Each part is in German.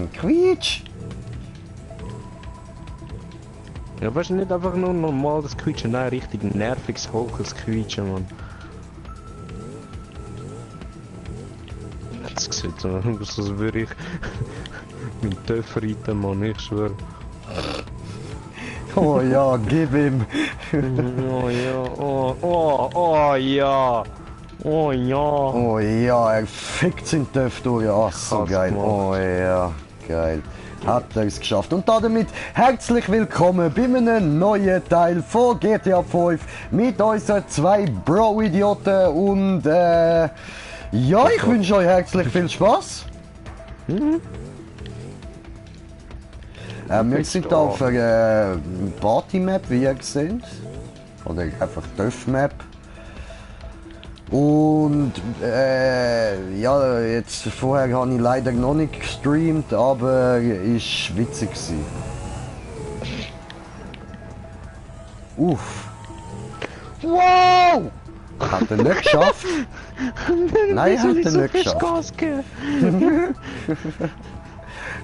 Ein Quietsch. Ja, weißt du, nicht einfach nur normales Quietschen, nein, richtig nerviges, hohes Quietschen, Mann. Das sieht so aus, als würde ich mit Töpf reiten, Mann, ich schwöre. Oh ja, gib ihm. Oh ja, oh ja, oh ja. Oh ja, er fickt seinen Töpf durch. Ja, so Krass geil. gemacht. Oh ja, geil. Hat er es geschafft. Und damit herzlich willkommen bei einem neuen Teil von GTA 5 mit unseren zwei Bro-Idioten. Und ja, ich wünsche euch herzlich viel Spaß. Wir sind auf einer Party-Map, wie ihr seht. Oder einfach Töpf-Map. Und ja, jetzt vorher habe ich leider noch nicht gestreamt, aber ist witzig gewesen. Uff. Wow! Hat er nicht geschafft? Nein, hat er nicht geschafft.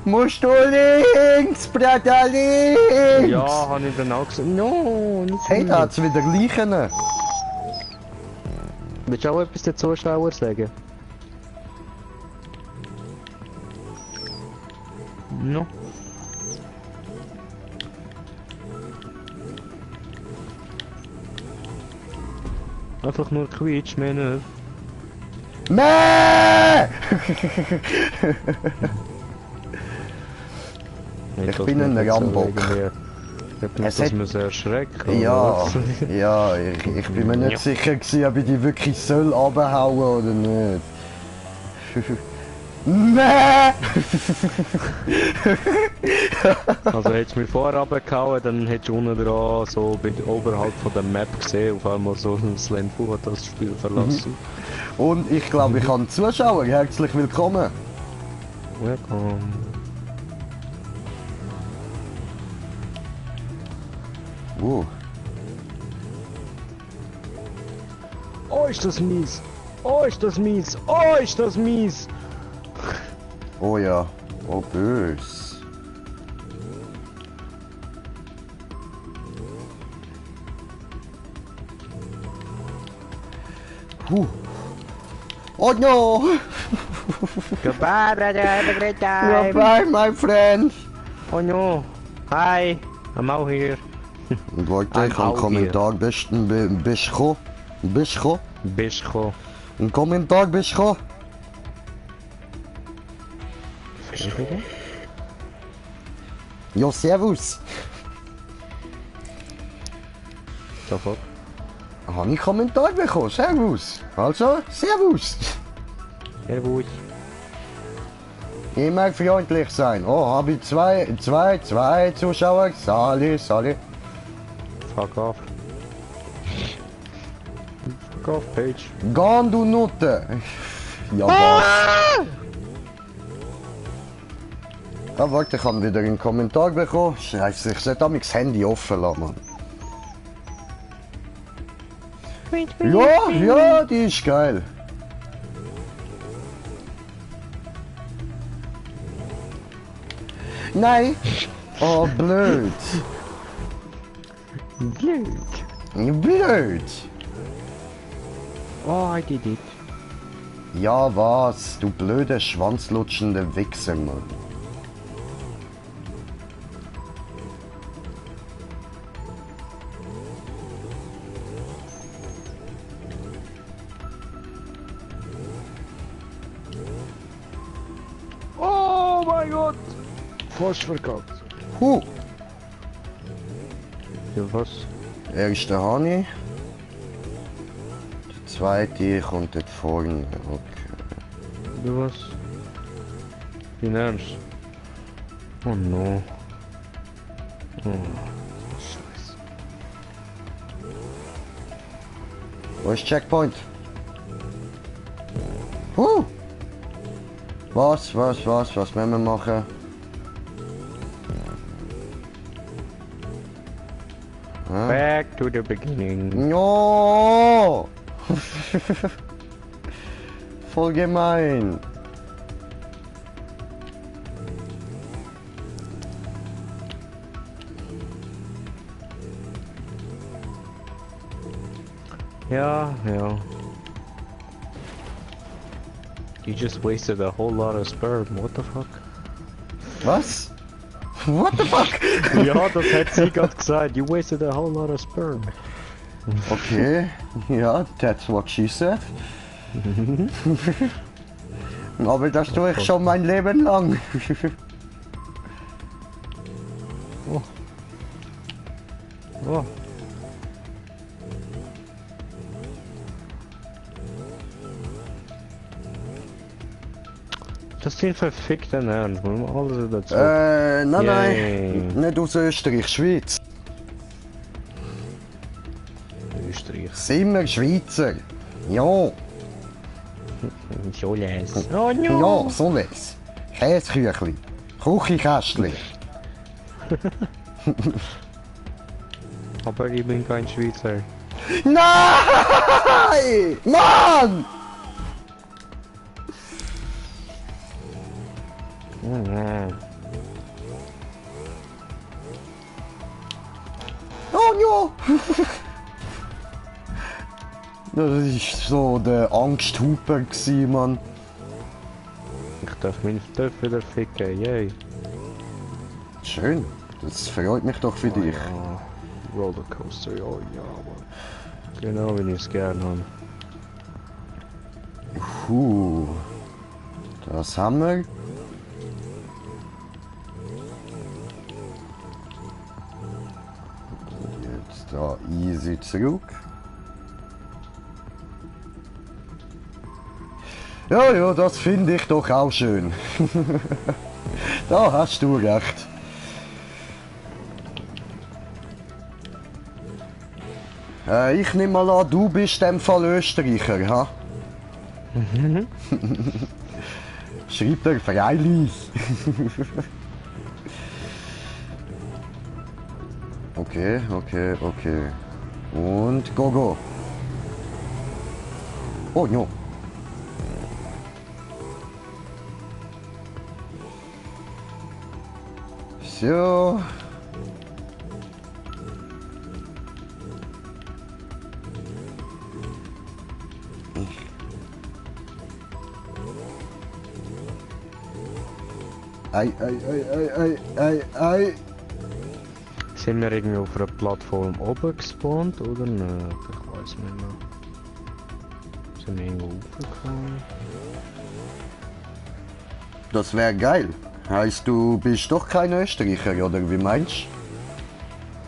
Musst du links, Bruder, links! Ja, habe ich dann auch gesagt. No, nicht Hey, da hat's wieder Leichen. Willst du auch etwas den Zuschauern sagen? No. Einfach nur Quietsch, mehr nicht. Mäh! Nicht, Ich dass bin wir ein jetzt so Rambock. irgendwie- Ich hab nicht, Es dass hat- wir so erschrecken. Ja, oder was? ja, ich bin mir nicht Ja. sicher gewesen, ob ich die wirklich soll runterhauen oder nicht. Mäh! Also hättest du mir vorher runtergehauen, dann hättest du unten dran, so oberhalb von der Map gesehen, auf einmal so ein Slenfu hat das Spiel verlassen. Und ich glaube, ich habe Zuschauer. Herzlich willkommen. Welcome. Oh, ist das mies! Oh, ist das mies! Oh, ist das mies! Oh ja. Oh, bös. Oh no! Goodbye, brother, have a great time! Bye, my friend! Oh no! Hi! I'm out here! Und Leute, ich habe einen Kommentar bist du gekommen? Bist du gekommen? Bist du Ein Kommentar bist du gekommen? gekommen? Ja, servus! Sofort. Habe ich einen Kommentar bekommen? Servus! Also, servus! Servus. Immer freundlich sein. Oh, habe ich zwei Zuschauer. Sali. Fuck off. Fuck off, Page. Geh, du Nutte! Ja, was? Ja, warte, ich habe wieder einen Kommentar bekommen. Scheiße, ich sollte das Handy offen lassen, Mann. Ja, die ist geil. Nein! Oh, blöd. Blöd. Oh, I did it. Ja, was? Du blöde, schwanzlutschende Wichser, Mann. Oh mein Gott! Fast verkackt. Huh! Ja, was? Erster Hani. Der zweite kommt dort vorne. Okay. Du was? Wie ernst? Oh no. Oh, Scheiße. Wo ist Checkpoint? Was müssen wir machen? Back to the beginning. No! Voll gemein. Ja, ja. You just wasted a whole lot of sperm, what the fuck? Was? What the fuck? Ja, das hat sie gerade gesagt. You wasted a whole lot of sperm. Okay, ja, that's what she said. Aber das tue ich schon mein Leben lang. Oh. Oh. Das ist den verfickten Ernst, wir haben alles dazu. Nein, Yay. nein, nicht aus Österreich, Schweiz. Österreich. Sind wir Schweizer? Ja, So les. Oh ja, so was. Käseküchli, Küchenkästli. Aber ich bin kein Schweizer. Nein! Mann! Oh ja! Das war so der Angsthuper, Mann. Ich darf meinen Stoff wieder ficken, yay. Schön, das freut mich doch für dich. Ja, Rollercoaster, oh ja, Mann. Genau wie ich es gerne habe. Das haben wir. Jetzt da easy zurück. Ja, ja, das finde ich doch auch schön. Da hast du recht. Ich nehme mal an, du bist in dem Fall Österreicher, ha? Schreibt er freilich. Okay, okay, okay. Und go, go. Oh, no. So. Ei, ei, ei, ei, ei, ei, ei. Sind wir irgendwie auf einer Plattform oben gespawnt oder nicht? Ich weiß nicht mehr. Sind wir irgendwo hochgekommen? Das wäre geil. Heißt, du bist doch kein Österreicher, oder wie meinst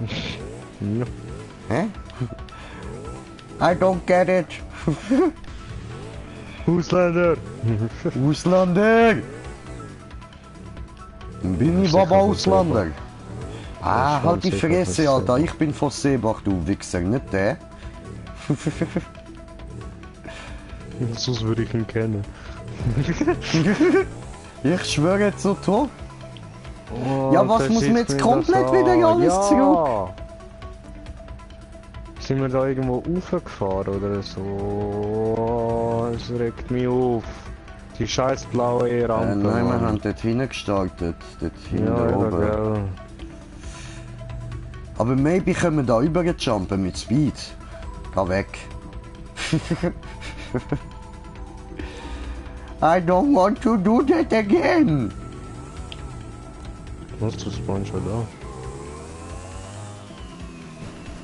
Ja. du? Hä? I don't get it. Ausländer! Ausländer! Bin ich Sicher aber von Ausländer? Ah, schon halt die sicher Fresse, von Alter. Seebach. Ich bin von Seebach, du Wichser, nicht der. Sonst würde ich ihn kennen. Ich schwöre zu Tor. Oh, Ja, was das muss man schießt jetzt mich komplett das wieder an. alles Ja. zurück? Sind wir da irgendwo raufgefahren oder so? Es regt mich auf. Die scheiß blaue Rampe. Nein, wir Mann. haben dort hinten gestartet. Dort hinten Ja, oben. gell. Aber maybe können wir da überjumpen mit Speed. Geh weg. I don't want to do that again. Was, du spawnst schon da?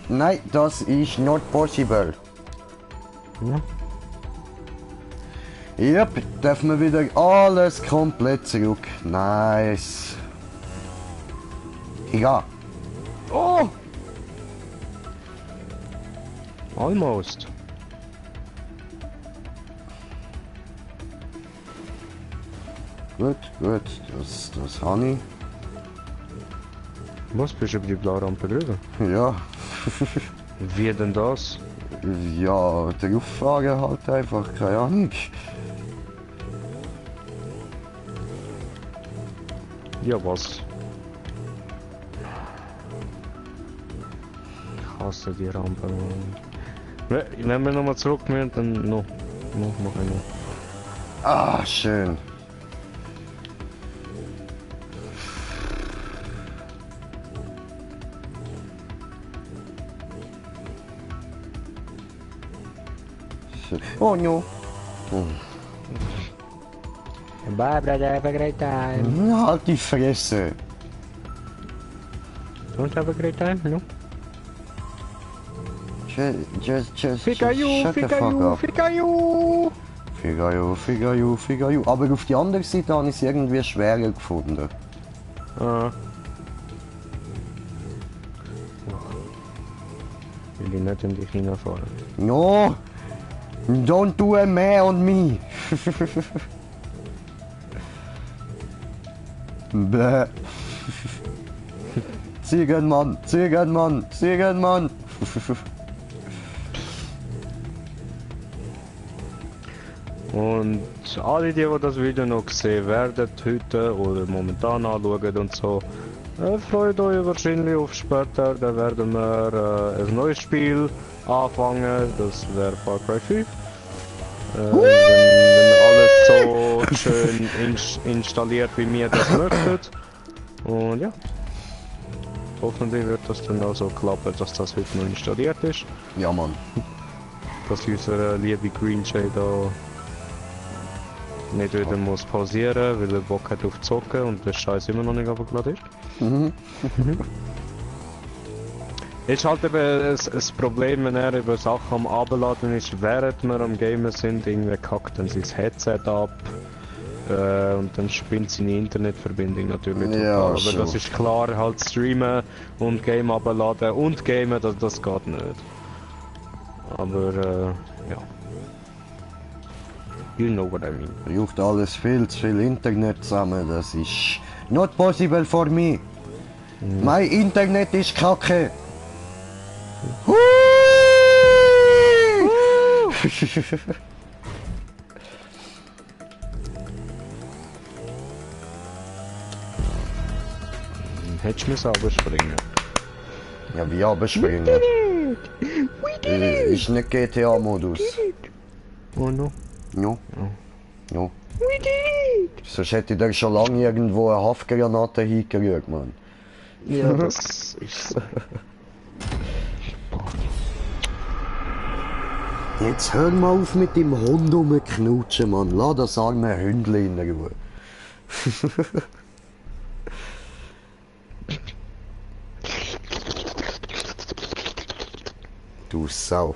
Nein, das ist not possible. Ja. Yep, dürfen wir wieder alles komplett zurück. Nice. Egal. Oh! Almost. Gut, gut, das habe ich. Was, bist du über die blaue Rampe drüber? Ja, Wie denn das? ja, drauffahren halt einfach, keine Ahnung. Ja, was? Ich hasse die Rampe, Mann. Wenn wir nochmal zurück müssen, dann noch mach ich noch. Ah, schön. Oh no. Bye, brother, have a great time. Halt die Fresse. Don't have a great time, no? Just Figure you, shut the figure fuck you, up. figure you. Figure you. Aber auf die andere Seite habe ich es irgendwie schwerer gefunden. Ah. Will ich nicht in die China fahren. No! Don't do a man on me! Bäh. Ziegenmann! Und alle, die das Video noch sehen werden, heute oder momentan anschauen und so, freut euch wahrscheinlich auf später. Dann werden wir ein neues Spiel anfangen, das wäre Far Cry 5. Wenn alles so schön installiert, wie mir das möchtet. Und ja, hoffentlich wird das dann auch so klappen, dass das heute noch installiert ist. Ja, Mann. Dass unser liebe Green Jay da nicht wieder muss pausieren, weil er Bock hat auf Zocken und der Scheiß immer noch nicht abgeladen ist. Mhm. Ist halt eben das Problem, wenn er über Sachen am Abladen ist, während wir am Gamen sind, irgendwie kackt dann sein Headset ab und dann spinnt seine Internetverbindung natürlich total. Ja, Aber schon. das ist klar, halt streamen und Game abladen und gamen, das geht nicht. Aber ja. You know what I mean. Braucht alles viel zu viel Internet zusammen, das ist not possible for me. Mein Internet ist kacke. Hui! Hättest du mir selber springen? Ja, wie abspringen? Ist nicht GTA-Modus. Oh no. No. No. Sonst hätte ich da schon lange irgendwo eine Haftgranate hingerührt, Mann. Ja, das ist so. Jetzt hör mal auf mit dem Hund rumknutschen, Mann. Lass das arme Hündchen in Ruhe. Du Sau.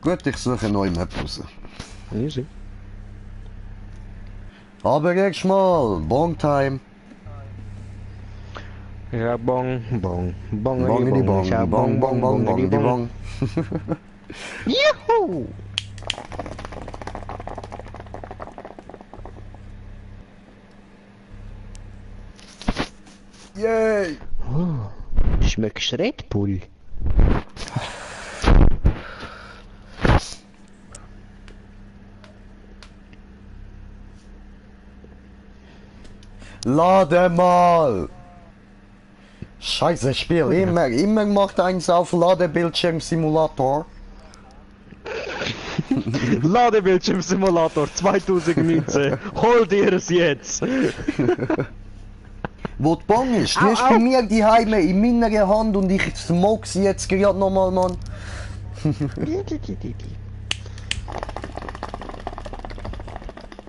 Gut, ich suche eine neue Map raus. Easy. Aber erst mal, Bong Time. Ja, bong, bong, bong, Bong in die Bong, ja, Bong, Bong, Bong, Bong, die Bong. Juhu! Yay! Oh, schmeckst Red Bull? Lade mal! Scheiße Spiel, immer macht eins auf Ladebildschirm-Simulator. Ladebildschirm-Simulator 2019, hol dir es jetzt! Wo die Bong ist, die ist bei mir die Heime in meiner Hand und ich smoke sie jetzt gerade nochmal, Mann.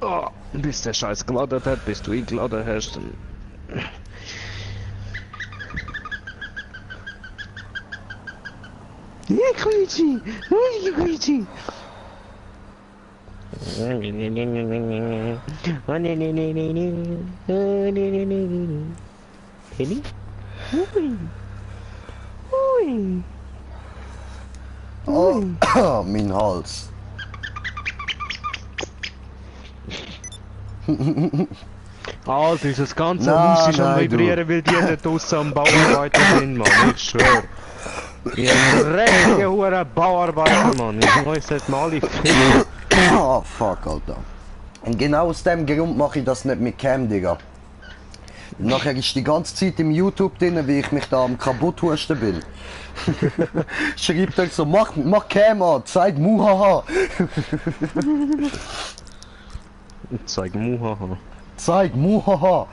Oh, bis der Scheiß geladen hat, bis du ihn geladen hast, dann... Ja, Luigi! Luigi! Henny? Ui! Oh, mein Hals. Also, dieses ganze Nein, Haus ist am nein, Vibrieren, weil die da draussen am Bauarbeiten sind, Mann. Ich schwör. Ihr dreckige Hure Bauarbeiter, Mann. Ich muss jetzt mal alle finden. Oh, fuck, Alter. Und genau aus dem Grund mache ich das nicht mit Cam, Digga. Nachher ist die ganze Zeit im YouTube drin, wie ich mich da am kaputthusten bin. Schreibt er so, mach Cam an, zeig Muhaha. Zeig Muhaha. Zeig, muhaha.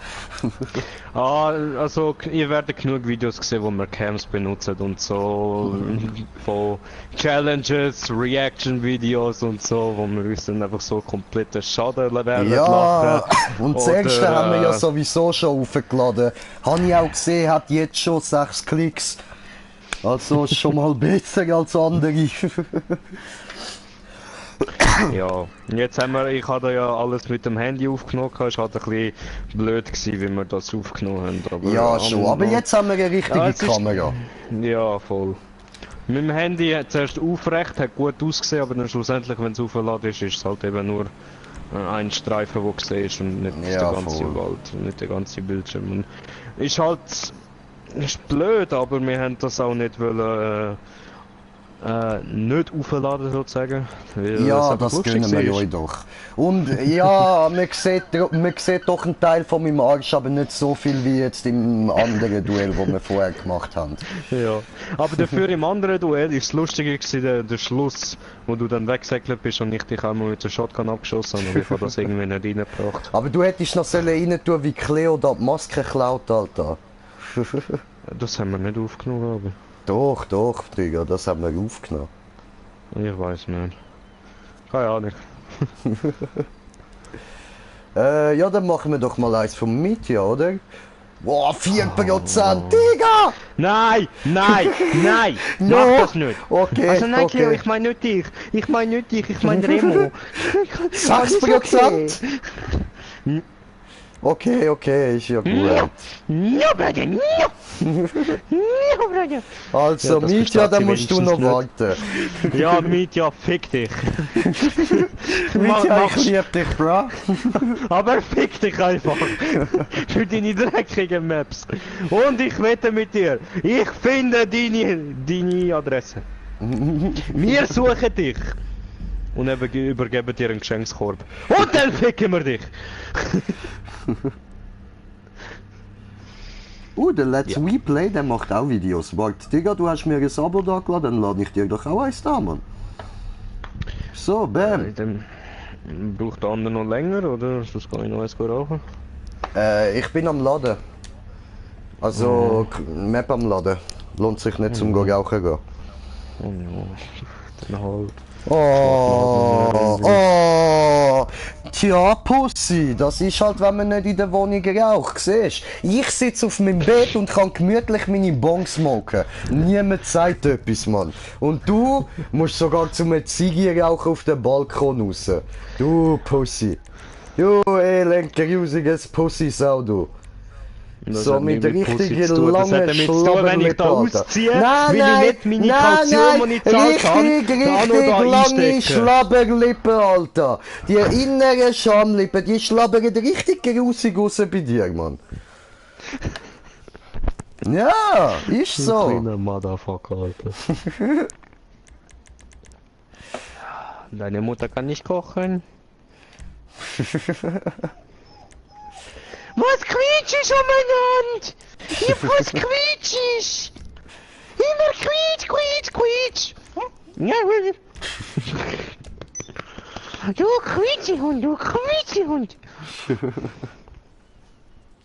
Also ihr werdet genug Videos sehen, wo wir Cams benutzen und so, von Challenges, Reaction-Videos und so, wo wir uns dann einfach so kompletten Schaden werden Ja, lachen. und das erste haben wir ja sowieso schon aufgeladen. Habe ich auch gesehen, hat jetzt schon 6 Klicks. Also ist schon mal besser als andere. Ja, jetzt haben wir, ich habe ja alles mit dem Handy aufgenommen, es war halt ein bisschen blöd gewesen, wie wir das aufgenommen haben. Aber Ja, schon, aber jetzt haben wir eine richtige Ja, es ist- Kamera. Ja, voll. Mit dem Handy hat zuerst aufrecht, hat gut ausgesehen, aber dann schlussendlich, wenn es aufgeladen ist, ist es halt eben nur ein Streifen, der gesehen ist und nicht Ja, der ganze voll. Wald, nicht der ganze Bildschirm. Und ist halt, ist blöd, aber wir haben das auch nicht wollen, nicht aufladen sozusagen. Weil es Ja, einfach das lustig gönnen wir war. euch doch. Und ja, man sieht doch einen Teil von meinem Arsch, aber nicht so viel wie jetzt im anderen Duell, das wir vorher gemacht haben. Ja, aber dafür im anderen Duell ist es lustiger gewesen, der Schluss, wo du dann weggesegelt bist und ich dich einmal mit der Shotgun abgeschossen habe und ich habe das irgendwie nicht reingebracht. Aber du hättest noch rein tun, wie Cleo da die Maske klaut, Alter. Das haben wir nicht aufgenommen, aber Doch, Digga, das haben wir aufgenommen. ich weiß nicht. Keine Ahnung. Ja, dann machen wir doch mal eins vom Mietja, oder? Boah, 4%, Digga! Nein, nein, nein! No. Mach das nicht! Okay, Also nein, okay. Cleo, ich meine nicht dich! Ich meine nicht dich, ich meine Remo! 6%? Okay, ist ja gut. Ja, Bruder, ja! Ja, Bruder! Also, Ja, das Mietja, versteht dann sie musst du noch wenigstens warten. Ja, Mietja, fick dich! Mietja, mach's. ich lieb dich, bra. Aber fick dich einfach! Für deine dreckigen Maps! Und ich wette mit dir, ich finde deine Adresse! Wir suchen dich! Und übergeben dir einen Geschenkskorb. Und dann ficken wir dich! Der Let's We Play, der macht auch Videos. Warte, Digga, du hast mir ein Abo da gelassen, dann lade ich dir doch auch eins da, Mann. So, bam. Dann braucht der andere noch länger, oder? Das kann ich noch eins rauchen. Ich bin am Laden. Also, Map am Laden. Lohnt sich nicht zum Rauchen gehen. Oh ja, dann halt. Oh, tja, Pussy, das ist halt, wenn man nicht in der Wohnung raucht, siehst. Ich sitze auf meinem Bett und kann gemütlich meine Bongs smoken. Niemand sagt etwas, Mann. Und du musst sogar zum Ziege rauchen auf den Balkon raus. Du Pussy. Du elend grusiges Pussy-Sau, du. Das So hat mit nichts mit Pussy richtigen zu tun. Das hat langen damit zu tun, wenn ich da Schlabberlippen, ausziehe, Alter. will ich nicht meine Kaution, die ich gezahlt habe, richtig da noch da lange einstecken. Schlabberlippen, Alter. Die inneren Schamlippen, die schlabbern richtig grusig raus bei dir, Mann. Ja, ist so. Kleiner Motherfucker, Alter. Deine Mutter kann nicht kochen. Was quietschst um meine Hand? Was quietschst? Immer quietsch. Ja, du Quietschihund.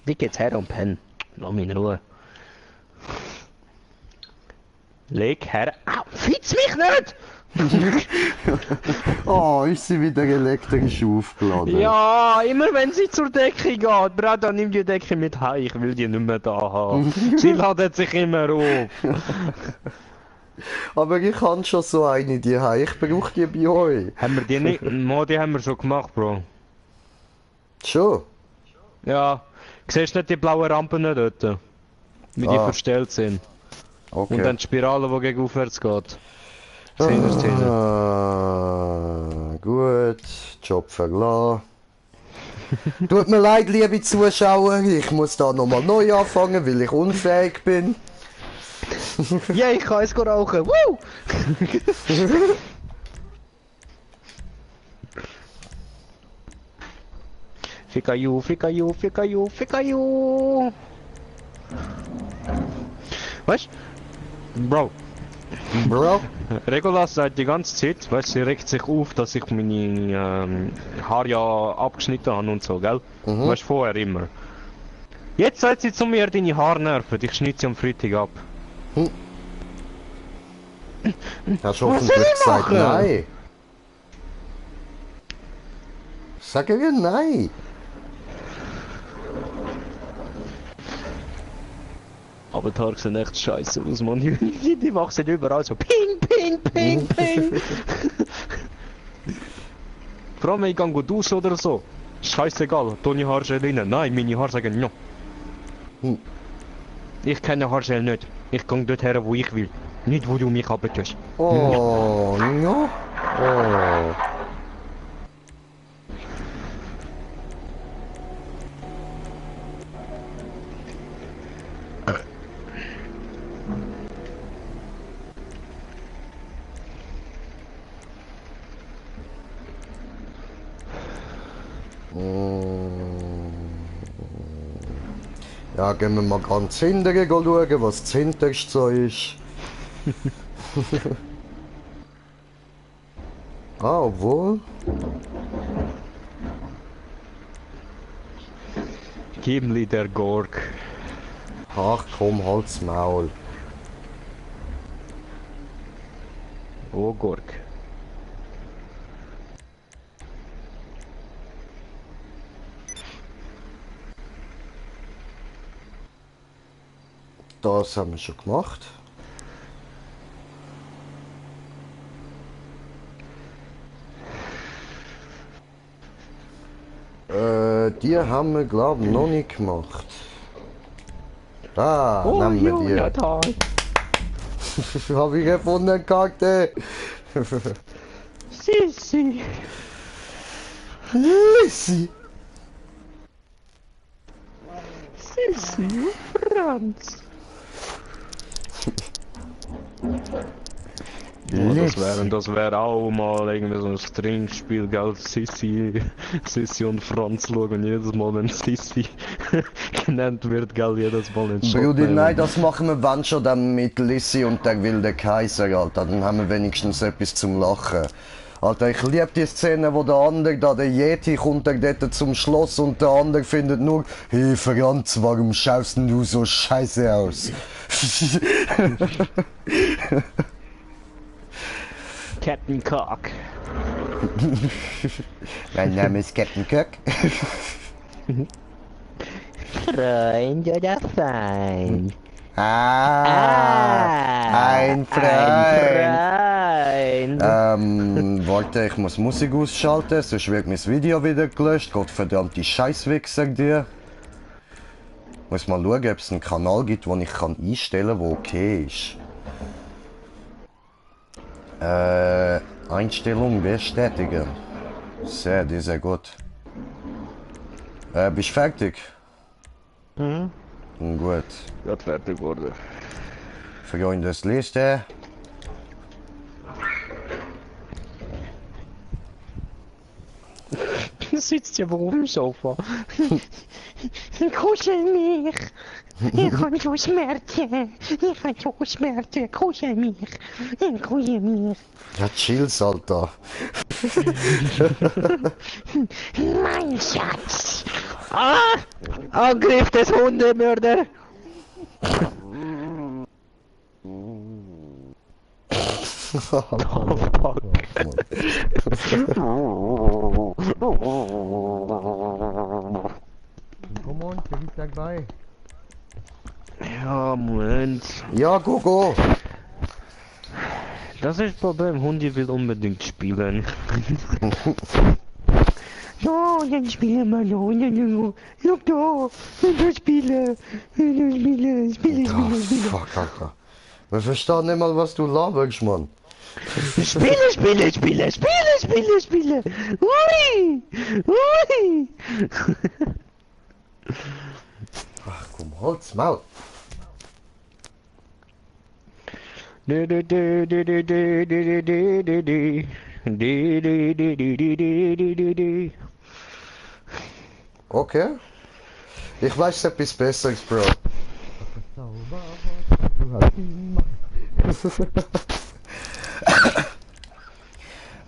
Leg jetzt her und penn. Lass mich in Ruhe. Leg her. Au, fitz mich nicht! Oh, ist sie wieder elektrisch aufgeladen. Ja, immer wenn sie zur Decke geht, Brada, nimm die Decke mit heim, ich will die nicht mehr da haben. Sie ladet sich immer auf. Aber ich habe schon so eine, die haben. Ich brauche die bei euch. Haben wir die nicht? Die haben wir schon gemacht, Bro. Schon? Ja, siehst du nicht die blauen Rampen dort? Wie die verstellt sind. Okay. Und dann die Spirale, die gegen aufwärts geht. Szene. Gut, Job verlassen. Tut mir leid, liebe Zuschauer, ich muss da nochmal neu anfangen, weil ich unfähig bin. Ja, ich kann es rauchen. Woo! Fikayu. Weißt du? Bro. Regulas sagt die ganze Zeit, weißt du, sie regt sich auf, dass ich meine Haare ja abgeschnitten habe und so, gell? Weißt du, vorher immer. Jetzt sagt sie zu mir, deine Haare nerven, ich schneide sie am Freitag ab. Hast du hoffentlich gesagt nein? Sag ich nein. Aber die Haare sehen echt scheiße aus, man. Die wachsen überall so ping, ping, ping, ping. Vor allem, wenn ich gehe duschen oder so. Scheißegal, Toni Haargel rein. Nein, meine Haare sagen no. Ich kenne Haargel nicht. Ich gehe dort her, wo ich will. Nicht, wo du mich abtust. Oh, no. Oh. Ja, gehen wir mal ganz hinterher schauen, was das hinterste so ist. Ah, obwohl. Gimli der Gorg. Ach komm, halt's Maul. Oh Gorg. Das haben wir schon gemacht. Die haben wir glaube ich noch nicht gemacht. Ah, nehmen wir die. Ja, da. Hab ich gefunden, Kakte. Sissi. Lissi. Sissi. Franz. Ja, das wäre auch mal irgendwie so ein Stringspiel, gell? Sissi und Franz schauen jedes Mal, wenn Sissi genannt wird, gell? Jedes Mal in Schock. Brudi, nein, das machen wir wenn schon dann mit Lissi und der wilde Kaiser, Alter. Dann haben wir wenigstens etwas zum Lachen. Alter, ich liebe die Szene, wo der andere, da der Yeti kommt dort zum Schloss und der andere findet nur, hey Franz, warum schaust denn du so scheiße aus? Captain Cock. Mein Name ist Captain Cock. Freund oder Feind? Ein Freund. Freund. Warte, ich muss Musik ausschalten, sonst wird mein Video wieder gelöscht. Gottverdammte Scheißwichser dir. Muss mal schauen, ob es einen Kanal gibt, wo ich einstellen kann, wo okay ist. Einstellung bestätigen. Sehr, die ist sehr gut. Bist du fertig? Mhm. Gut. Gerade fertig geworden. Freundesliste. Sitzt ja wohl im Sofa. Kuschel mich. Ich habe so Schmerzen. Ich habe so Schmerzen. Kuschel mich. Kuschel mich. Ja, chill's, Alter. Mein Schatz. Ah! Angriff des Hundemörder. Oh, fuck. Komm on, ich sag bei. Ja, Moment. Ja, go. Das ist das Problem, Hundi will unbedingt spielen. Ja, dann spielen wir noch. Look da, wir spielen. Fuck, Alter. Wir verstehen nicht mal, was du laberst, Mann. Spiele. Ui! Ach komm, halt's Maul. Okay. Ich weiß etwas Besseres, Bro.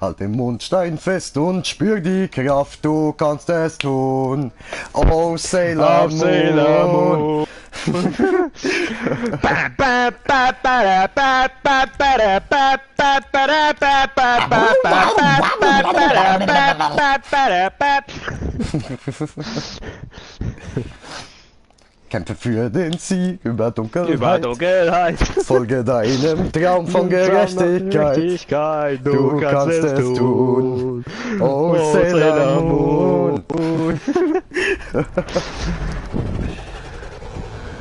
Halt den Mundstein fest und spür die Kraft, du kannst es tun. Oh, Sailor Auf Sailor Moon. Moon. Kämpfe für den Sieg über Dunkelheit. Über Dunkelheit. Folge deinem Traum von Gerechtigkeit. Du kannst es tun. Oh, Sailor Moon.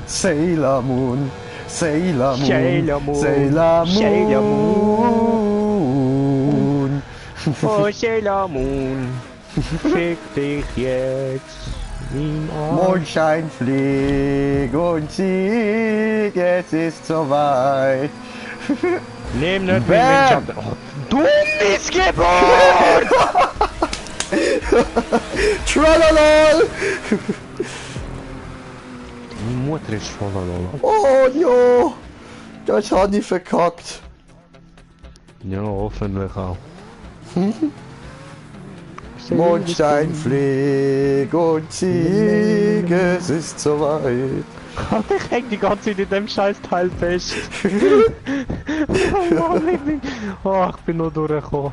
Sailor Moon. Sailor Moon. Sailor Moon. Sailor Sailor Moon. Oh, Sailor Moon. Fick dich jetzt. Mondschein, flieg und sieg, es ist soweit. Nehm nicht Bam. mit Mensch. Oh, du Missgeburt! Tralalol! Die Mutter ist voller Lola. Oh jo! Das hat ich verkackt. Ja, hoffentlich auch. Mondstein, flieg und sieg, es ist soweit. Ich häng die ganze Zeit in dem scheiß Teil fest. Oh, ich bin nur durchgekommen.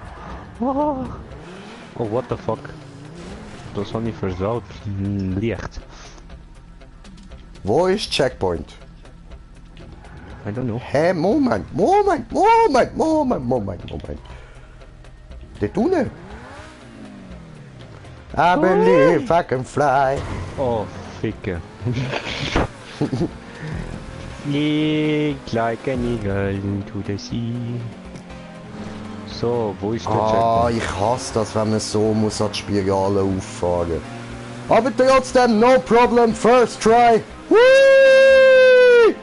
Oh, what the fuck? Das habe ich versaut. Licht. Wo ist Checkpoint? I don't know. Hä, Moment. Dort unten? I believe I can fly. Oh, Ficke. Flieg like an eagle into the sea. So, wo ist der Ah, Checkpoint? ich hasse das, wenn man so muss an die Spirale auffahren. Aber trotzdem, no problem, first try. Whee!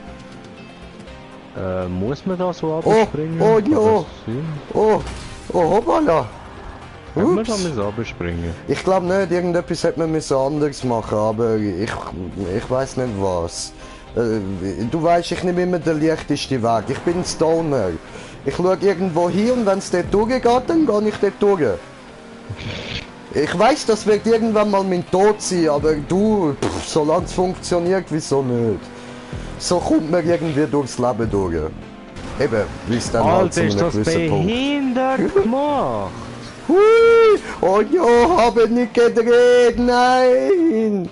Muss man da so Oh, abspringen? oh, Kann ja. das sein? Oh, hoppala. Kann man da Ups. mal abspringen? Ich glaube nicht, irgendetwas hätte man müssen anders machen, aber ich weiß nicht was. Du weißt, ich nehme immer den leichtesten Weg. Ich bin ein Stoner. Ich schaue irgendwo hin und wenn es dort durchgeht, dann gehe ich dort durch. Ich weiß, das wird irgendwann mal mein Tod sein, aber du, solange es funktioniert, wieso nicht? So kommt man irgendwie durchs Leben durch. Eben, wie es dann halt zu Alter, ist einem das gewissen Punkt. behindert gemacht? Hui! Oh ja, habe nicht gedreht, nein!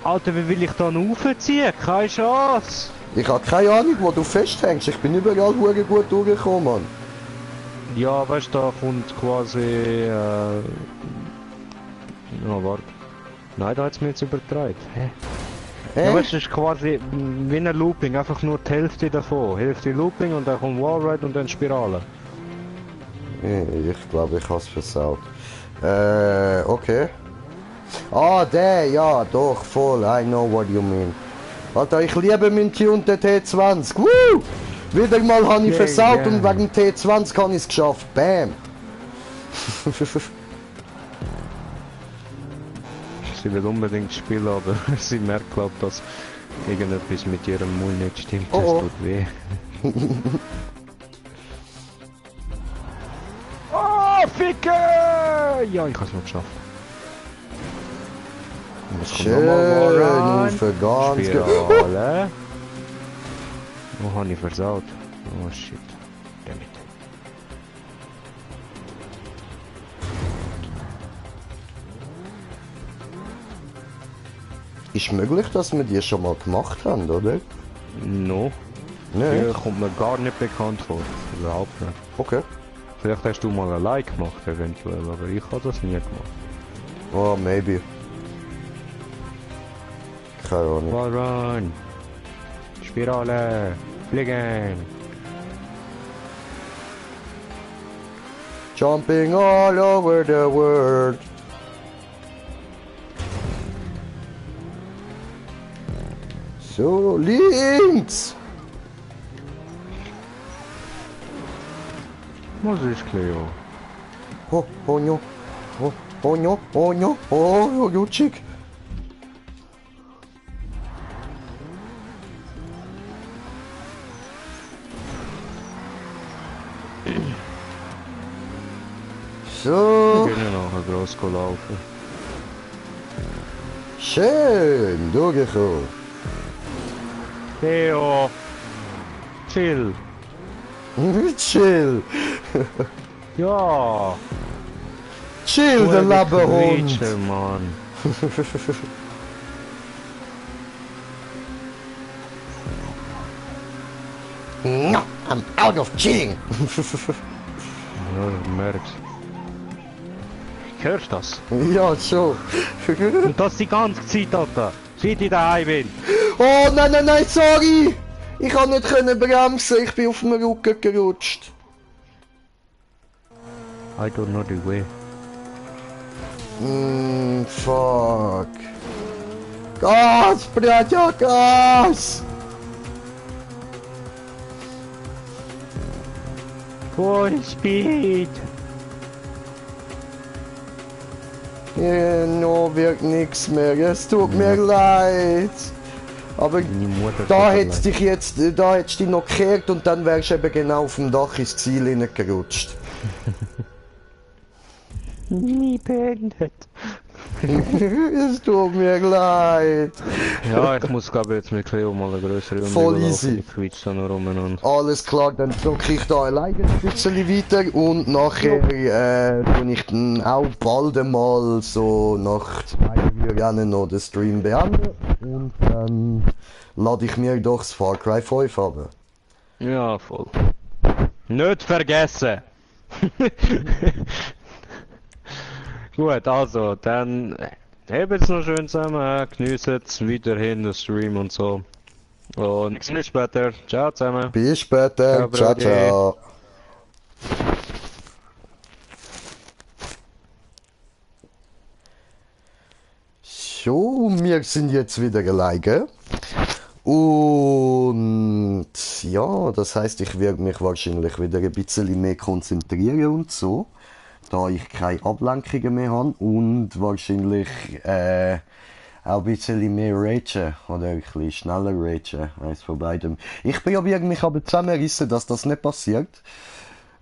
Alter, wie will ich da raufziehen? Keine Chance! Ich habe keine Ahnung, wo du festhängst. Ich bin überall hure gut durchgekommen, Mann. Ja, weißt du, da kommt quasi. Ja, warte. Nein, da hat es mir jetzt übertragen. Hä? Ja, weißt du, das ist quasi wie ein Looping, einfach nur die Hälfte davon. Hälfte Looping und dann kommt Wallride und dann Spirale. Ich glaube, ich habe es versaut. Okay. Ah, der, ja, doch, voll. I know what you mean. Alter, ich liebe meinen tunten T20. Woo! Wieder mal habe ich Yeah, versaut yeah. und wegen T20 habe ich es geschafft. Bam! Sie will unbedingt spielen, aber sie merkt, glaube ich, dass irgendetwas mit ihrem Mund nicht stimmt. Oh, oh. Das tut weh. Oh, Ficke! Ja, ich habe es noch geschafft. Schön, auf ganz Spirale. Oh, habe ich versaut. Oh, shit. Damit. Ist möglich, dass wir die schon mal gemacht haben, oder? No. Nein. Hier kommt mir gar nicht bekannt vor. Überhaupt nicht. Okay. Vielleicht hast du mal ein Like gemacht, eventuell, aber ich habe das nie gemacht. Oh, maybe. Keine Ahnung. Wallrun! Spirale! Fliegen! Jumping all over the world. So, links! Was ist Cleo? Oh, oh no. Oh, oh no, oh no, oh, Jutschig. So, Wir gehen nachher gross laufen. schön, durchgekommen. Theo! Chill! Chill, Ja! chill, der Laberhund. Quietsche, Mann! No, I'm out of chilling. Ja, du merkst. Hörst du das? Ja, schon. Und das die ganze Zeit, Alter! Seit ich daheim bin! Oh, nein, nein, nein, sorry. Ich konnte nicht können bremsen, ich bin auf dem Rücken gerutscht. I don't know the way. Fuck. Gas, Bratja, Gas. Full speed! Ja, no, wirkt nichts mehr. Es tut mir leid. Aber Meine Mutter da tut mir hättest dich jetzt, da hättest dich noch gekehrt und dann wärst du eben genau auf dem Dach ins Ziel hineingerutscht. Nie beendet. Es tut mir leid. Ja, ich muss glaube jetzt mit Cleo mal eine größere Runde Voll laufen. easy. Ich quietsche da noch umeinander. Alles klar, dann drücke ich da alleine ein bisschen weiter und nachher tue ich dann auch bald einmal so nach 2 Rennen noch den Stream beenden und dann lade ich mir doch das Far Cry 5 ab. Ja, voll. Nicht vergessen! Gut, also, dann habt's noch schön zusammen, geniesst weiterhin den Stream und so. Und bis später. Ciao zusammen. Bis später, ciao, Brudi. ciao. So, wir sind jetzt wieder alleine. Und ja, das heißt, ich werde mich wahrscheinlich wieder ein bisschen mehr konzentrieren und so, da ich keine Ablenkungen mehr habe und wahrscheinlich auch ein bisschen mehr ragen oder ein bisschen schneller ragen, eins von beidem. Ich probiere mich aber zusammenrissen, dass das nicht passiert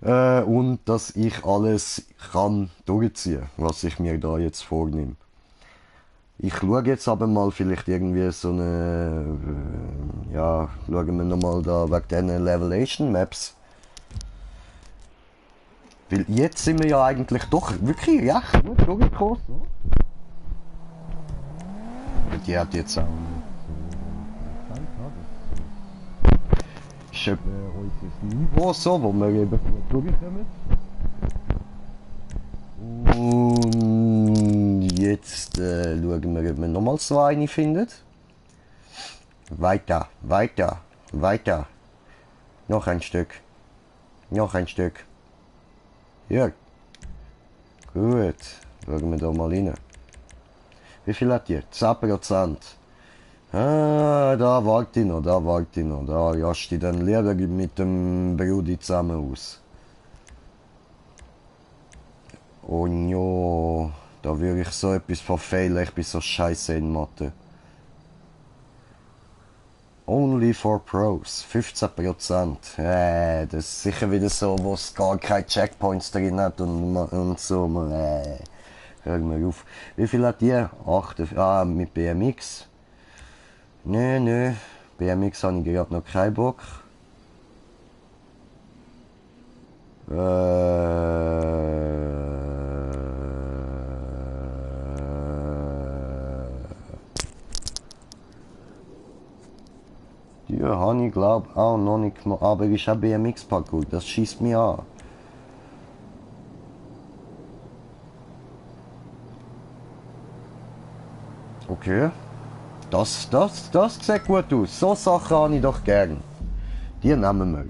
und dass ich alles kann durchziehen, was ich mir da jetzt vornehme. Ich schaue jetzt aber mal vielleicht irgendwie so eine, ja, schauen wir nochmal da wegen diesen Levelation Maps. Weil jetzt sind wir ja eigentlich doch wirklich recht gut durchgekommen. So. Die hat jetzt auch ist etwa unser Niveau so, wo wir eben gut durchkommen. Und jetzt schauen wir, ob wir nochmal so eine findet. Weiter, weiter, weiter. Noch ein Stück. Noch ein Stück. Ja. Gut. Schauen wir da mal rein. Wie viel hat die? 10%. Ah, da warte ich noch, da warte ich noch. Da jascht ich dann lieber mit dem Brudi zusammen aus. Oh no, da würde ich so etwas verfehlen, ich bin so scheiße in Mathe. Only for Pros, 15%. Das ist sicher wieder so, wo es gar keine Checkpoints drin hat und so. Hör mal auf. Wie viel hat die? 8. Ah, mit BMX. Nö, BMX habe ich gerade noch keinen Bock. Ja, habe ich glaube auch noch nicht gemacht, aber ist auch BMX-Parcours, das schießt mich an. Okay, das sieht gut aus, so Sachen habe ich doch gern. Die nehmen wir.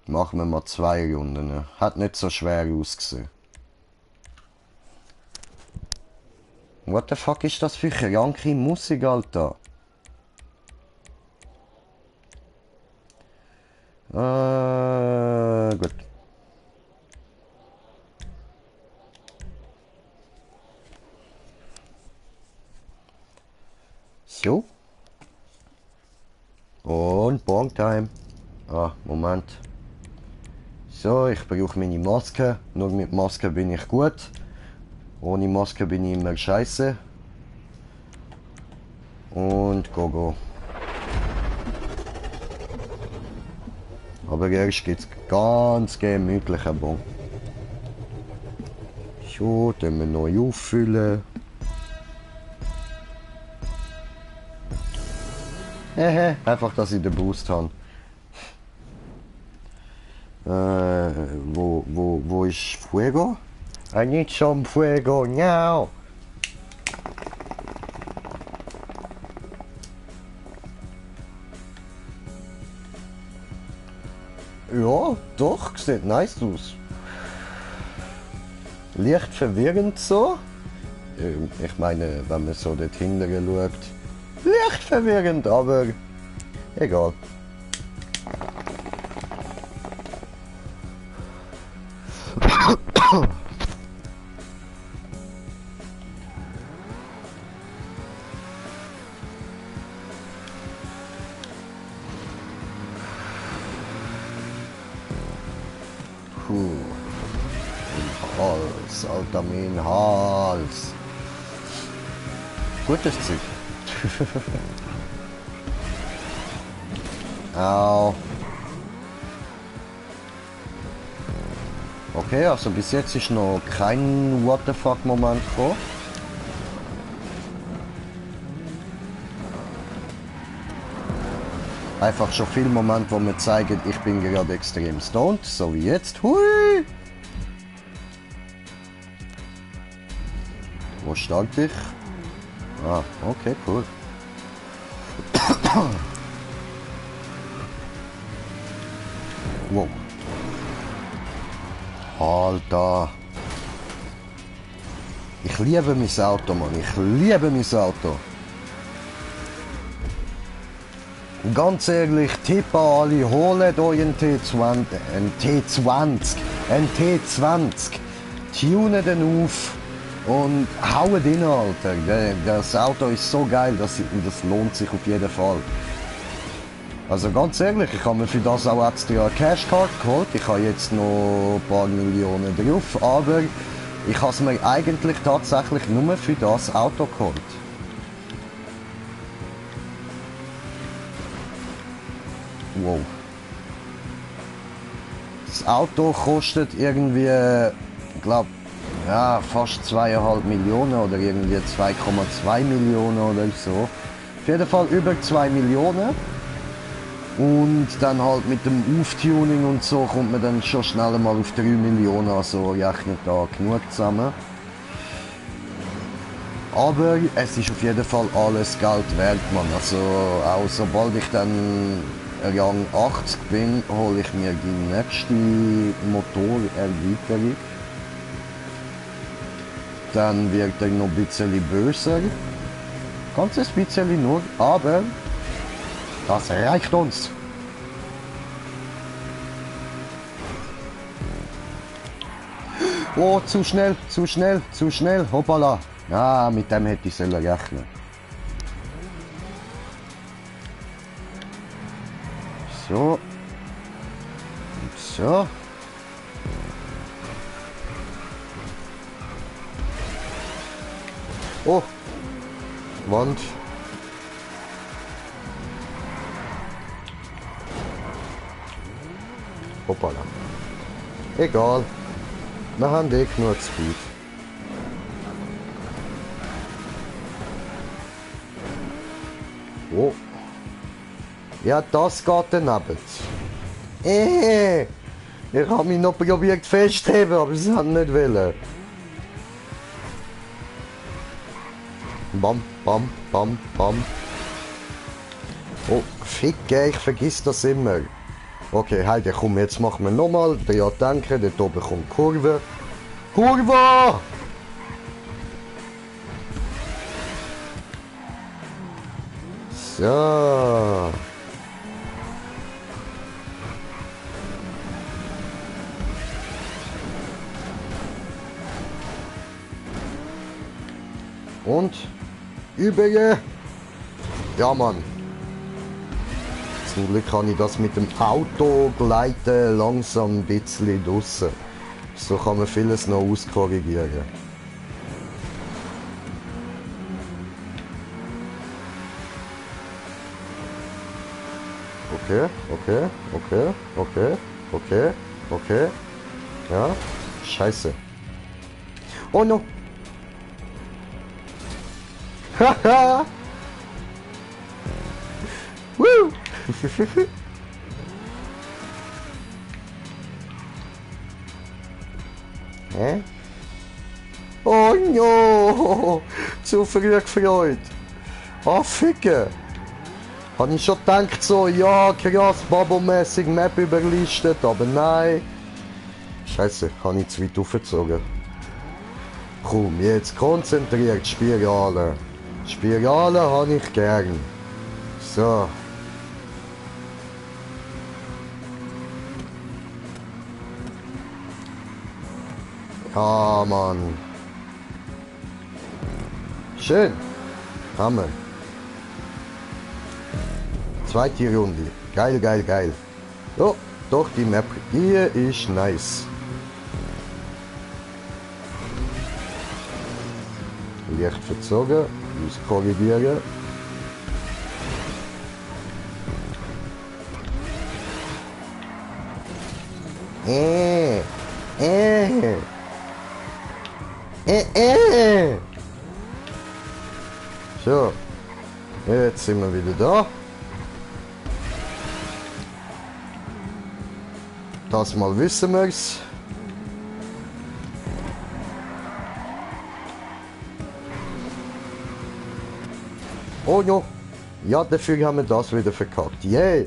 Machen wir mal 2 Runden. Hat nicht so schwer ausgesehen. What the fuck ist das für kranke Musik, Alter? Gut. So. Und Bonktime. Ah, Moment. So, ich brauche meine Maske. Nur mit Maske bin ich gut. Ohne Maske bin ich immer scheiße. Und go. Aber erst geht's ganz gemütlich Bon. So, dann wir neu auffüllen. Einfach, dass ich den Boost habe. Wo ist Fuego? I need some Fuego now! Ja, doch, sieht nice aus. Leicht verwirrend so. Ich meine, wenn man so dort hinten schaut. Leicht verwirrend, aber egal. Hals, Alter, mein Hals. Gutes Zeug. Au. Okay, also bis jetzt ist noch kein What the fuck Moment gekommen. Einfach schon viele Momente, wo mir zeigen, ich bin gerade extrem stoned, so wie jetzt. Hui! Wo stand ich? Ah, okay, cool. Wow. Alter. Ich liebe mein Auto, Mann. Ich liebe mein Auto. Ganz ehrlich, Tipp an alle, holt euch einen T20. Ein T20. Tunen den auf. Und hauen den, Alter. Das Auto ist so geil, das lohnt sich auf jeden Fall. Also ganz ehrlich, ich habe mir für das auch extra eine Cashcard geholt. Ich habe jetzt noch ein paar Millionen drauf, aber ich habe es mir eigentlich tatsächlich nur für das Auto geholt. Wow. Das Auto kostet irgendwie, ich glaube, ja, fast 2,5 Millionen oder irgendwie 2,2 Millionen oder so. Auf jeden Fall über 2 Millionen. Und dann halt mit dem Auftuning und so kommt man dann schon schnell mal auf 3 Millionen, also rechnet da genug zusammen. Aber es ist auf jeden Fall alles Geld wert, Mann. Also auch sobald ich dann Rang 80 bin, hole ich mir die nächste Motorerweiterung. Dann wird er noch ein bisschen böser. Ganz ein bisschen nur, aber das reicht uns. Oh, zu schnell, hoppala. Ja, mit dem hätte ich sollen rechnen. So. Und so. Oh. Wand. Hoppala. Egal. Wir haben eh genug Speed. Oh. Ja, das geht daneben. Ich habe mich noch probiert festzuheben, aber sie haben nicht wollen. Bam, bam, bam, bam. Oh, Ficke, ich vergiss das immer. Okay, Heidi, komm, jetzt machen wir nochmal. Ja, denke, dort oben kommt Kurve. Kurve! So. Und übrige. Ja, Mann. Zum Glück kann ich das mit dem Auto gleiten, langsam ein bisschen draussen. So kann man vieles noch auskorrigieren. Okay, okay, okay, okay, okay, okay. Ja, scheiße. Oh no. Haha. Woo. Hä? Oh no! Zu früh gefreut. Ah, Ficke! Hab ich schon gedacht so, ja, krass, Babo-mäßig Map überlistet, aber nein. Scheiße, habe ich zu weit aufgezogen. Komm, jetzt konzentriert, Spirale. Spirale habe ich gern. So. Ja, Mann. Schön. Hammer. Zweite Runde. Geil, geil, geil. Oh, doch, die Map hier ist nice. Leicht verzogen. Muss korrigieren. So, jetzt sind wir wieder da. Das mal wissen wir's. Oh ja, ja, dafür haben wir das wieder verkackt. Yeah.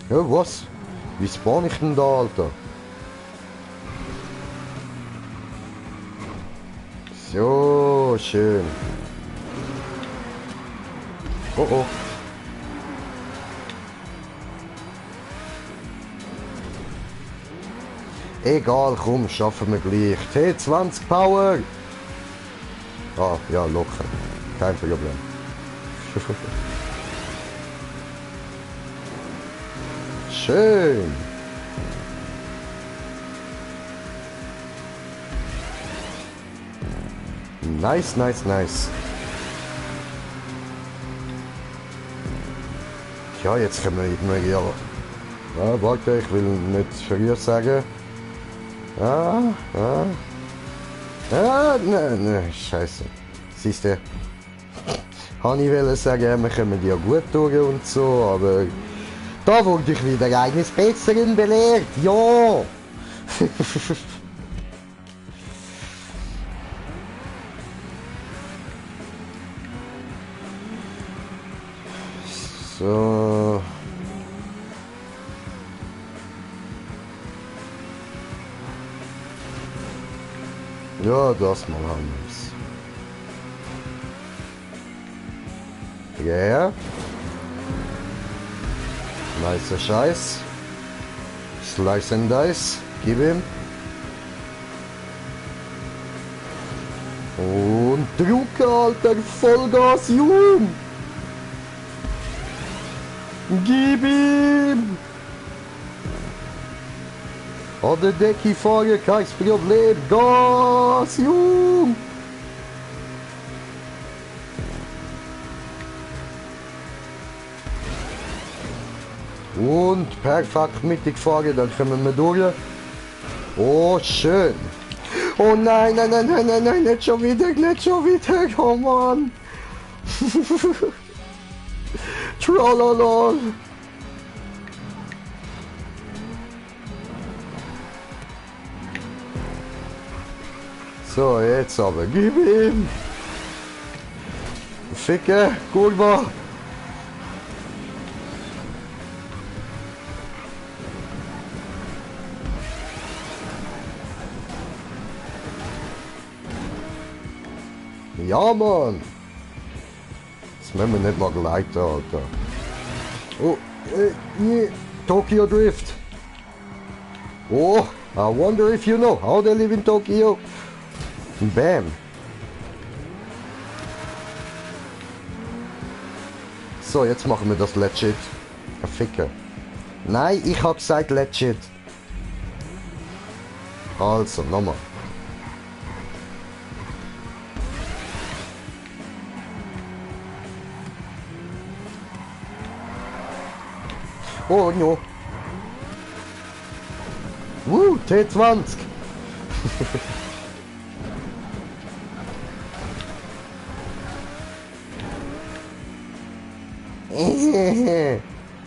Ja, was? Wie spawn ich denn da, Alter? So, schön. Oh oh. Egal, komm, schaffen wir gleich. T20 Power! Ah, ja, locker. Kein Problem. Schön. Nice, nice, nice. Ja, jetzt können wir irgendwie ja. Ja, warte, ich will nicht früher sagen. Ah, ah. Ah, ne, scheiße. Siehst du? Habe ich wollte sagen, wir kommen ja gut durch und so, aber da wurde ich wieder eines Besseren belehrt. Ja! So. Ja, das mal haben wir's. Yeah. Nice Scheiß. Slice and Dice. Gib ihm. Und drücke, Alter. Vollgas, Jung. Gib ihm. An der Decke fahren, kein Problem. Gas, Jung. Und perfekt mittig fahren, dann kommen wir durch. Oh, schön. Oh nein, nein, nein, nein, nein, nein, nicht schon wieder, nicht schon wieder. Oh Mann. Tralala. So, jetzt aber, gib ihm. Ficke, Kurva. Ja, Mann. Das müssen wir nicht mal gleiten, Alter. Oh, nee, Tokyo Drift. Oh, I wonder if you know how they live in Tokyo. Bam. So, jetzt machen wir das legit. Ficken. Nein, ich hab gesagt legit. Also, nochmal. Oh no. T20.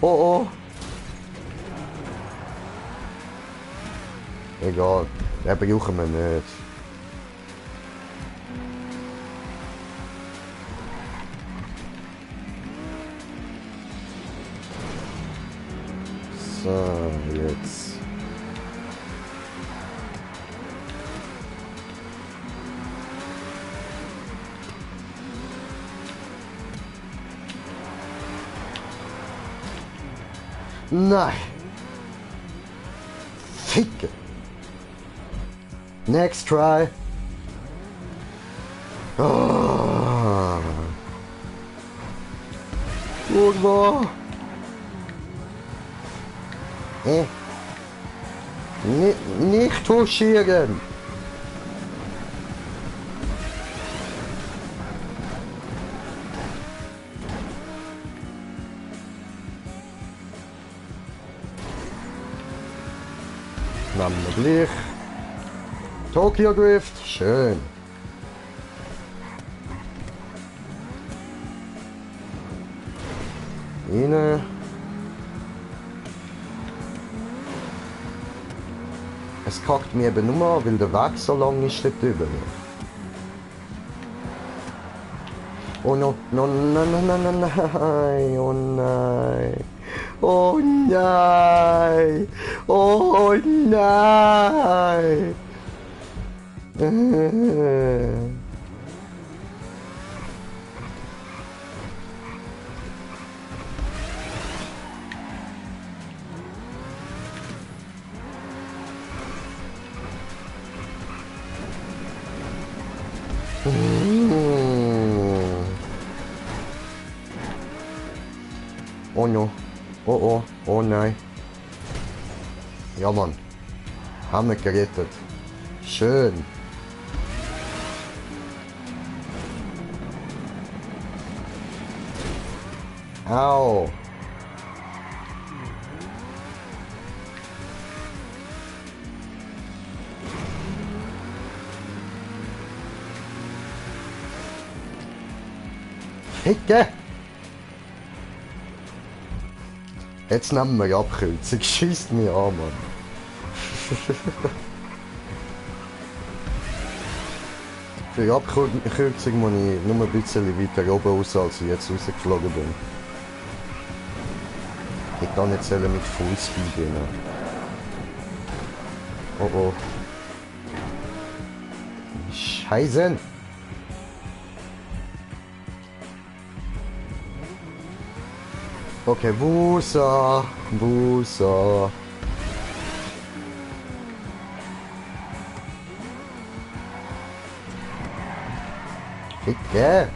Oh oh. Egal, den brauchen wir nicht. So, jetzt. Nein. Ficke. Next try. Oh. Irgendwo. Nicht touchieren. Nehmen wir gleich. Tokyo Drift, schön. Rein. Es kackt mir eben nur an, weil der Weg so lang ist dort drüben. Oh no, no, no, no, no, no, nein, oh nein. Oh nein! Oh nein! Oh no. Oh oh. Oh nein. Ja Mann. Haben wir gerettet. Schön. Au. Hicke. Jetzt nehmen wir die Abkürzung. Schießt mich an, Mann. Für die Abkürzung muss ich nur ein bisschen weiter oben raus, als ich jetzt rausgeflogen bin. Ich kann nicht mit Fullspeed gehen. Oh oh. Scheiße! Okay, Busa, Busa. Ficke.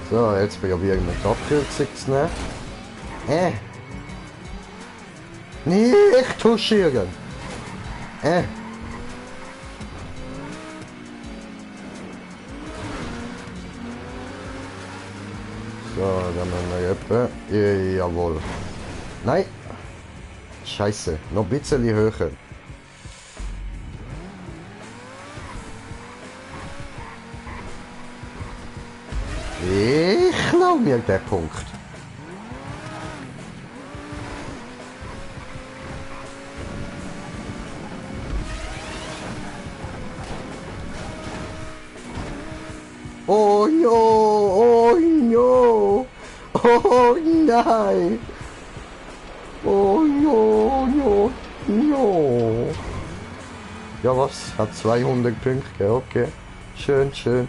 So, jetzt probieren wir die Abkürzung zu nehmen. Nicht touchieren. So, dann haben wir etwa. Jawohl. Nein. Scheiße. Noch ein bisschen höher. Ich glaube mir den Punkt. Oh no, oh no, Oh nein! Oh no, no, no. Ja was? Hat 200 Punkte, okay. Schön, schön.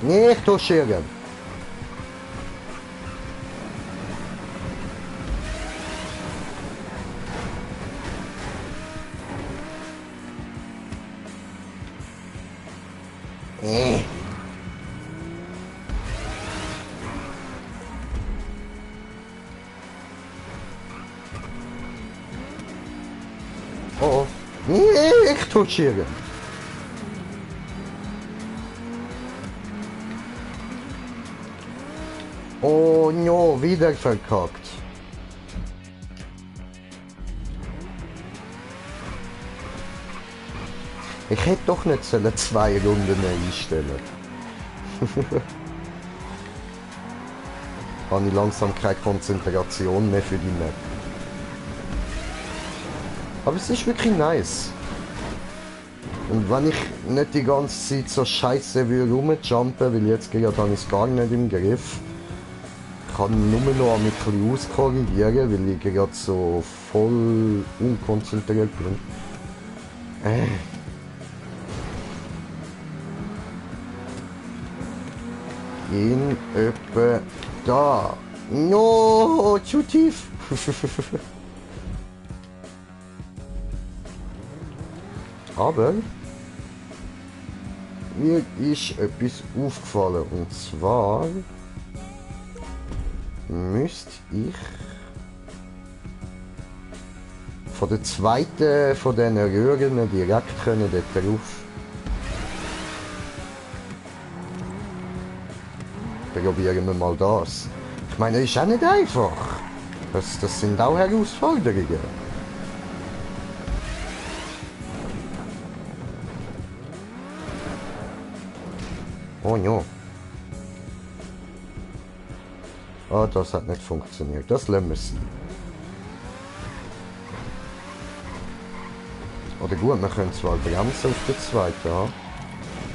Nicht touchieren. Oh, nicht touchieren. Oh no, wieder verkackt. Ich hätte doch nicht sollen 2 Runden einstellen. Habe ich langsam keine Konzentration mehr für die Map. Aber es ist wirklich nice. Und wenn ich nicht die ganze Zeit so scheiße will rumjumpen, weil jetzt gerade habe ich es gar nicht im Griff, kann ich nur noch ein bisschen auskorrigieren, weil ich gerade so voll unkonzentriert bin. In etwa da. No, zu tief. Aber mir ist etwas aufgefallen, und zwar müsste ich von der zweiten von diesen Röhren direkt können dort drauf. Probieren wir mal das. Ich meine, das ist auch nicht einfach. Das sind auch Herausforderungen. Oh ja. Ah, das hat nicht funktioniert. Das lassen wir sein. Oder gut, wir können zwar bremsen auf der zweiten, ja.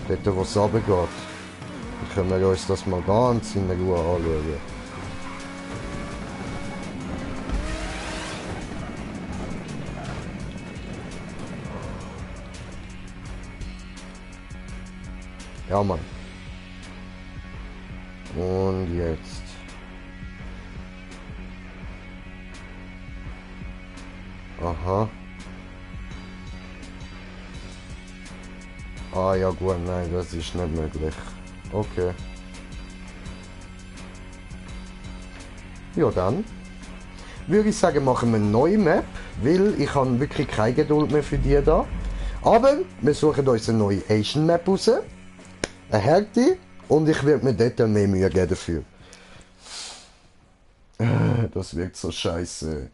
Dort, wo es runtergeht. Dann können wir uns das mal ganz in Ruhe anschauen. Ja, Mann. Und jetzt. Aha. Ah ja gut, nein, das ist nicht möglich. Okay. Ja dann würde ich sagen, machen wir eine neue Map, weil ich habe wirklich keine Geduld mehr für die da. Aber wir suchen uns eine neue Asian Map raus. Eine Härte. Und ich werde mir dort mehr Mühe geben dafür. Das wirkt so scheiße.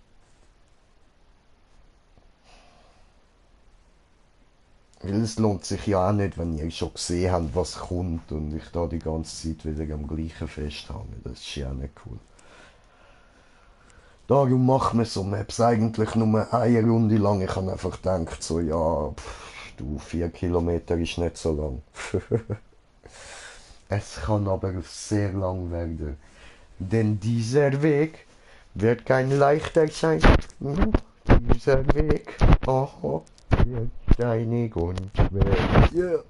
Weil es lohnt sich ja auch nicht, wenn ihr schon gesehen habt, was kommt und ich da die ganze Zeit wieder am gleichen festhabe. Das ist ja auch nicht cool. Darum machen wir so Maps eigentlich nur eine Runde lang. Ich habe einfach gedacht, so ja, du, 4 Kilometer ist nicht so lang. Es kann aber sehr lang werden. Denn dieser Weg wird kein leichter sein. Dieser Weg, oh, wird steinig und schwer. Yeah.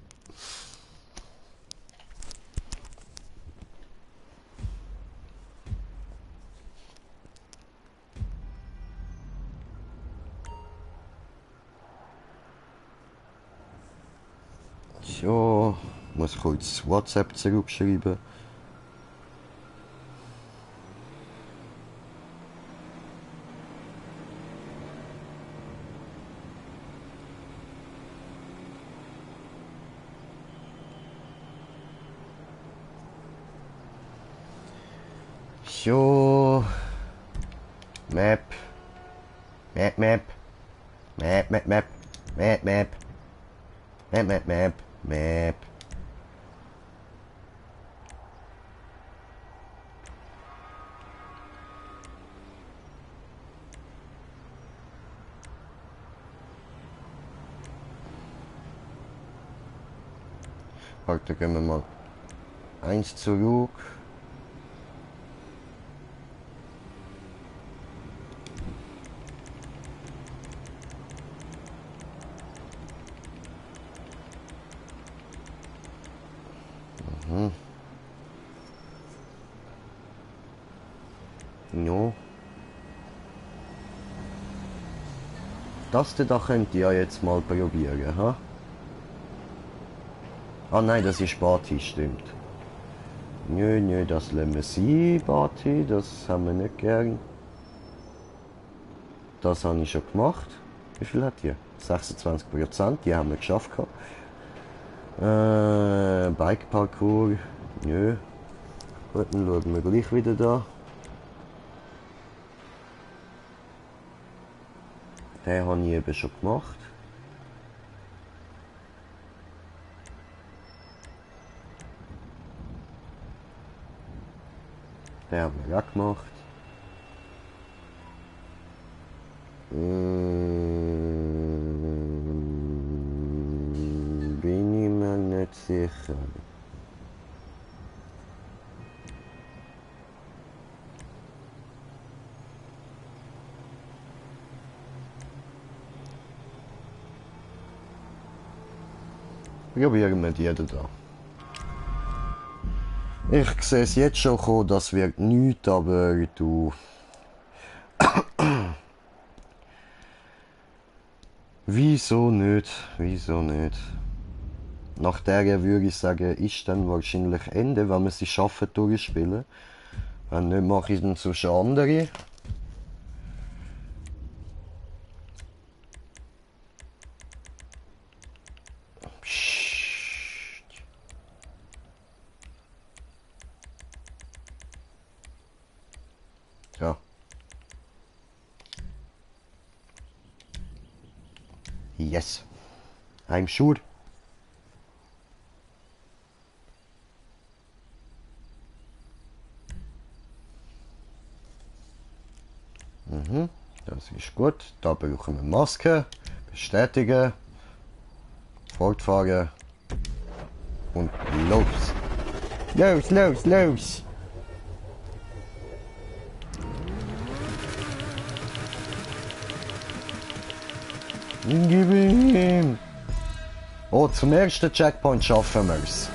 So, muss kurz WhatsApp zurückschreiben. So, Map, Map, Map, Map, Map, Map, Map, Map, Map, Map, Map, Map. Warte, gehen wir mal eins zurück. No. Das da könnt ihr ja jetzt mal probieren, ha? Ah nein, das ist Party, stimmt. Nö, nö, das lassen wir sein, Party, das haben wir nicht gern. Das habe ich schon gemacht. Wie viel hat die? 26%, die haben wir geschafft. Bike Parkour, nö. Gut, dann schauen wir gleich wieder da. Den habe ich eben schon gemacht. Den haben wir auch gemacht. Bin ich mir nicht sicher. Probieren wir die da. Ich sehe es jetzt schon kommen, das wird nichts, aber du... Wieso nicht? Wieso nicht? Nach der würde ich sagen, ist dann wahrscheinlich Ende, wenn wir sie schaffen durchspielen. Wenn nicht, mache ich dann so andere. Ja. Yes. I'm sure. Das ist gut. Da brauchen wir Maske. Bestätigen. Fortfahren. Und los. Los, los, los. Gib ihm. Oh, zum ersten Checkpoint schaffen wir es.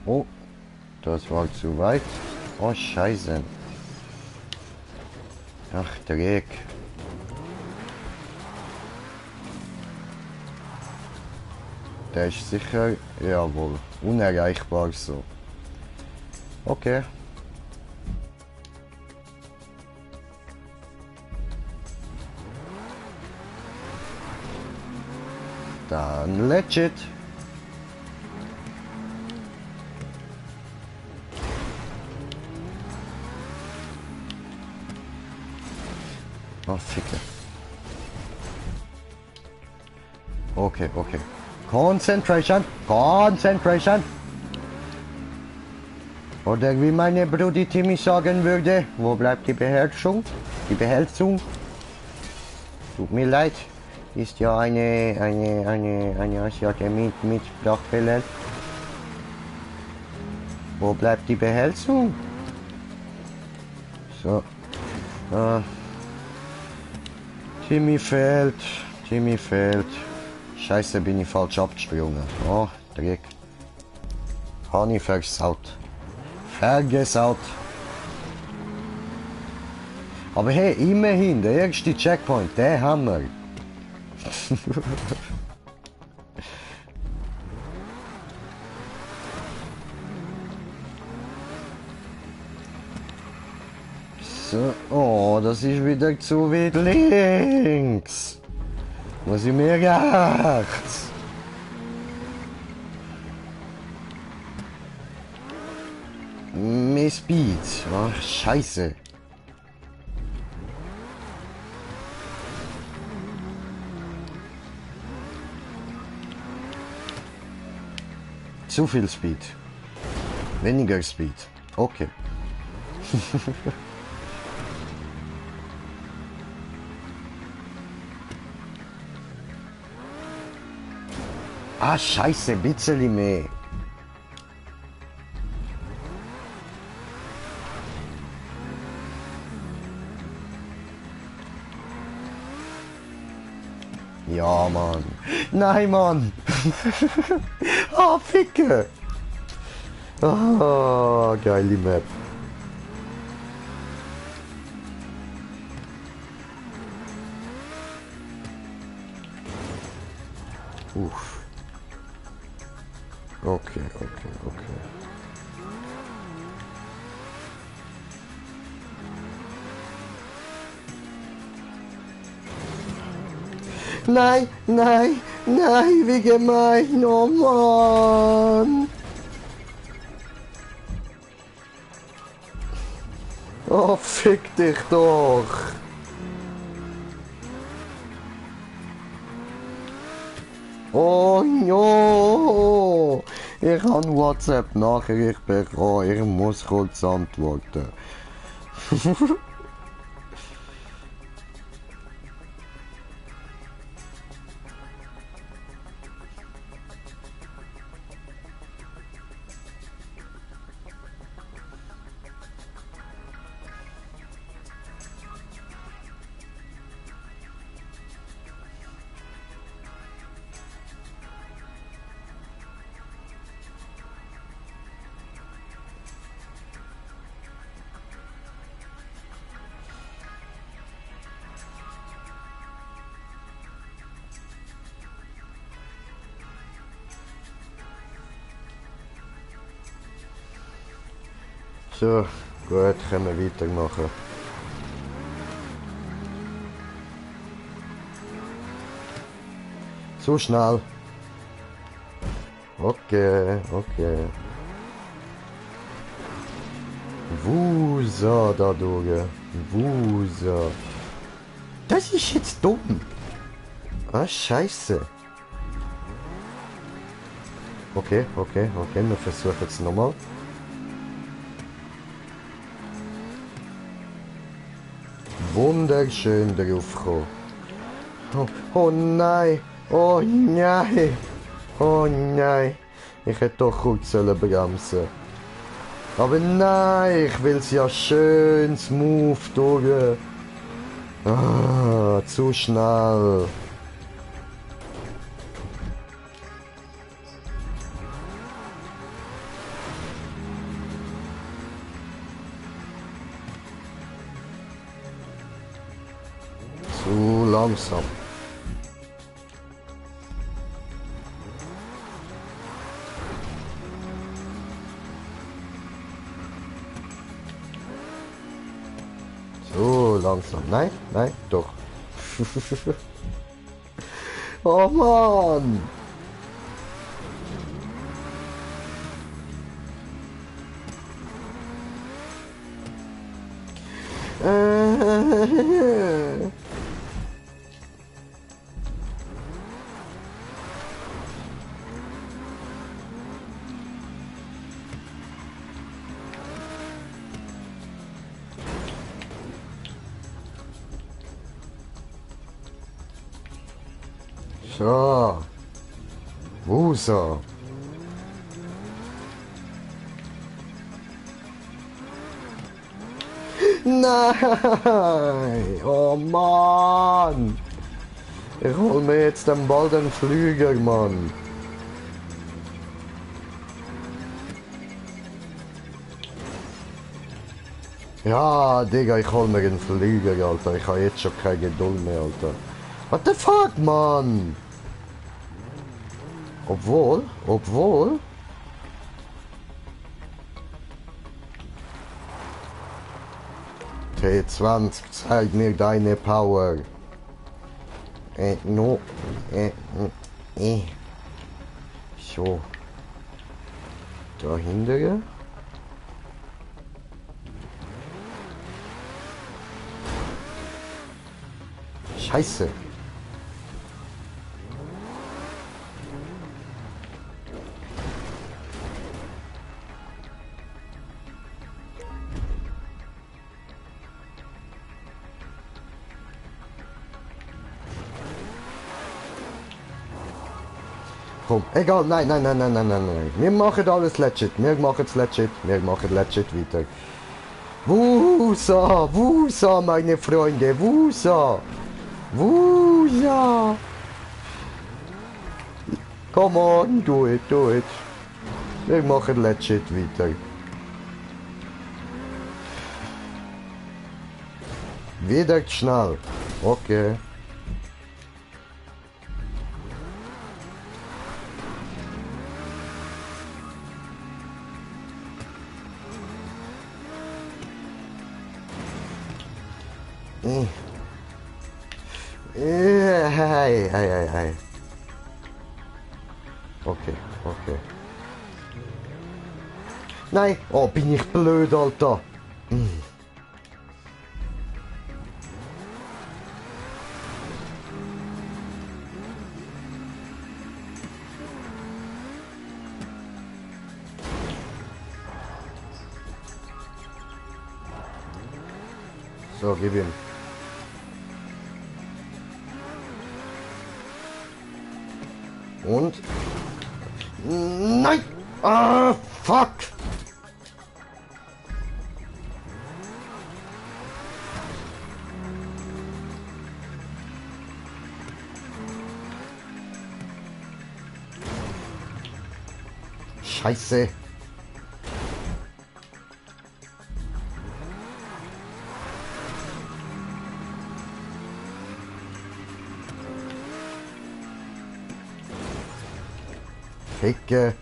Oh, das war zu weit. Oh, Scheiße. Ach, Dreck. Der ist sicher, jawohl, unerreichbar so. Okay. Dann legit. Oh, Ficke. Okay, okay. Concentration, Concentration. Oder wie meine Brudi Timmy sagen würde, wo bleibt die Beherrschung? Die Beherzung? Tut mir leid, ist ja eine Asiate mit Sprachfehler. Wo bleibt die Beherzung? So. Timmy fällt, Timmy fällt. Scheiße, bin ich falsch abgesprungen. Oh, Dreck. Habe ich versaut. Vergesaut. Aber hey, immerhin, der erste Checkpoint, der haben wir. So, oh, das ist wieder zu weit links. Muss ich mir rechts. Mehr Speed. Ach, Scheiße. Zu viel Speed. Weniger Speed. Okay. Ah, scheiße, ein bisschen mehr. Ja, Mann. Nein, Mann. Ah, Ficke. Ah, geile Map. Uff. Okay, okay, okay. Nein, nein, nein, wie gemein, oh Mann. Oh, fick dich doch. Oh no. Ich habe WhatsApp-Nachricht bekommen. Ich muss kurz antworten. So, gut, können wir weitermachen. So schnell. Okay, okay. Wusa da durch. Wusa. Das ist jetzt dumm. Ah, scheiße. Okay, okay, okay, wir versuchen es nochmal. Wunderschön drauf gekommen. Oh, oh nein, oh nein, oh nein. Ich hätte doch kurz bremsen. Aber nein, ich will es ja schön smooth durch. Ah, zu schnell. Zu langsam. So langsam. Nein, nein, doch. Oh Mann. So. Wusa. Nein! Oh Mann! Ich hol mir jetzt den Ball den Flüger, Mann. Ja, Digga, ich hol mir den Flüger, Alter. Ich habe jetzt schon keine Geduld mehr, Alter. What the fuck, Mann? Obwohl... T20, zeig mir deine Power. No. So. Dahinter. Scheiße. komm. Egal, nein, nein, nein, nein, nein, nein, nein. Wir machen alles legit. Wir machen es legit. Wir machen legit weiter. Wusa, Wusa, meine Freunde, Wusa. Wusa. Come on, do it, do it. Wir machen legit weiter. Wieder schnell. Okay. Hey, hey, hey, hey. Okay, okay. Nein! Oh, bin ich blöd, Alter! So, gib ihm. Und? Nein! Ah, fuck! Scheiße! Ficke!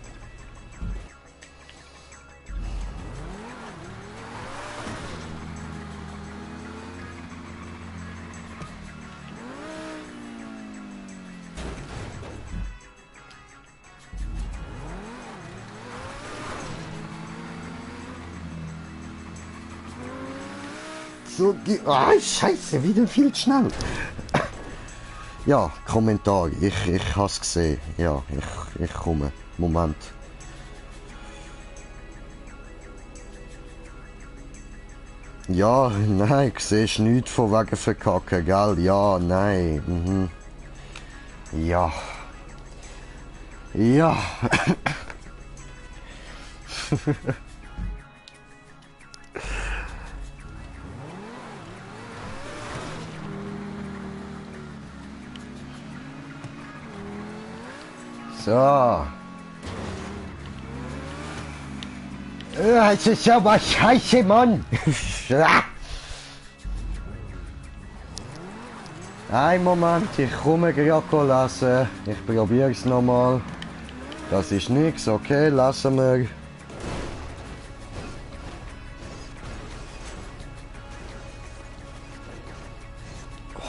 So, Scheiße, wieder viel schnell. Ja, Kommentar, ich has gesehen. Ja, ich komme. Moment. Ja, nein, siehst nichts von wegen verkacken, gell? Ja, nein. Mhm. Ja. Ja. So. Es ist aber scheiße, Mann. Ein Moment, ich komme gerade lesen. Ich probiere es nochmal. Das ist nichts, okay, lassen wir.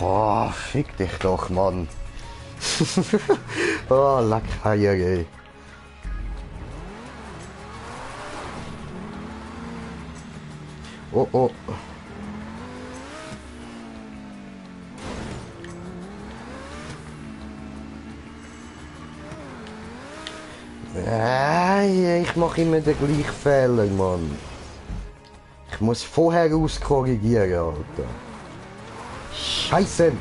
Oh, fick dich doch, Mann. Oh, leck Eier, ey. Oh, oh. Ich mache immer den gleichen Fehler, Mann. Ich muss vorher auskorrigieren, Alter. Scheiße!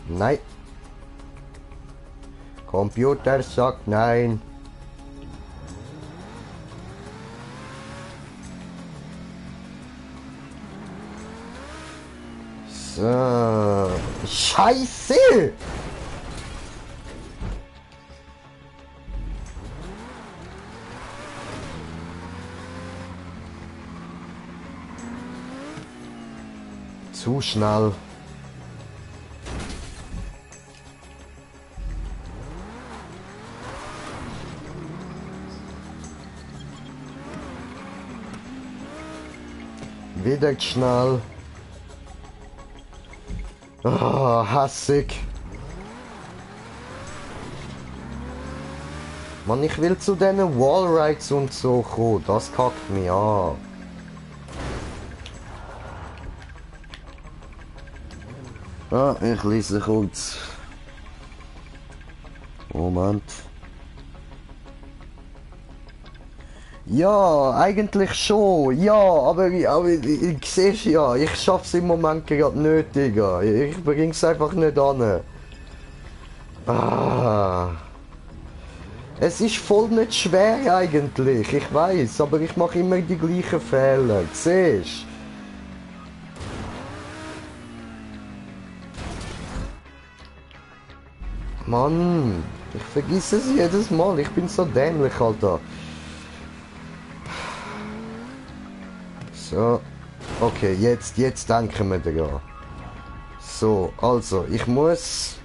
Nein. Computer sagt nein. So. Scheiße! Zu schnell. Wieder schnell. Oh, hassig. Mann, ich will zu diesen Wallrides und so kommen. Das kackt mich an. Ah, ich lese kurz. Moment. Ja, eigentlich schon. Ja, aber ich siehst ja, ich schaff's im Moment gerade nicht, Digga. Ich bring's einfach nicht an. Ah. Es ist voll nicht schwer eigentlich, ich weiß, aber ich mache immer die gleichen Fehler. Siehst? Mann, ich vergesse es jedes Mal. Ich bin so dämlich, Alter. So. Okay, jetzt denken wir daran. So, also, ich muss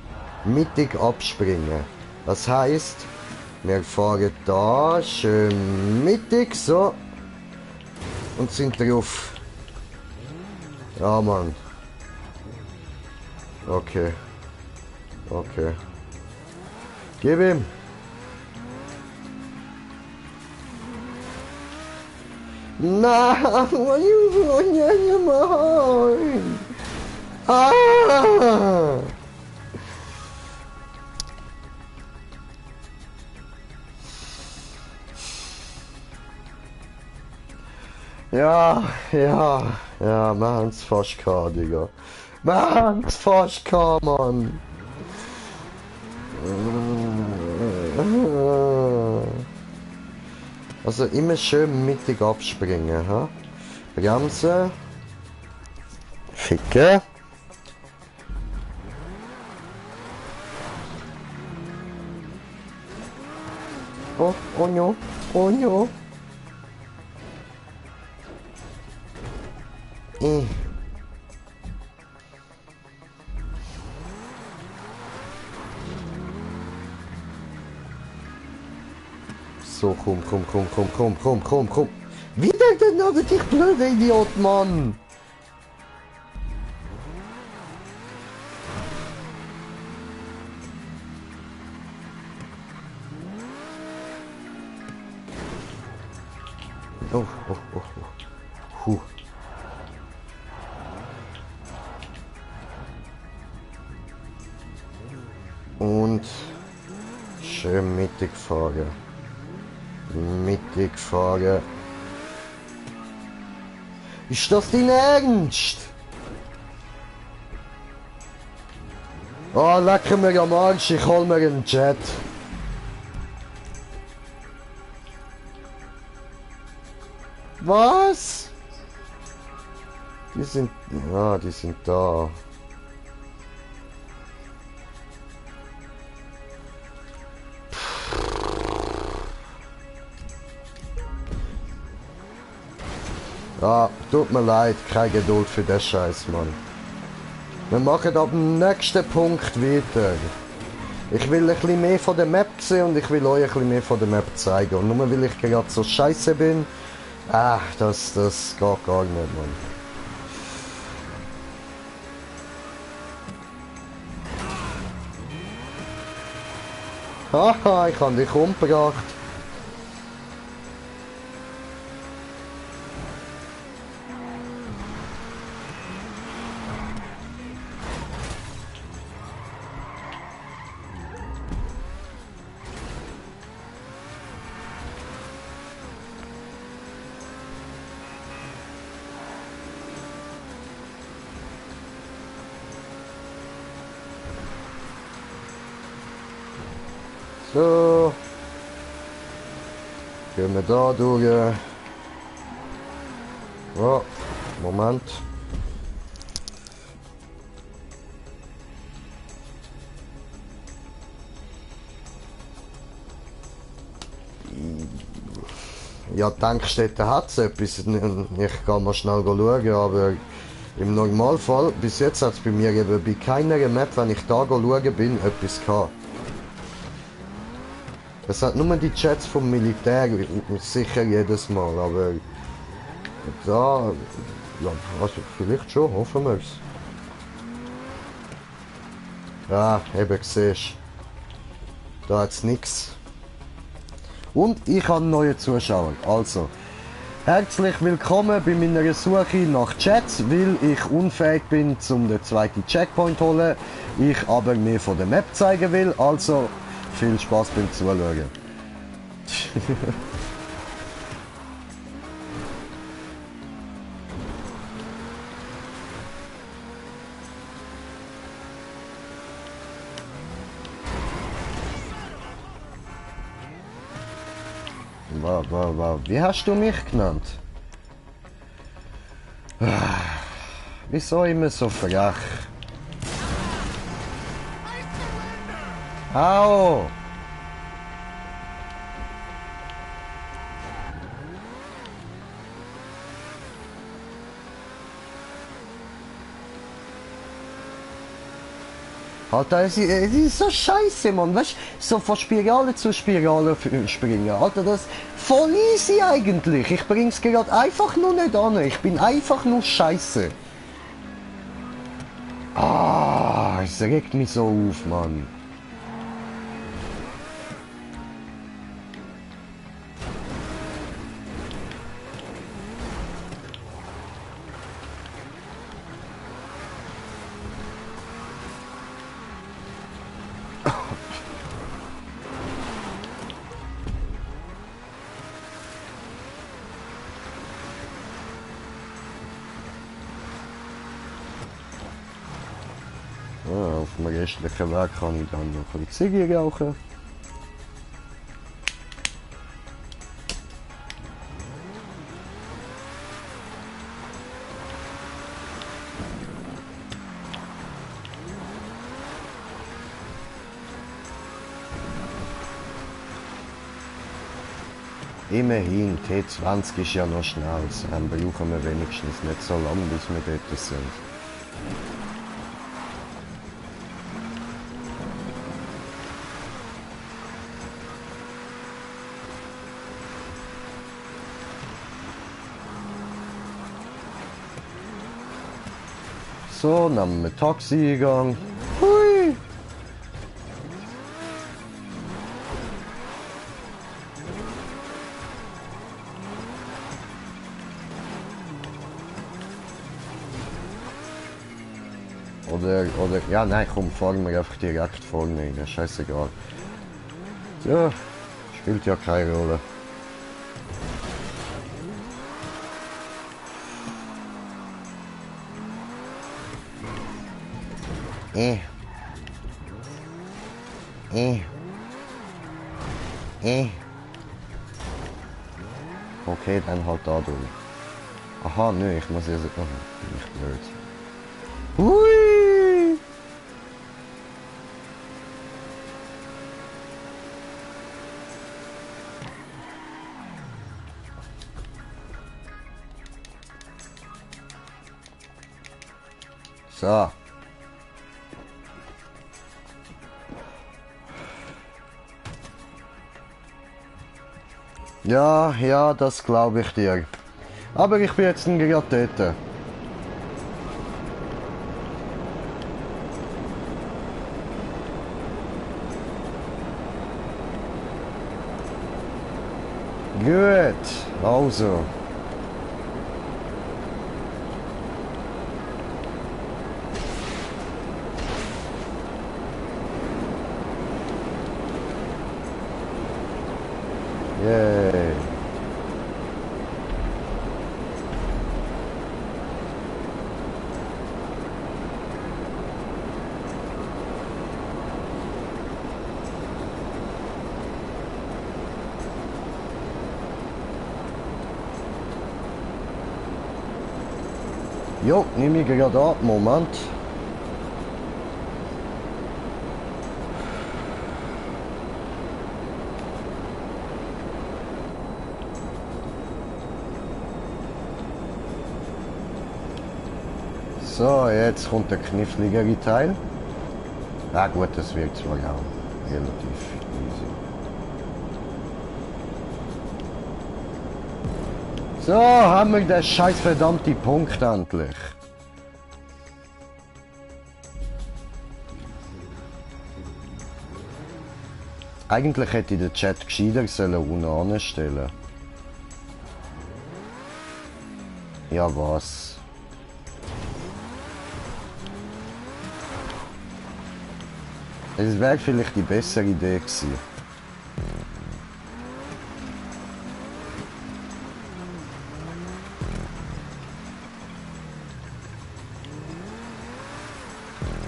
mittig abspringen. Das heißt, wir fahren da schön mittig, so. Und sind drauf. Ja, Mann. Okay. Okay. Gib ihm. Nein, was ist das machen? Ah! Ja, wir haben es fast gehabt, Digga. Wir haben es fast gehabt, Mann. Also immer schön mittig abspringen, ha? Bremsen. Ficken. Oh no, oh no. So, komm. Wieder genau dich, blöde Idiot, Mann. Oh. Huh. Und schön mittig fahren. Mittig fahren. Ist das dein Ernst? Oh, lecker mir am Arsch, ich hol mir einen Jet. Was? Die sind da. Ja, tut mir leid, keine Geduld für den Scheiß, Mann. Wir machen ab dem nächsten Punkt weiter. Ich will ein bisschen mehr von der Map sehen und ich will euch ein bisschen mehr von der Map zeigen. Und nur weil ich gerade so scheiße bin, das geht gar nicht, Mann. Haha, ich habe dich umgebracht. So. Gehen wir da durch. Oh, Moment. Ja, die Tankstätte hat es etwas. Ich kann mal schnell schauen, aber im Normalfall, bis jetzt hat es bei mir eben bei keiner Map, wenn ich da schauen bin, etwas gehabt. Es hat nur die Jets vom Militär, sicher jedes Mal, aber da, ja, also vielleicht schon, hoffen wir es. Ja, eben siehst du, da hat es nichts. Und ich habe einen neuen Zuschauer, also herzlich willkommen bei meiner Suche nach Chats, weil ich unfähig bin, um den zweiten Checkpoint zu holen, ich aber mir von der Map zeigen will, also viel Spaß beim Zuschauen. Wie hast du mich genannt? Wieso immer so frech? Au! Alter, es ist so scheiße, Mann. Weißt du, so von Spirale zu Spirale springen. Alter, das ist voll easy eigentlich. Ich bring's gerade einfach nur nicht an. Ich bin einfach nur scheiße. Ah, es regt mich so auf, Mann. Ja, auf dem restlichen Weg kann ich dann noch ein bisschen Ziege rauchen. Immerhin, T20 ist ja noch schnell, dann brauchen wir wenigstens nicht so lange, bis wir dort sind. So, nehmen wir Taxi in Gang. Hui! Oder, ja, nein, komm, fahren wir einfach direkt vorne rein, scheißegal. Ja, spielt ja keine Rolle. Äh. Okay, dann halt da durch. Aha, nö, ich muss jetzt... Oh, bin ich blöd. Hui! So. Ja, das glaube ich dir. Aber ich bin jetzt gerade dort. Gut, also. Yay. Jo, nehme ich gerade ab, Moment. So, jetzt kommt der kniffligere Teil. Ja gut, das wird zwar auch relativ easy. So, haben wir den scheiß verdammte Punkt endlich. Eigentlich hätte ich den Chat gescheiter unten anstellen. Ja was? Es wäre vielleicht die bessere Idee gewesen.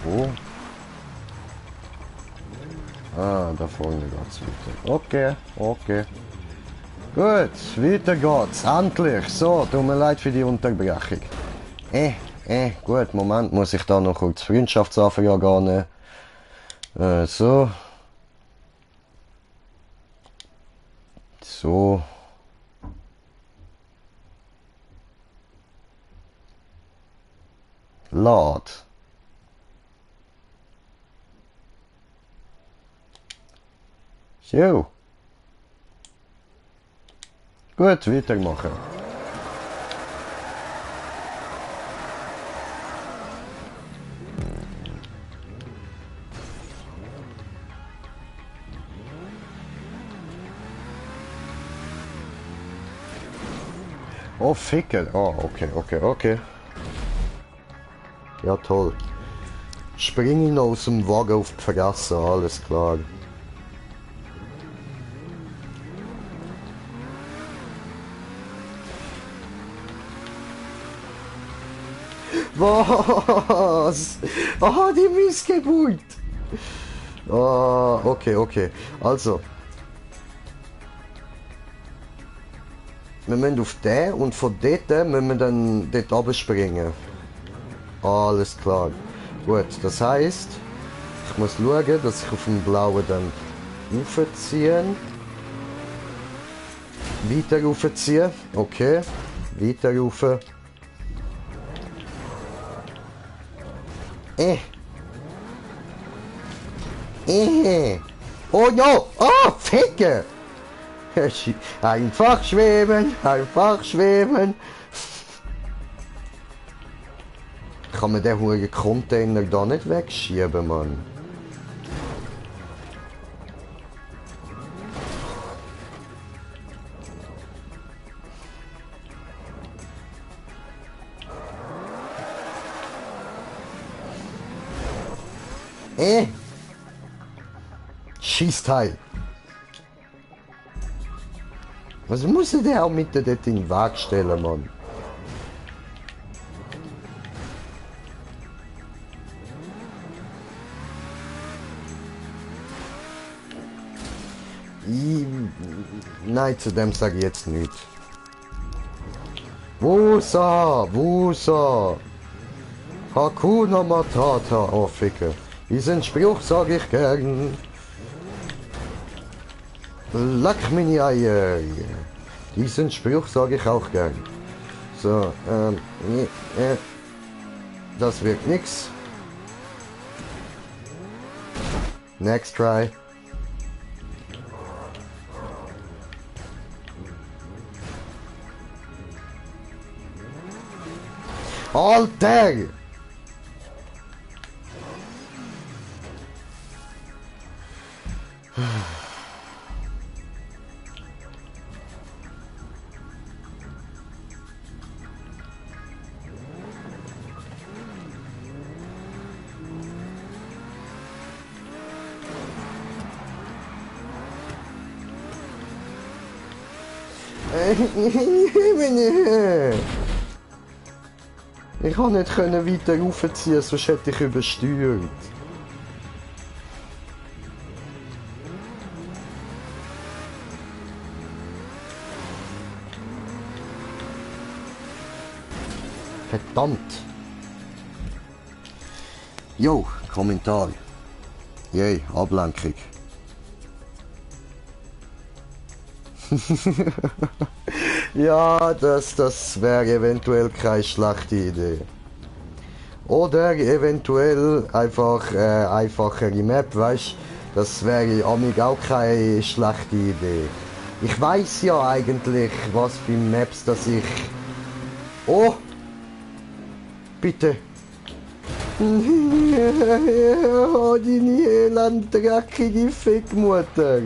Oh. Ah, da vorne geht's weiter. Okay, okay. Gut, weiter geht's. Endlich. So, tut mir leid für die Unterbrechung. Gut, Moment, muss ich da noch kurz Freundschaftsanfrage gehen. So. So. Lad. So. Gut, weitermachen. Oh, Ficker. Oh, okay. Ja, toll. Spring ihn aus dem Wagen auf die Fresse, alles klar. Was? Ah, die Missgeburt! Ah, okay. Also. Wir müssen auf den und von dort müssen wir dann dort runterspringen. Alles klar. Gut, das heisst, ich muss schauen, dass ich auf dem blauen dann raufziehe. Weiter raufziehen. Okay. Weiter rauf. Oh no! Oh, Ficke! Einfach schweben, einfach schweben. Kann man den hohen Container da nicht wegschieben, Mann? Schießteil. Was muss der auch mit dort in den Weg stellen, Mann? Nein, zu dem sage ich jetzt nichts. Wusa! Hakuna Matata, oh Ficke. Diesen Spruch sage ich gern. Leck meine Eier. Diesen Spruch sage ich auch gern. So, das wird nix. Next try. Alter! Ich kann nicht weiter raufziehen, sonst hätte ich übersteuert. Verdammt! Jo, Kommentar. Yay, Ablenkung. Ja, das wäre eventuell keine schlechte Idee. Oder eventuell einfach einfachere Map, weißt? Das wäre amig auch keine schlechte Idee. Ich weiß ja eigentlich, was für Maps das ich... Oh! Bitte! Oh, deine elend dreckige Fickmutter!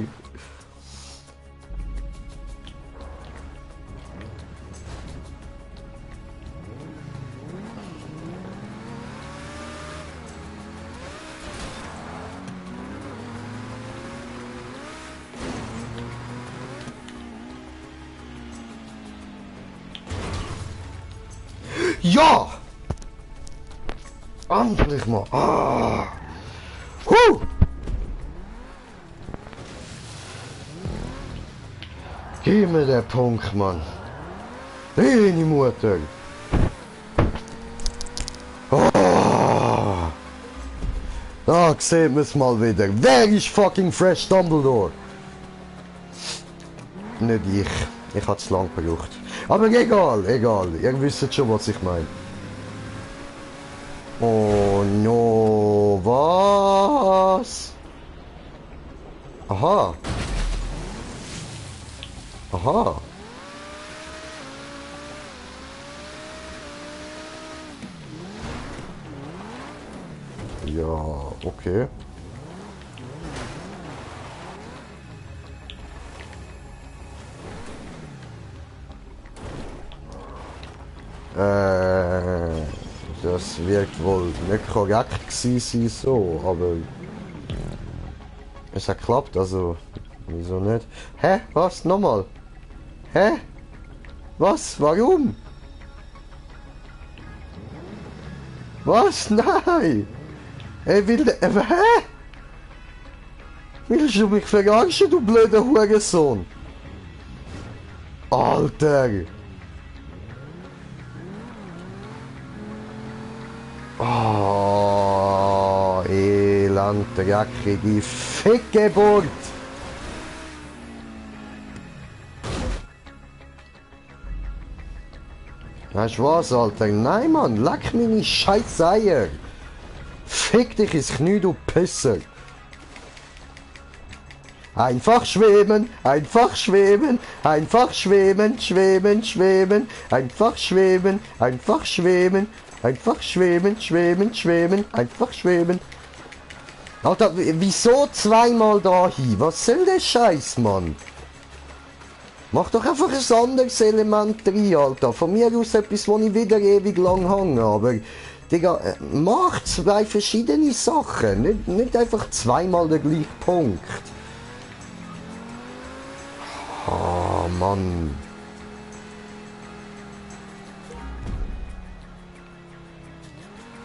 Ja! Endlich mal! Ah! Gib mir den Punkt, Mann. Deine Mutter. Oh. Da sehen wir es mal wieder. Wer ist fucking Fresh Dumbledore? Nicht ich. Ich habe zu lang gebraucht. Aber egal, egal. Ihr wisst schon, was ich meine. Oh no, was? Aha. Aha. Ja, okay. Das wird wohl nicht korrekt gewesen sein, so, aber es hat geklappt, also wieso nicht? Hä? Was? Nochmal? Hä? Was? Warum? Was? Nein! Ey, hä? Willst du mich verarschen, du blöder Hurensohn? Alter! Oh, elend, dreckige Fickgeburt! Weißt du was, Alter? Nein, Mann, leck meine scheiß Eier! Fick dich ins Knie, du Pisser! Einfach schweben, einfach schweben, einfach schweben, schweben, schweben, einfach schweben, einfach schweben, einfach schweben, schweben, schweben, einfach schweben. Alter, wieso zweimal da hin? Was soll der Scheiß, Mann? Mach doch einfach ein anderes Element rein, Alter. Von mir aus etwas, wo ich wieder ewig lang hänge, aber Digga, mach zwei verschiedene Sachen, nicht einfach zweimal der gleiche Punkt. Oh Mann.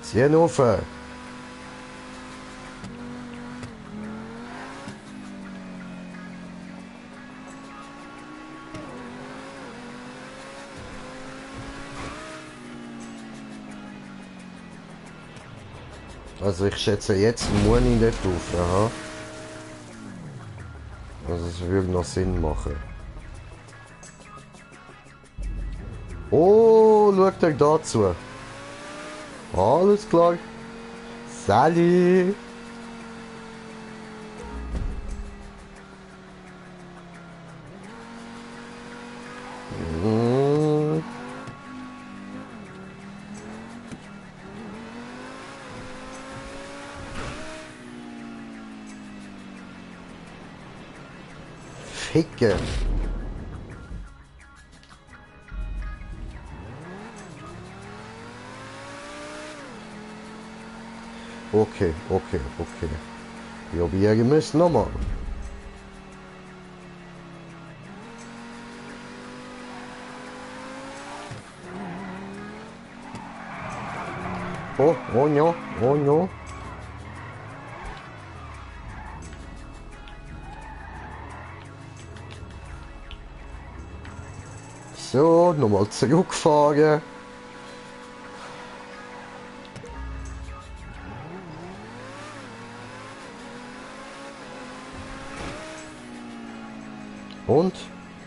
Zieh auf. Also ich schätze jetzt muss ich nicht auf, aha. Also es würde noch Sinn machen. Oh, schaut euch dazu. Alles klar. Sally. Mm. Ficke. Okay, okay, okay. Probieren wir es nochmal. Oh no, oh no. So, nochmal zurückfahren.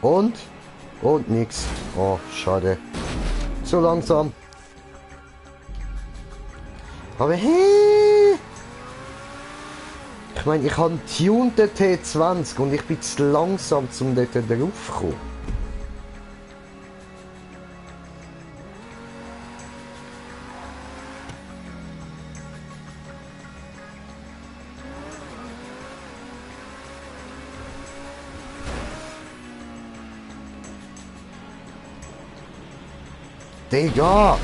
Und nix. Oh, schade. Zu langsam. Aber hey! Ich meine, ich habe einen tunten T20 und ich bin zu langsam, um dort drauf zu kommen. Digga!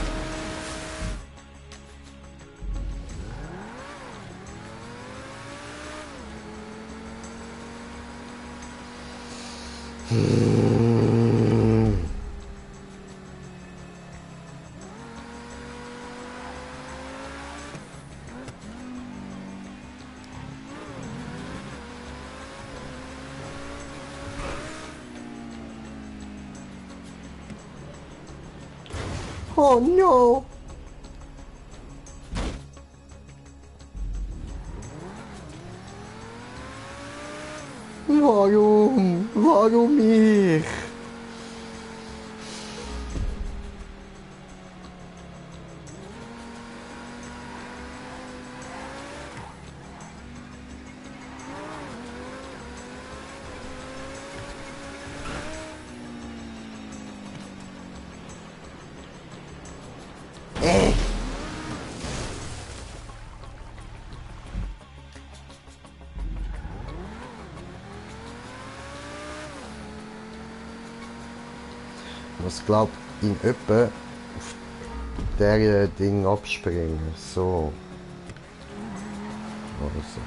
Oh no! Warum? Warum ich? Was glaubt in etwa auf der Ding abspringen? So. Also.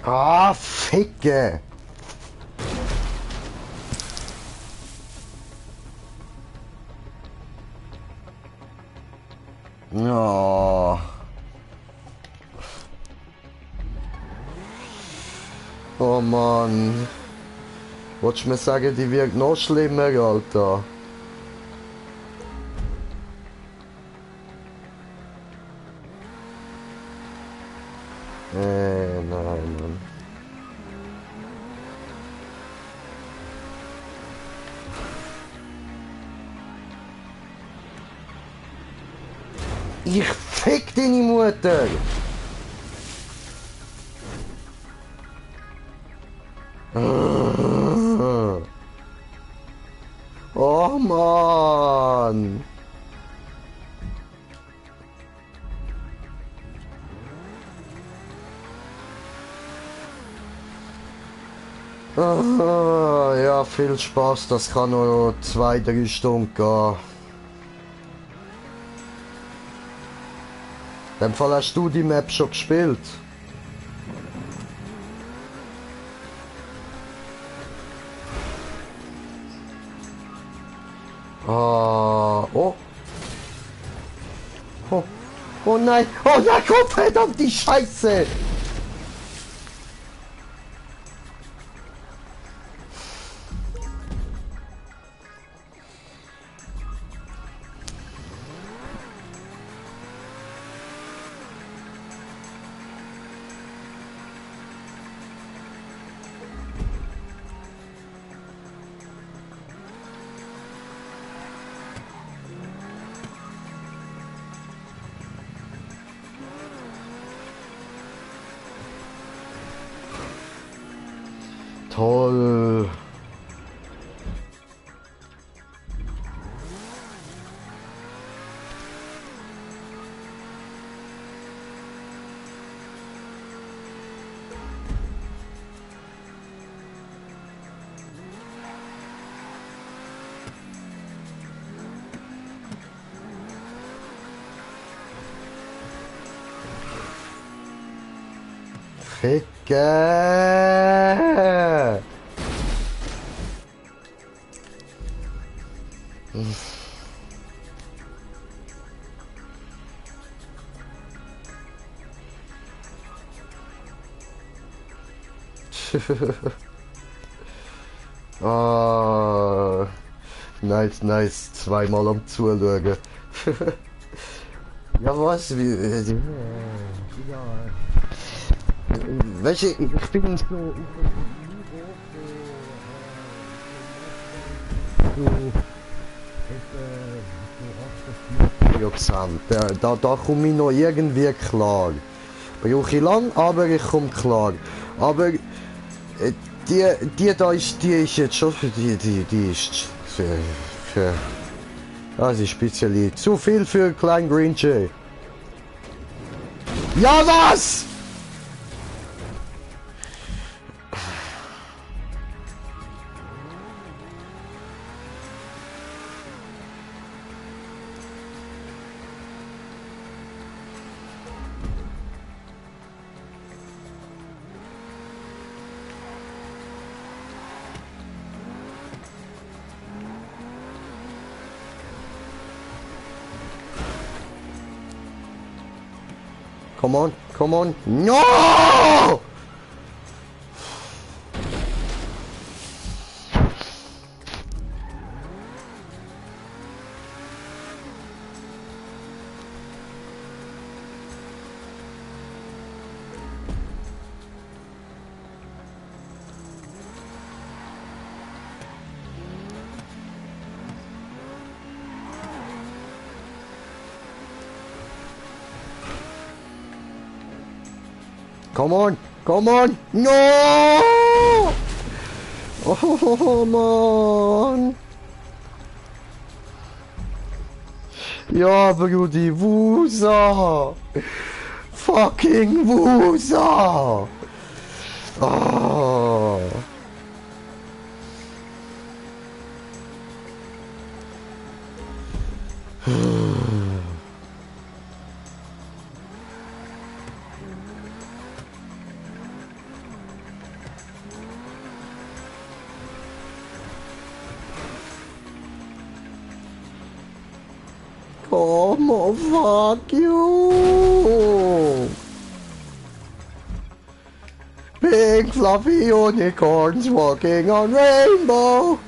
Ah, Ficke! Ja. Oh Mann. Wolltest du mir sagen, die wird noch schlimmer, Alter? Nein, Mann. Ich fick deine Mutter! Oh Mann! Ah, ja, viel Spaß, das kann noch 2-3 Stunden gehen. In dem Fall hast du die Map schon gespielt. Ah, oh. Oh, oh nein, oh ja, Gott, verdammt die Scheiße! Toll. Ficke! Ah, nice, nice, zweimal am Zuschauen. Ja, was? Ja. Weißt du, ich bin so. Da komme ich noch irgendwie klar. Brauche ich lang, aber ich komme klar. Aber die ist jetzt schon die ist für das ist speziell zu viel für Klein Green Jay. Ja, was? Come on, come on. No! Come on, come on. No! Oh, Mann. Ja, Brudi, Wusa. Fucking Wusa. Oh. Come on, fuck you! Big fluffy unicorns walking on rainbow!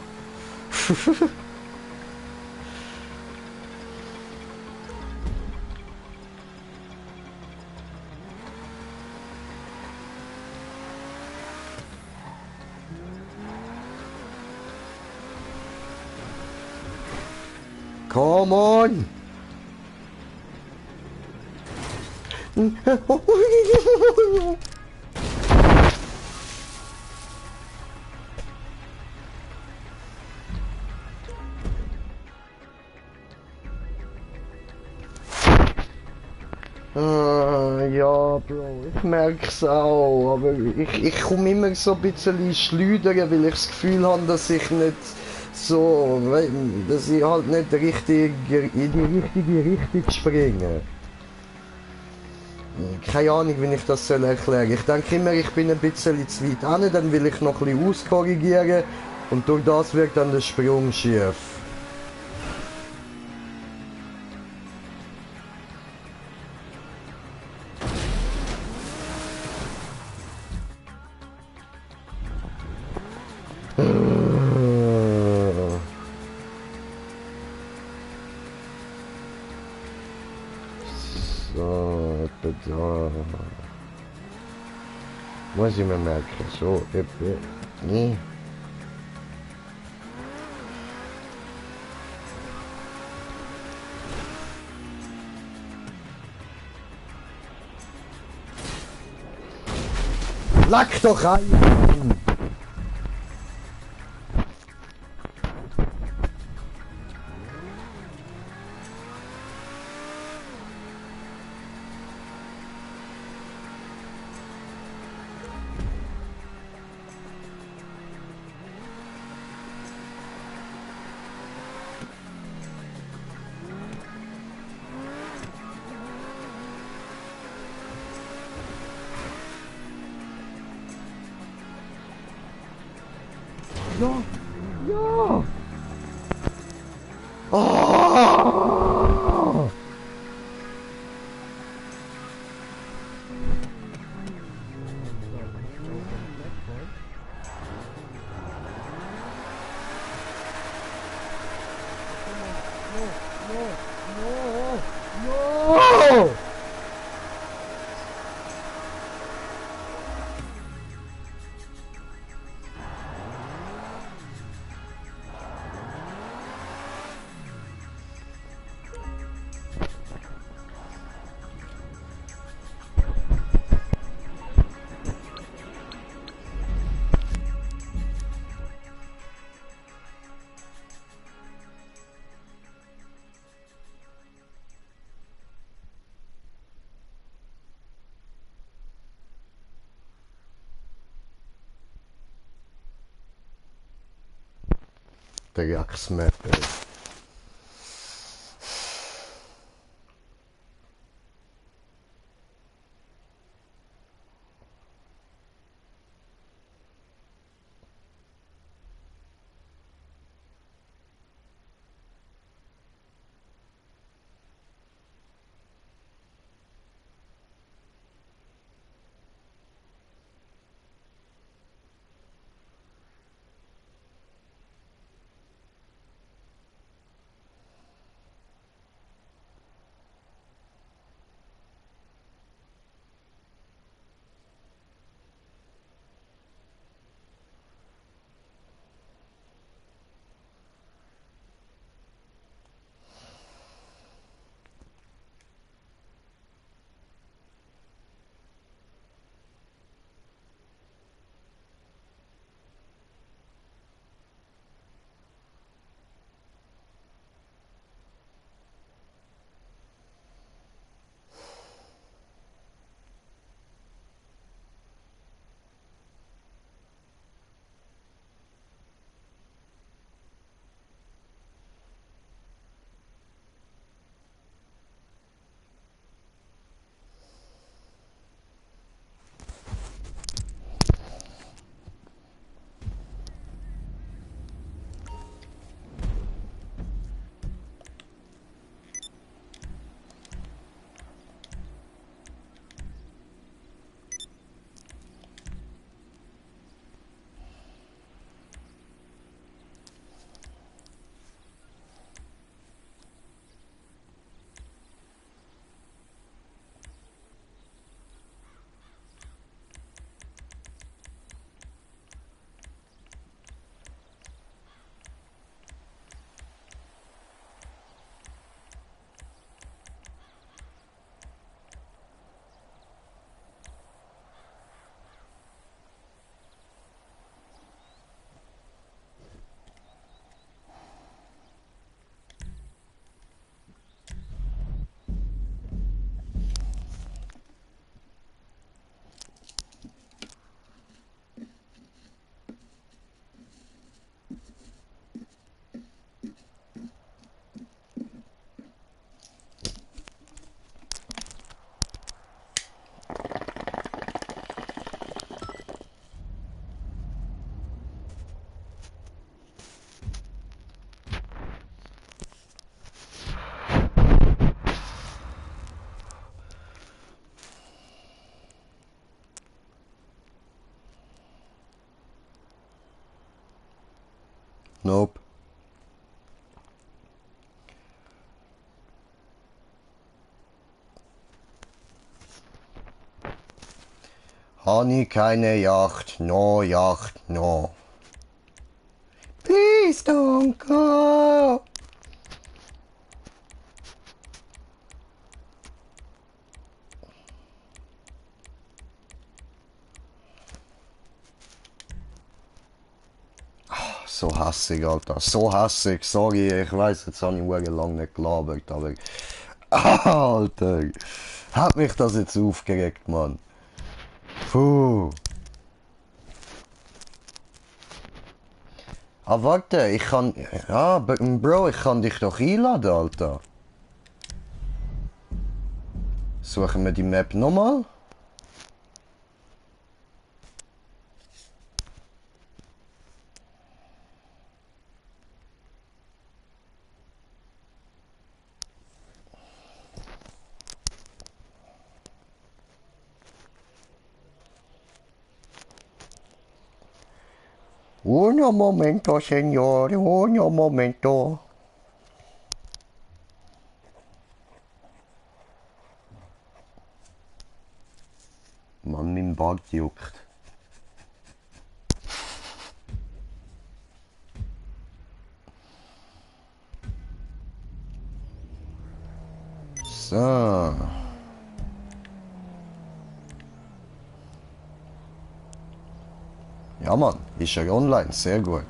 Come on! Ja, Bro, ich merk's auch, aber ich komme immer so ein bisschen schleudern, weil ich das Gefühl habe, dass ich nicht so, dass ich halt nicht richtig in die richtige Richtung springe. Keine Ahnung, wie ich das erklären soll. Ich denke immer, ich bin ein bisschen zu weit hin, dann will ich noch ein bisschen auskorrigieren und durch das wird dann der Sprung schief. So, da. Muss ich mir merken. So, nee. Lack doch rein! Ja! Ja! Oh! No! Der Jacksmapper. Nope. Honey, keine Yacht. No Yacht, no. Please don't go. So hassig, Alter. So hassig. Sorry, ich weiß, jetzt habe ich lang nicht gelabert, aber... Alter. Hat mich das jetzt aufgeregt, Mann. Puh. Ah, warte, ich kann... Ja, Bro, ich kann dich doch einladen, Alter. Suchen wir die Map nochmal? Uno momento, Signore, uno momento. Mann, mein Bart juckt. So. Ja, Mann, ist ja online, sehr gut.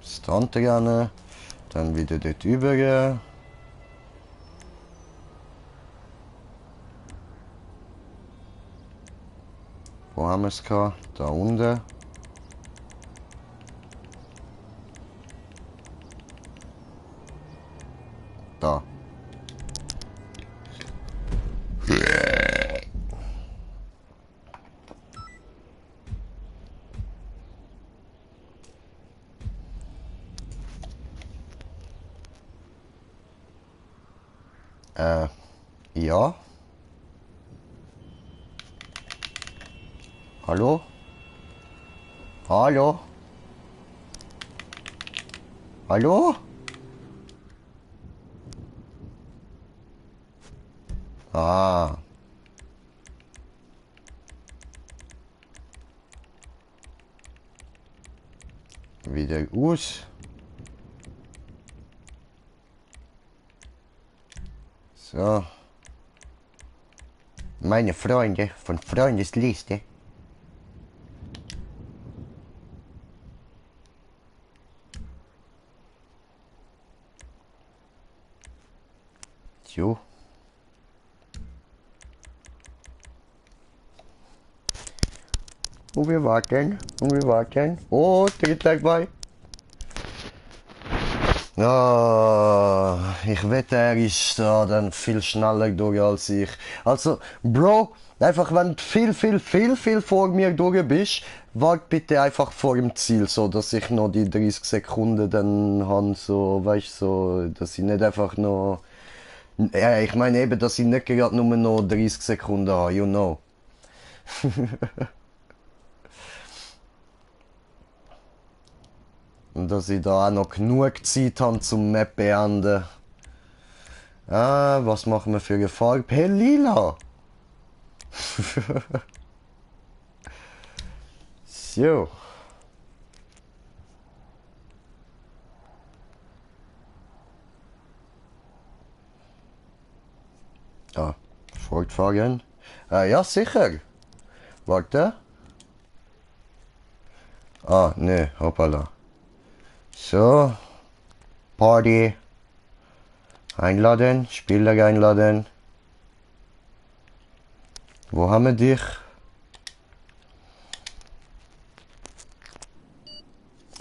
Strand gerne, dann wieder dort übergehen. Wo haben wir es gehabt? Da unten. Da. Ja. Hallo? Hallo? Hallo? Ah. Wieder aus. So. Meine Freunde von Freundesliste. So. Und wir warten. Und wir warten. Oh, dritter bei. Ja, ich wette, er ist da dann viel schneller durch als ich. Also, Bro, einfach wenn du viel vor mir durch bist, wart bitte einfach vor dem Ziel, so dass ich noch die 30 Sekunden dann habe, so, weißt so, dass ich nicht einfach noch. Ja, ich meine eben, dass ich nicht gerade nur noch 30 Sekunden habe, you know. Und dass ich da auch noch genug Zeit habe zum Map beenden. Ah, was machen wir für eine Farbe? Hey, lila! So. Ah, fortfahren. Ja, sicher. Warte. Ah, ne, hoppala. So. Party. Einladen, Spieler einladen. Wo haben wir dich?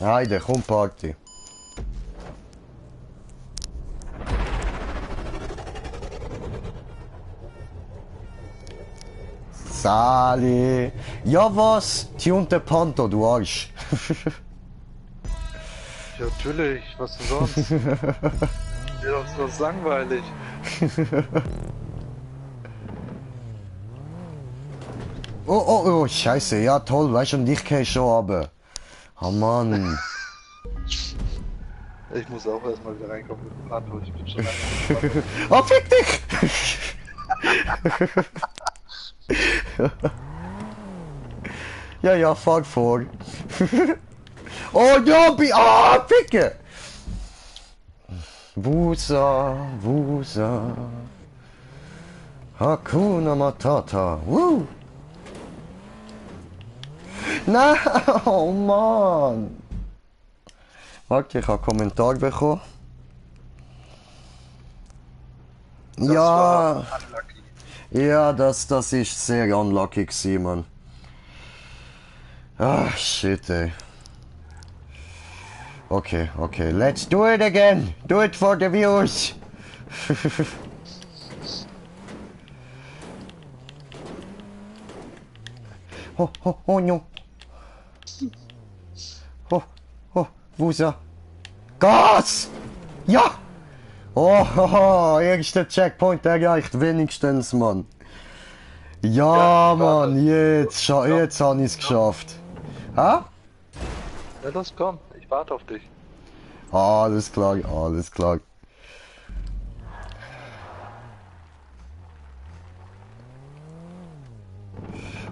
Heide, komm Party. Sali. Ja was? Tunte Panto, du Arsch. Ja, natürlich, was denn sonst? Ja, das ist langweilig. Oh, oh, oh, scheiße, ja toll, weißt du, und ich geh schon runter. Oh Mann. Ich muss auch erstmal wieder reinkommen mit dem Pato. Ich bin schon lange. Oh, fick dich! Ja, ja, fahr vor. Oh ja, ficke! Wusa, Wusa. Hakuna Matata. Woo! Nein, oh Mann! Warte, ich habe einen Kommentar bekommen. Ja, Unlucky. ja, das ist sehr unlucky gewesen, Mann. Ah, shit, ey. Okay, okay, let's do it again. Do it for the views. Oh, oh, oh, no. Oh, oh, Wusa. Gas! Ja! Oh, oh, erster Checkpoint erreicht, wenigstens, Mann. Ja, Ja, Mann, jetzt habe ich es geschafft. Ha? Ja, los, komm. Ich warte auf dich. Alles klar, alles klar.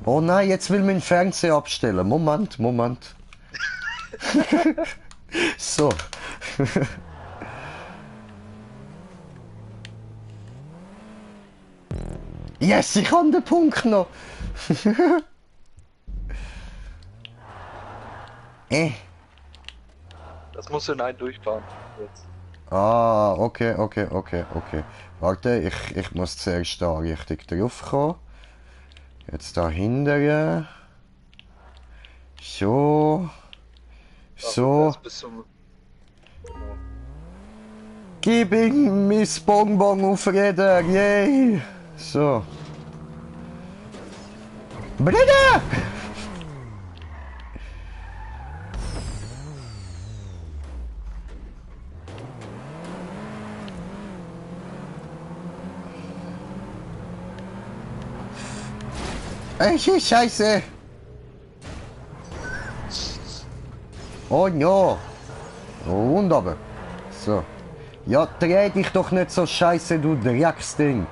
Oh nein, jetzt will mein Fernseher abstellen. Moment, Moment. So. Yes, ich habe den Punkt noch. Das musst du in einen durchfahren. Jetzt. Ah, okay, okay, okay, okay. Warte, ich muss zuerst da richtig drauf kommen. Jetzt da hinten. So. So. Erst bis zum... Gib ihm mein Bonbon auf Räder, yay! So. Bruder! Ey, Scheiße! Oh no! Wunderbar. So. Ja, dreh dich doch nicht so scheiße, du Drecksding.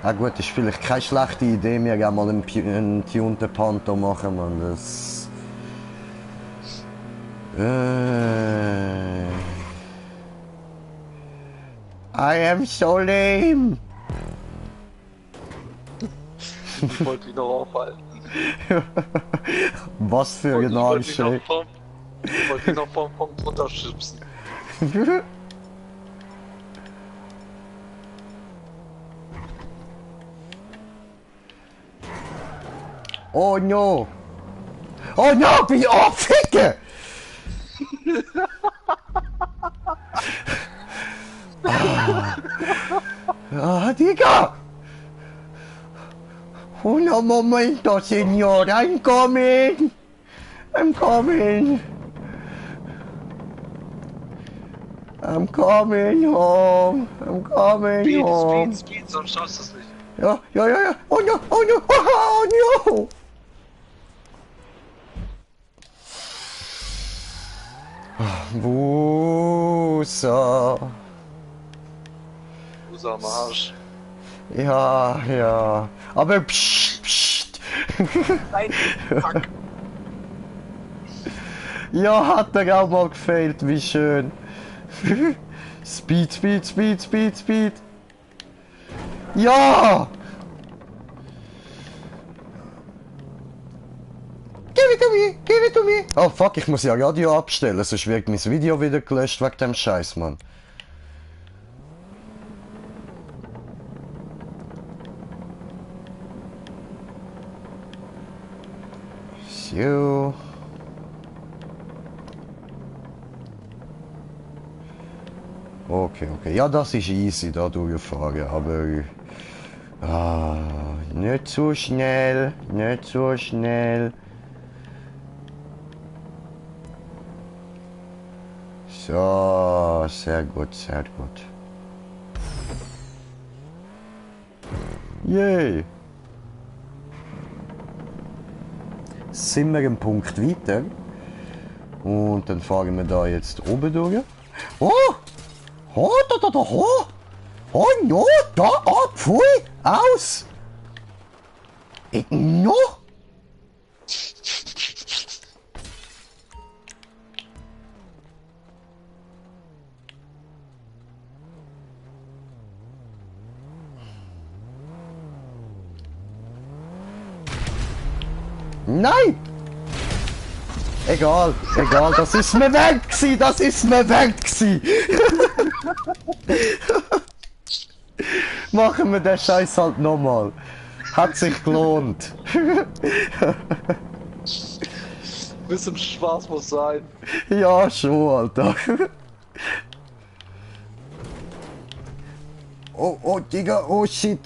Ah gut, ist vielleicht keine schlechte Idee, mir auch mal einen tunten Panto machen, man. Das... I am so lame. Ich wollte ihn noch aufhalten. Was für ein Arsch, Ich wollte ihn noch vom Punkt runterschubsen. Oh no! Oh no! Oh, ficke! Ah, Digga! Un momento, signor, I'm coming! I'm coming! I'm coming home! I'm coming home! Speed, sonst schaffst du es nicht. Ja, ja, ja, ja! Oh no! Oh no! Oh no! Wusa. Wusa am Arsch. Ja, ja. Aber psst, psst. Nein, fuck. Ja, hat er auch mal gefehlt, wie schön. Speed, Speed, Speed, Speed, Speed. Ja! Give it to me, give it to me. Oh fuck, ich muss ja Radio abstellen, sonst wird mein Video wieder gelöscht wegen dem Scheiß, Mann. So. Okay, okay. Ja, das ist easy, da durchfahren, aber... Ah, nicht so schnell, nicht so schnell. So, sehr gut, sehr gut. sind wir einen Punkt weiter. Und dann fahren wir da jetzt oben durch. Oh! Oh, da, oh! Oh, no, da, pfui, aus! No! Nein! Egal, das ist mir weg gsi, das ist mir weg gsi. Machen wir den Scheiß halt nochmal. Hat sich gelohnt. Bisschen Spaß muss sein. Ja, schon, Alter. Oh, Digga, oh shit.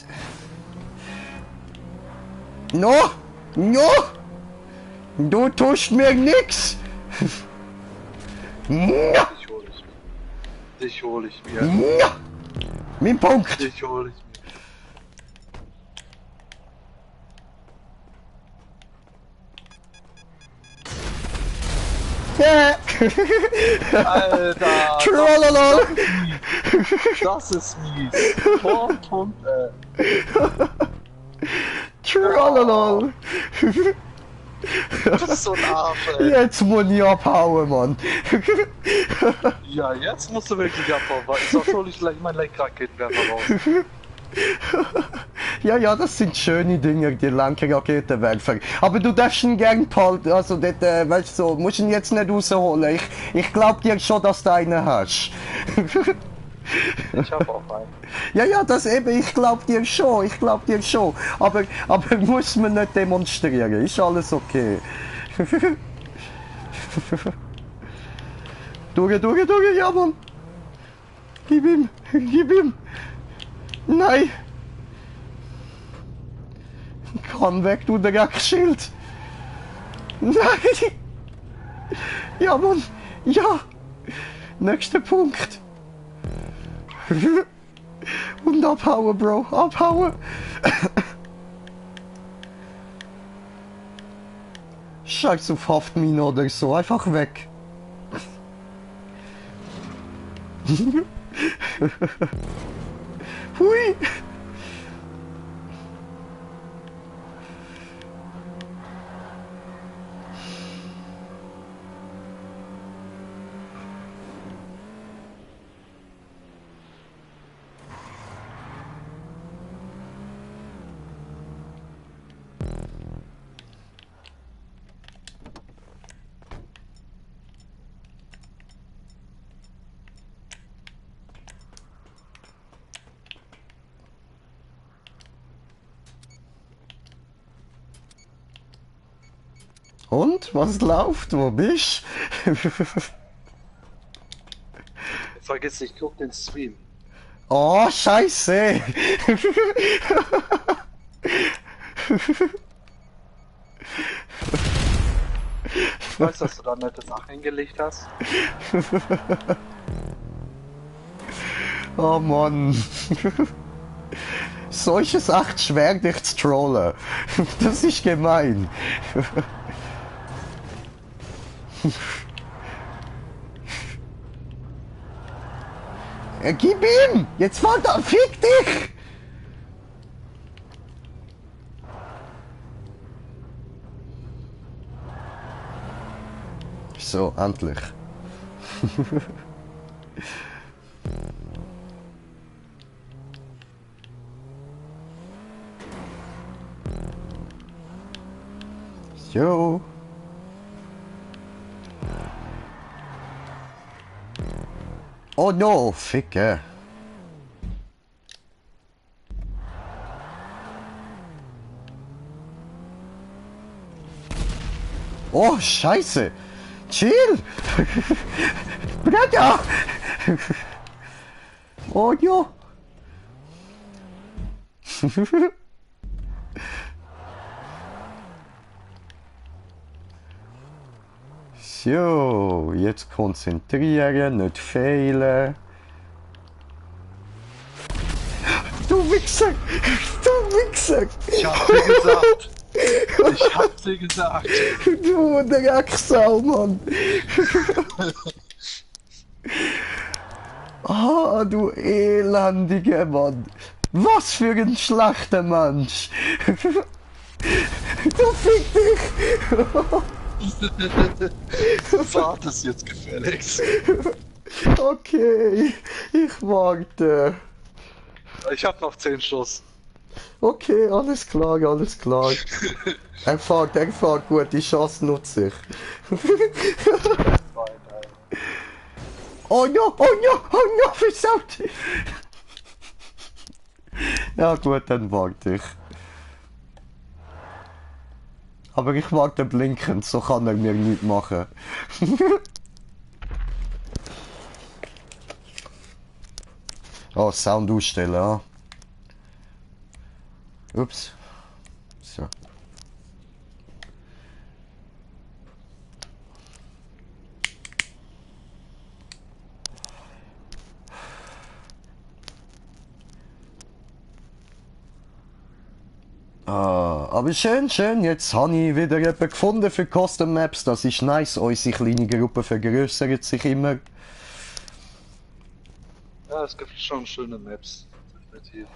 No! Du tust mir nix! Dich hol ich mir. Mein Punkt! Dich hol ich Ja. mir. Alter! Trollolol! Das ist mies. Punkte. Trollolol! Du bist so ein Arsch, ey. Jetzt muss ich abhauen, Mann! Ja, jetzt musst du wirklich abhauen, weil ich sag schon, ich gleich mein Lenkraketenwerfer raus. Ja, das sind schöne Dinge, die Lenkraketenwerfer. Aber du darfst ihn gern behalten, also dort, weißt du, so, musst ihn jetzt nicht rausholen. Ich glaub dir schon, dass du einen hast. Ich hab auch einen. Ja, das eben, ich glaub dir schon. Aber muss man nicht demonstrieren, ist alles okay. Durch, ja, Mann. Gib ihm. Nein. Komm weg, du Dreckschild. Nein. Ja, Mann. Ja. Nächster Punkt. Und abhauen, Bro. Abhauen. Scheiß auf Haftmine oder so. Einfach weg. Hui. Und? Was läuft? Wo bist du? Vergiss nicht, guck den Stream. Oh, Scheiße! Ich weiß, dass du da nette Sachen hingelegt hast. Oh Mann. Solches echt schwer, dich zu trollen. Das ist gemein. Gib ihm! Jetzt fällt er! Fick dich! So, endlich. Jo. Oh no, ficke. Oh, Scheiße. Chill. Bruder. Oh jo. So, jetzt konzentrieren, nicht fehlen. Du Wichser! Du Wichser! Ich hab dir gesagt. Ich hab dir gesagt. Du Drecksau, Mann. Ah, du elendiger Mann. Was für ein schlechter Mensch. Du fick dich. Sag das jetzt gefälligst. Okay, ich warte. Ich hab noch 10 Schuss. Okay, alles klar, alles klar. Er fährt gut, die Chance nutze ich. Oh no, oh no, oh no, versaut! Ja gut, dann warte ich. Aber ich warte blinkend, so kann er mir nichts machen. Oh, Sound ausstellen, ah. Ups. So. Ah, aber schön, schön, jetzt habe ich wieder jemanden gefunden für Custom Maps, das ist nice, unsere kleine Gruppe vergrößert sich immer. Ja, es gibt schon schöne Maps. Definitiv.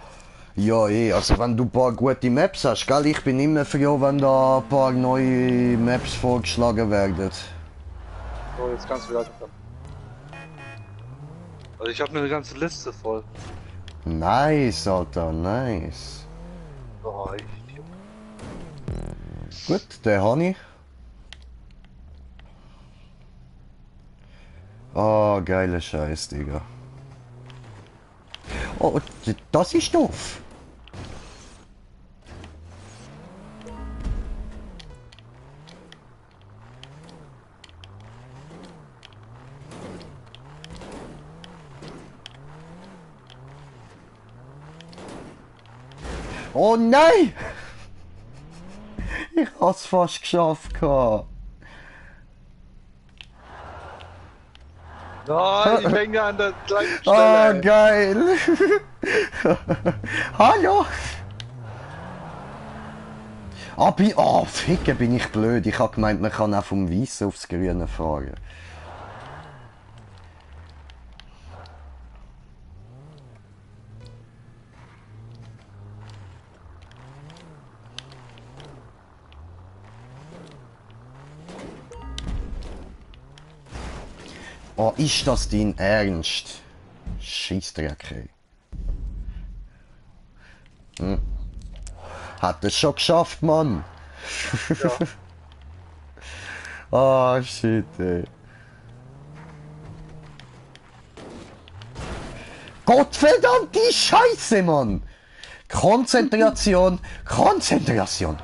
Ja, also wenn du ein paar gute Maps hast, gell, ich bin immer froh, wenn da ein paar neue Maps vorgeschlagen werden. So, jetzt kannst du wieder anfangen. Also ich habe eine ganze Liste voll. Nice, Alter, nice. Oh, ich. Gut, den habe ich. Oh, geiler Scheiß, Digga. Oh, das ist doof. Oh nein! Ich hab's fast geschafft. Nein, ich hänge an der gleichen Ah, Stelle. geil! Hallo! Oh, Ficken, bin ich blöd. Ich hab gemeint, man kann auch vom Weißen aufs Grüne fahren. Oh, ist das dein Ernst? Scheissdreck, ey. Hm. Hat es schon geschafft, Mann. Ja. Ah, shit, ey. Gottverdammte Scheiße, Mann! Konzentration, Konzentration!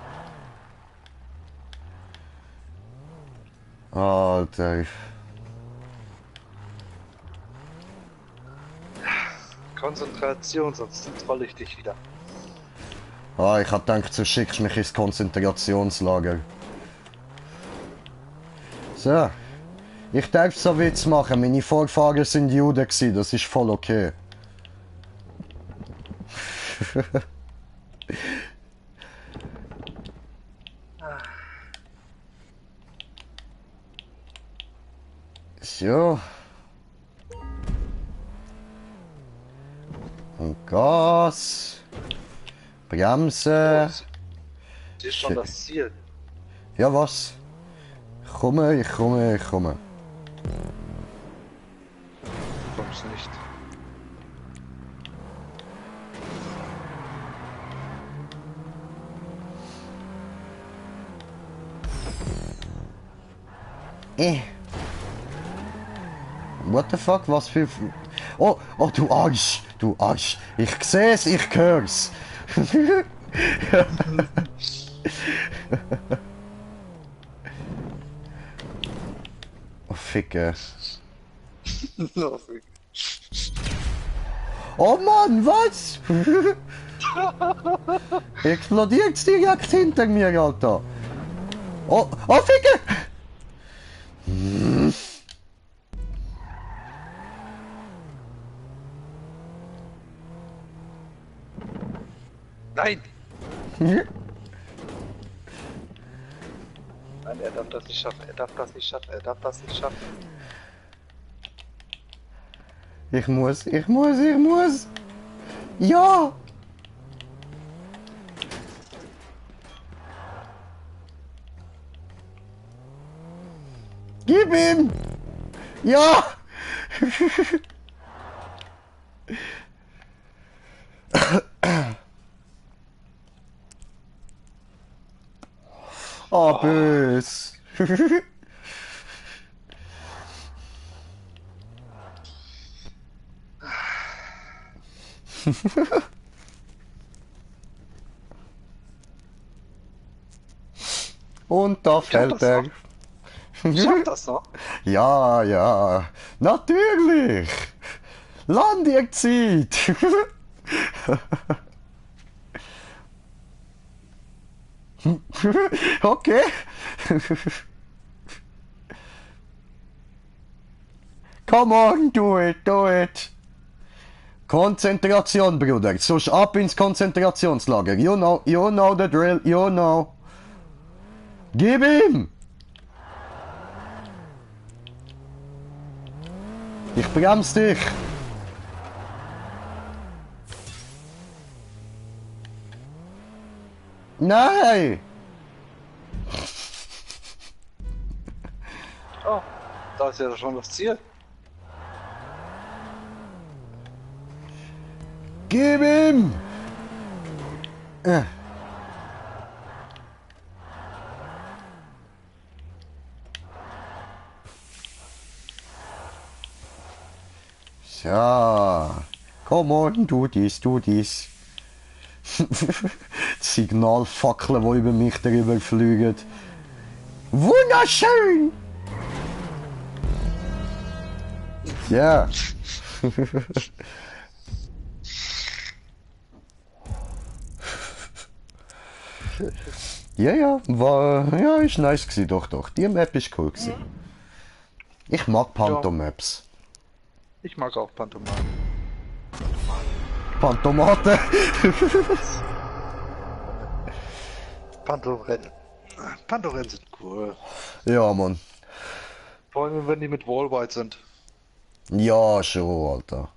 Alter. Konzentration, sonst troll ich dich wieder. Ah, ich hab gedacht, du schickst mich ins Konzentrationslager. So. Ich darf so Witz machen. Meine Vorfahren sind Juden gewesen. Das ist voll okay. So. Und Gas. Bremse. Das ist schon das Ziel. Ja, was? Ich komme. Du kommst nicht. What the fuck? Was für... Oh, oh, du Arsch! Du Arsch! Ich seh's, ich hör's! Oh, Ficke. Oh Mann, was? Explodiert's direkt hinter mir, Alter! Oh, oh, Ficke! Nein! Nein, er darf das nicht schaffen, er darf das nicht schaffen, er darf das nicht schaffen. Ich muss. Ja! Gib ihm! Ja! Oh, bös. Und da fällt er. Ich schaff das noch. Ja, ja, natürlich. Landexit. Okay. Come on, do it. Konzentration, Bruder. Sonst ab ins Konzentrationslager. You know the drill, you know. Gib ihm! Ich bremse dich! Nein! Oh, da ist ja schon das Ziel. Gib ihm! So, come on, du dies. Signalfackeln, die über mich drüber fliegen. Wunderschön! Ja. Ja, ist nice gewesen, doch. Die Map ist cool gewesen. Ich mag Pantomaps. Ich mag auch Pantomat. Pantomate. Pantorennen. Pantorennen sind cool. Ja, Mann. Vor allem, wenn die mit Wallride sind. Ja, schon, Alter.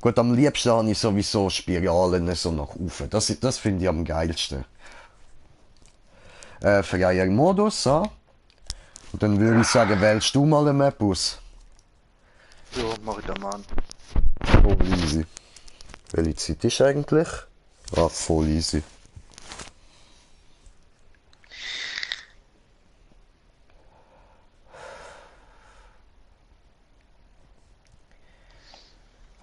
Gut, am liebsten habe ich sowieso Spiralen so nach oben. Das finde ich am geilsten. Freier Modus, so. Und dann würde ich sagen, wählst du mal eine Map aus. Jo, mach ich da mal an. Voll easy. Welche Zeit ist eigentlich? Ah, voll easy.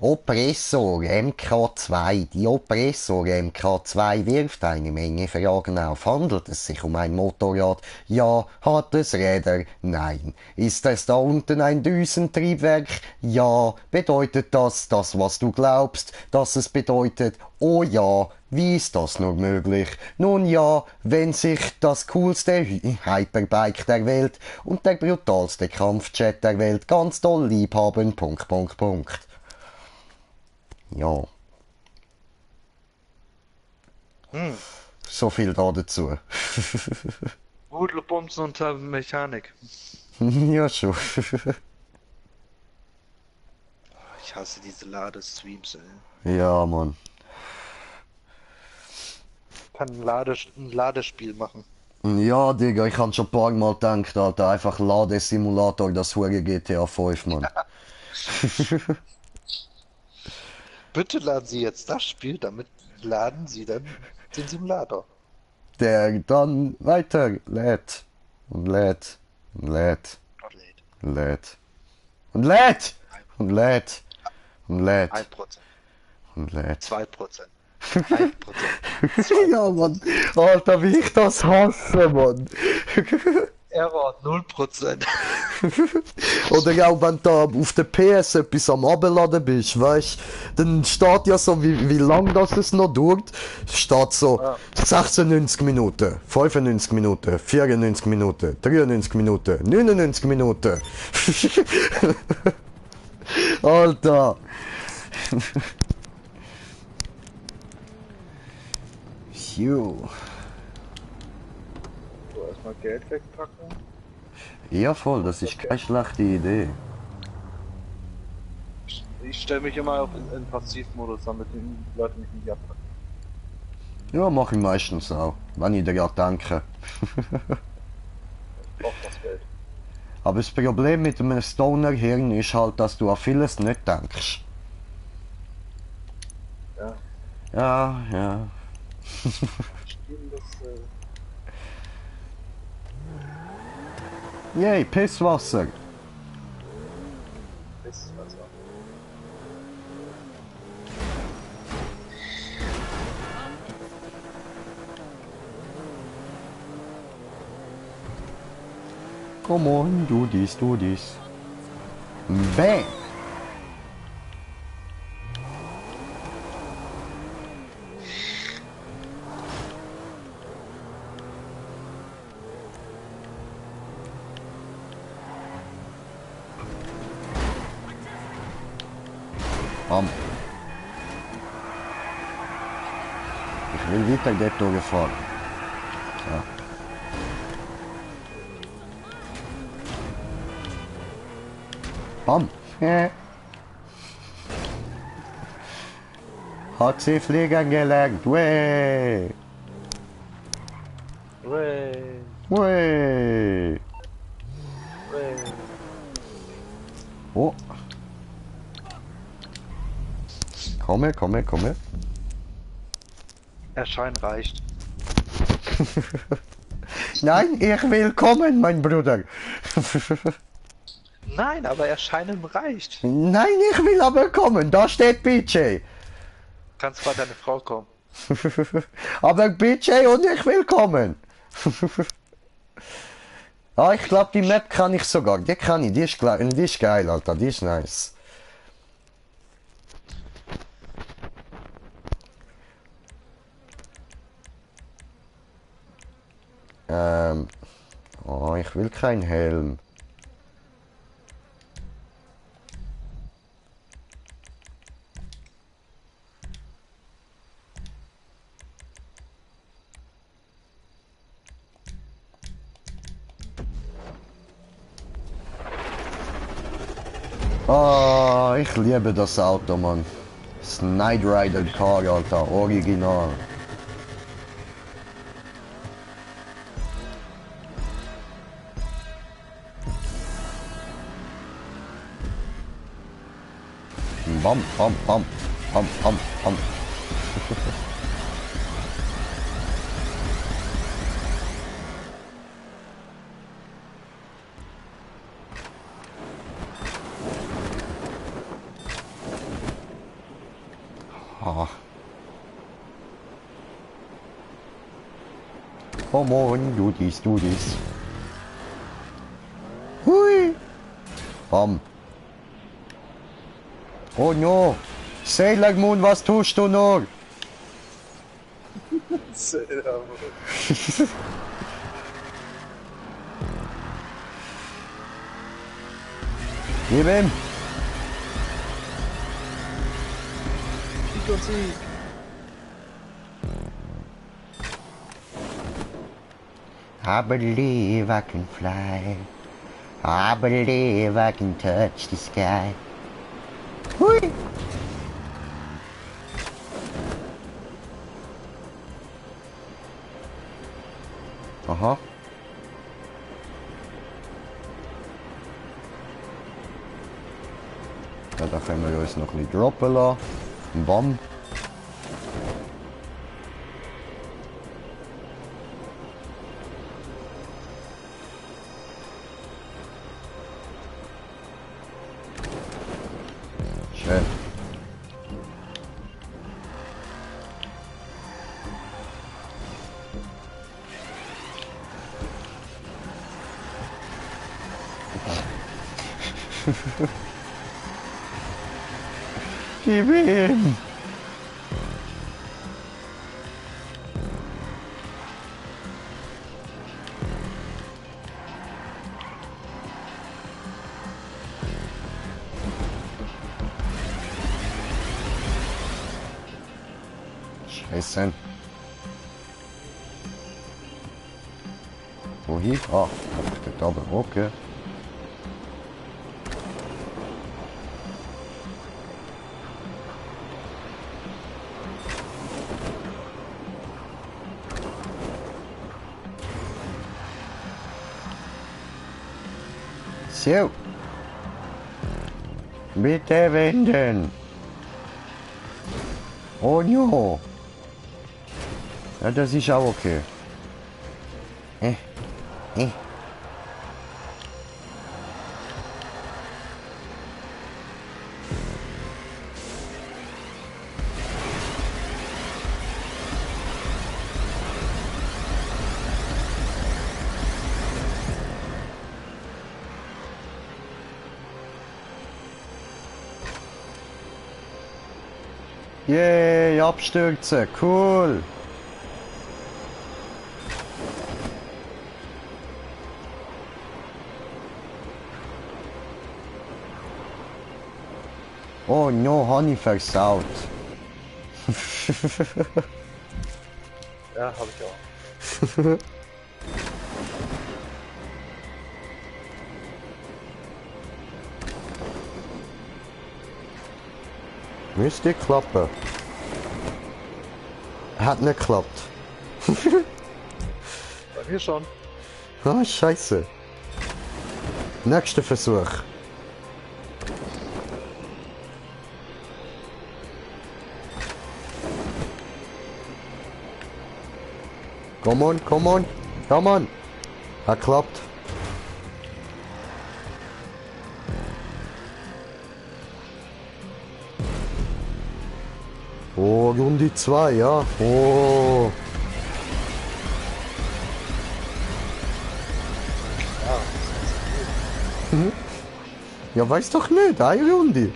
Oppressor MK2. Die Oppressor MK2 wirft eine Menge Fragen auf. Handelt es sich um ein Motorrad? Ja. Hat es Räder? Nein. Ist es da unten ein Düsentriebwerk? Ja. Bedeutet das, was du glaubst, dass es bedeutet? Oh ja. Wie ist das nur möglich? Nun ja, wenn sich das coolste Hyperbike der Welt und der brutalste Kampfjet der Welt ganz doll lieb haben. Punkt. Ja. So viel dazu. Hudelbumsen und Mechanik. Ja, schon. Ich hasse diese Ladestreams, ey. Ja, Mann. Kann ein Ladespiel machen. Ja, Digga, ich hab schon ein paar Mal gedacht, Alter, einfach Ladesimulator, das hure GTA 5, Mann. Bitte laden Sie jetzt das Spiel, damit laden Sie dann den Simulator. Der dann weiter lädt. Und lädt. Und lädt. Und lädt. Und lädt. Und lädt. Und lädt. 1%. Und lädt. 2%. 1%. Ja, Mann. Alter, wie ich das hasse, Mann. Error 0%. Oder auch wenn du da auf der PS etwas am Abladen bist, weißt dann steht ja so, wie lang das es noch dauert. Steht so 96 Minuten, 95 Minuten, 94 Minuten, 93 Minuten, 99 Minuten. Alter. Jo. So, erstmal Geld wegpacken. Ja, voll, das ist keine schlechte Idee. Ich stelle mich immer auf in Passivmodus, damit die Leute mich nicht abpacken. Ja, mache ich meistens auch, wenn ich daran denke. Ich brauch das Geld. Aber das Problem mit einem Stoner-Hirn ist halt, dass du an vieles nicht denkst. Ja. Ja, ja. Spielen das, Yay, Pisswasser. ist also. Come on, do this, do this. Bang! Bam. Ich will weiter dort durchfahren. Ja. Bam. Hat sie fliegen gelernt. Weh. Way, Weh. way. Oh. Komme, komme, komme. Erscheinen reicht. Nein, ich will kommen, mein Bruder. Nein, aber Erscheinen reicht. Nein, ich will aber kommen. Da steht BJ. Kannst bei deine Frau kommen. Aber BJ und ich will kommen. Ah, ich glaube, die Map kann ich sogar. Die kann ich. Die ist geil, Alter. Die ist nice. Oh, ich will keinen Helm. Oh, ich liebe das Auto, Mann. Das Knight Rider Car, Alter. Original. Bam, bam, bam, bam, bam, bam. Ah. Come on, do this, do this. Hui. Bam. Oh no! Sailor Moon, was tust du nur? Gib ihm! Sieg und Sieg. I believe I can fly. I believe I can touch the sky. Hui! Aha. Ja, da können wir uns noch ein bisschen droppen lassen. Bam. Schön. Gib ihm! Scheiße. Wohin? Ah, einfach dort oben. Okay. So. Bitte wenden. Oh no. Ja, das ist auch okay. Eh. Yay, Abstürze, cool. Oh no, Honey versaut. Ja, hab ich auch. Müsste klappen. Hat nicht geklappt. Bei mir schon. Ah, scheiße. Nächster Versuch. Come on, come on, come on. Hat klappt. Oh, Runde 2, ja. Oh. Ja, weiß doch nicht, eine Runde.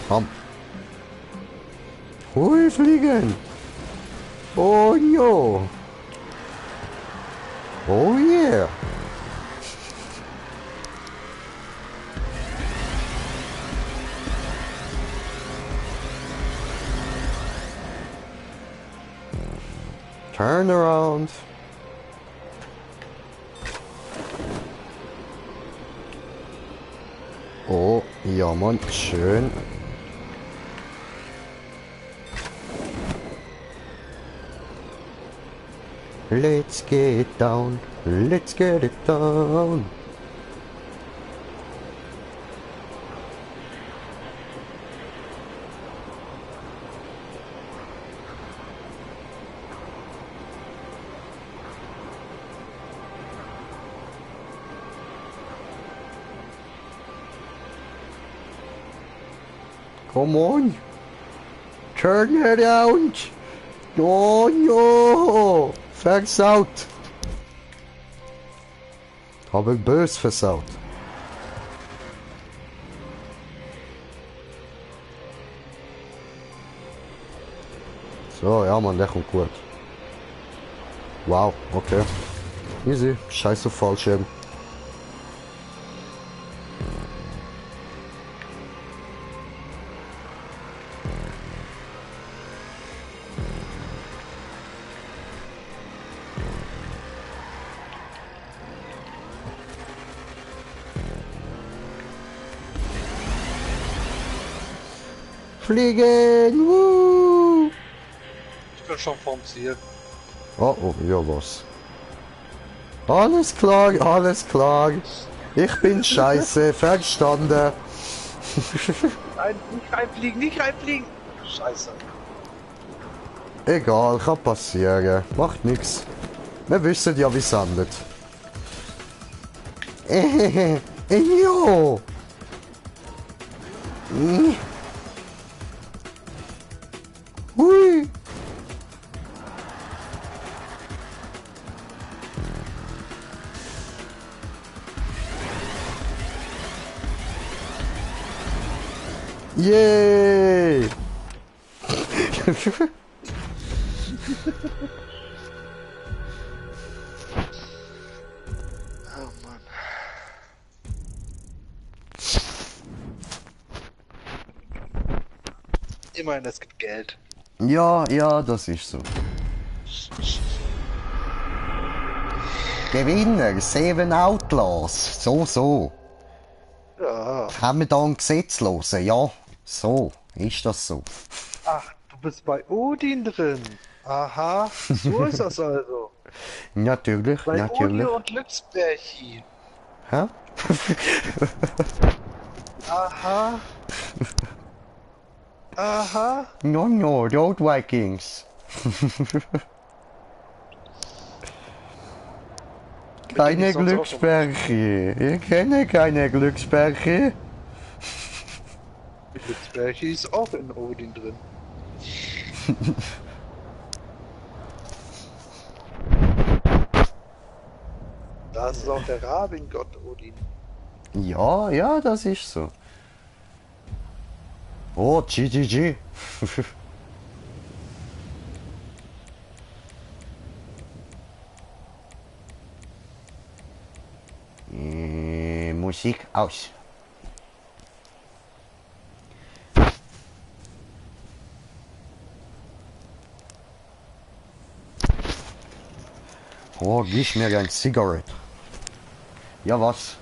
Komm. Hui, fliegen. Oh, jo. Oh, yeah. Turn around. Oh, ja, Mann, schön. Let's get it down. Let's get it down. Come on. Turn around. Oh no. Versaut. Habe bös versaut. So, ja Mann, der kommt gut. Wow, okay. Easy. Scheiße Fallschirm. Fliegen! Woo! Ich bin schon vorm Ziel. Oh, oh, ja was? Alles klar, alles klar. Ich bin scheiße, verstanden. Nein, nicht reinfliegen, nicht reinfliegen! Scheiße. Egal, kann passieren. Macht nix. Wir wissen ja, wie es endet. Jo! Hui! Yay! Oh Mann. Immerhin, es gibt Geld. Ja, ja, das ist so. Gewinner, Seven Outlaws. So, so. Ja. Haben wir da einen Gesetzlosen? Ja, so. Ist das so. Ach, du bist bei Odin drin. Aha, so ist das also. Natürlich, Bei Odin natürlich. und Glücksbärchi. Hä? Aha. Aha. No, no, the old Vikings. Keine ich sonst auch Glücksbärche. Ich kenne keine Glücksbärche. Glücksbärchi ist auch in Odin drin. Das ist auch der Rabengott Odin. Ja, ja, das ist so. Oh, GGG. Musik aus. Oh, gib mir ein Zigarette. Ja, was?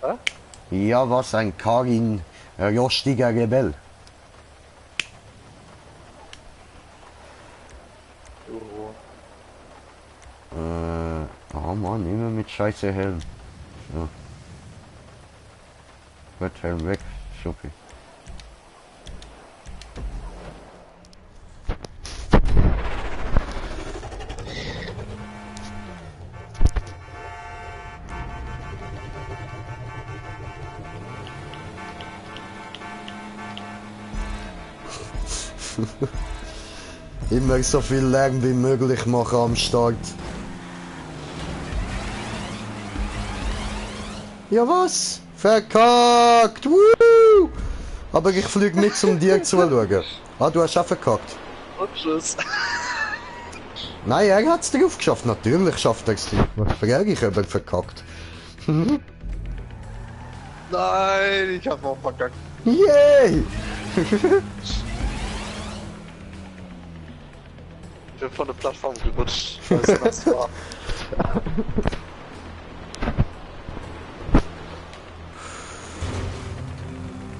Hä? Ja, was? Ein Karin rostiger Rebell. So. Oh Mann, immer mit scheiße Helm. So. Gut, Helm weg. Super. Immer so viel Lärm wie möglich machen am Start. Ja was? Verkackt! Woo! Aber ich flieg mit, um dir zuzuschauen. Ah, du hast auch verkackt. Und tschüss. Nein, er hat's drauf geschafft. Natürlich schafft er's drauf. Was frage ich, ob er verkackt? Nein, ich hab auch verkackt. Yay! Ich bin von der Plattform gerutscht. Weißt du, was war?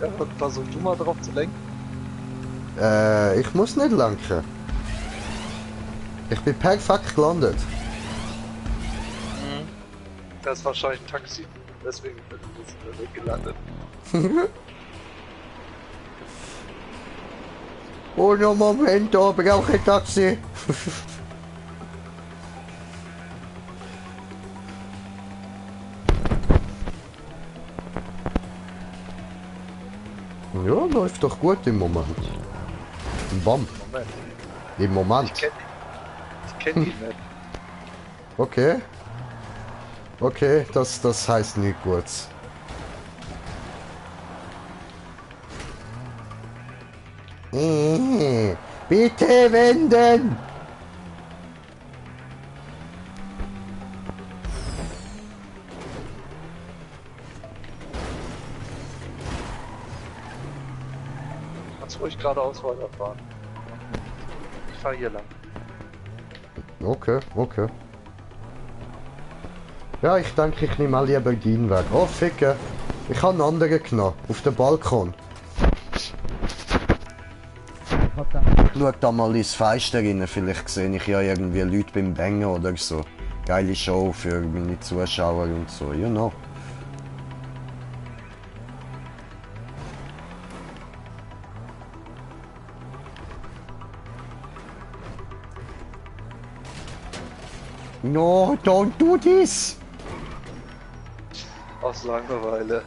Ja, versuch du mal drauf zu lenken. Ich muss nicht lenken. Ich bin perfekt gelandet. Das ist wahrscheinlich ein Taxi. Deswegen bin ich weggelandet. Oh, no Momento, brauche ich Taxi. Ja, läuft doch gut im Moment. Bam. Moment. Im Moment. Ich kenn die nicht. Okay. Okay, das heißt nicht gut. Bitte wenden! Kannst ruhig geradeaus weiterfahren. Ich fahr hier lang. Okay, okay. Ja, ich denke, ich nehme mal lieber den Weg. Oh, Ficke. Ich habe einen anderen genommen. Auf dem Balkon. Schau da mal ins Fenster rein. Vielleicht sehe ich ja irgendwie Leute beim Bängen oder so. Geile Show für meine Zuschauer und so, you know. No, don't do this! Aus Langeweile.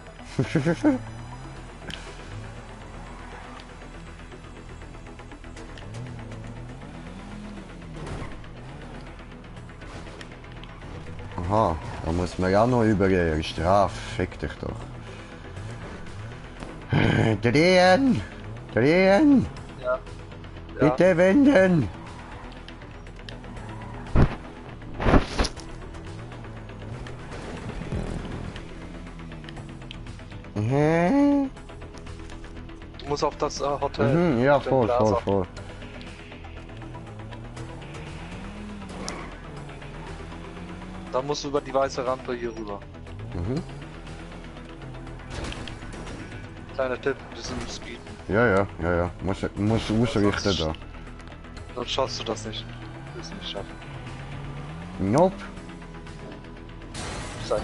Aha, da muss man ja noch über ihre Strafe. Fick dich doch. Drehen! Drehen! Ja. Bitte wenden! muss auf das Hotel. Mhm, ja, Hotel voll, Plaza. voll, voll. Da musst du über die weiße Rampe hier rüber. Mhm. Kleiner Tipp, bisschen Speed. Ja. Muss richten da. Sonst schaffst du das nicht. Willst du nicht schaffen. Nope. Sei.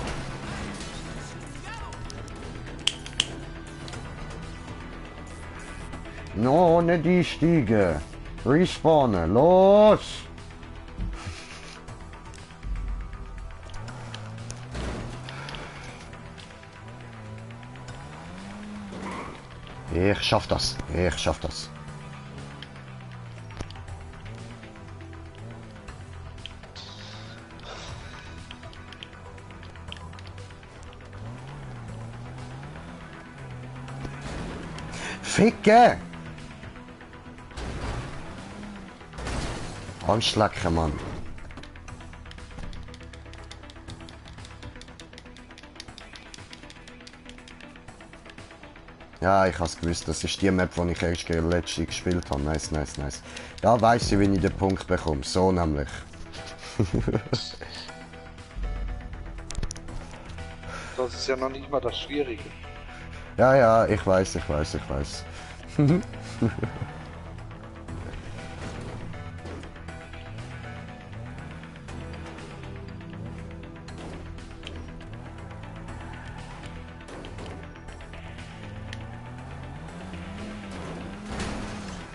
No, nicht einsteigen. Respawnen, los! Ich schaff das. Ich schaff das. Ficke! Arschlecken, Mann. Ja, ich hab's gewusst. Das ist die Map, die ich erst letzte gespielt habe. Nice. Da weiss ich, wie ich den Punkt bekomme. So nämlich. Das ist ja noch nicht mal das Schwierige. Ja, ich weiß.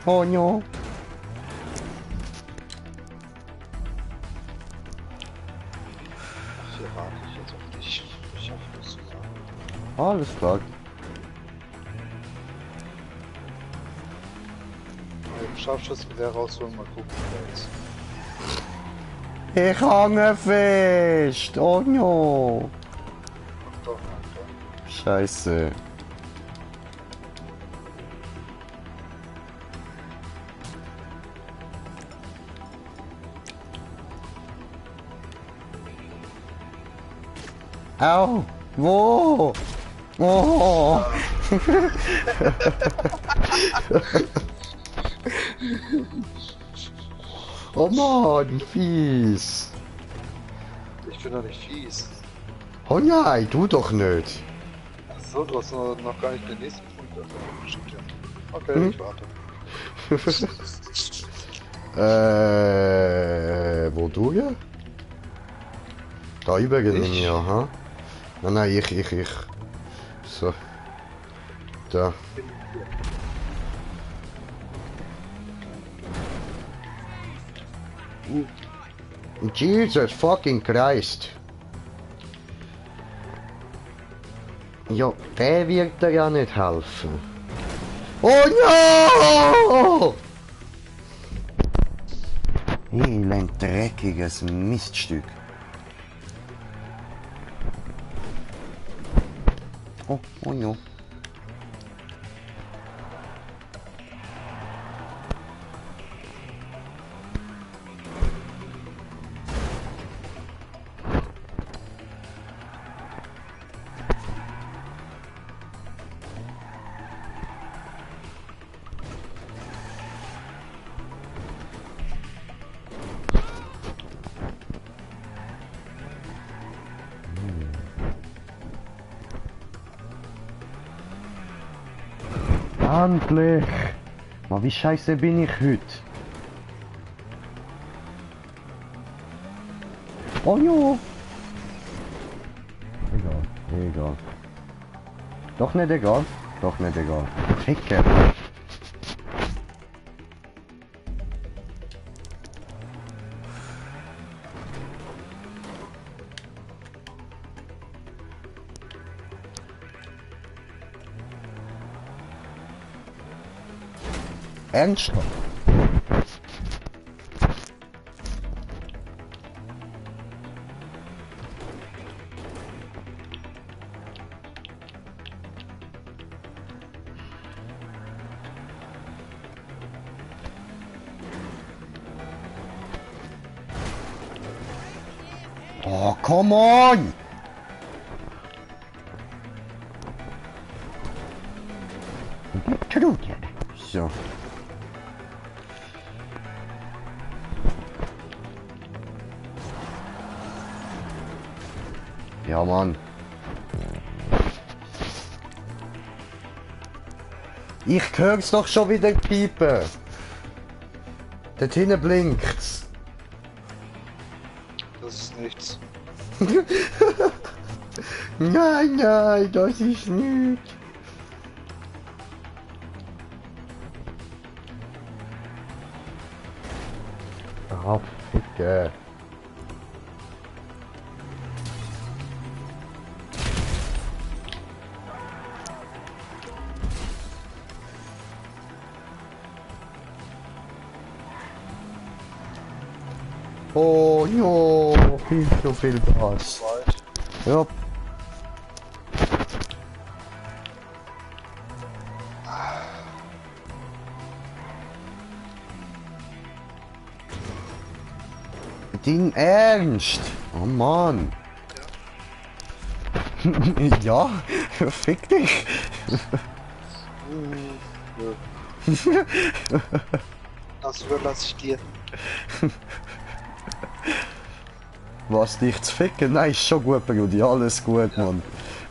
Oh no. Hier warte ich jetzt auf dich. Ich schaffe das zusammen. Alles klar. Im Scharfschützengewehr rausholen, mal gucken, wer ist. Ich hange fest. Oh no. Ach doch, nein, Scheiße. Au! Wo? Oh! Oh Mann, fies! Ich bin doch nicht fies. Oh nein, du doch nicht! Ach so, du hast noch gar nicht den nächsten Punkt. Stimmt ja. Okay, ich warte. Wo du ja? Da übrigens, Ich? ja, ha? Nein, ich. So. Da. Jesus fucking Christ. Ja, der wird dir ja nicht helfen. Oh no! Elend dreckiges Miststück. Oh no. Endlich! Aber wie scheiße bin ich heute? Oh jo! Egal. Doch nicht egal. Ficke! Ernsthaft? Oh, come on! So. Ja, Mann. Ich hör's doch schon wieder piepen. Dort hinten blinkt's. Das ist nichts. Nein, nein, das ist nicht. Ah, Ficke. Oh, jo, viel zu viel Gas. Weit. Ja. Dein Ernst? Oh Mann. Ja, fick dich. Das überlasse ich dir. Was, dich zu ficken? Nein, ist schon gut, Brudi. Alles gut, Mann.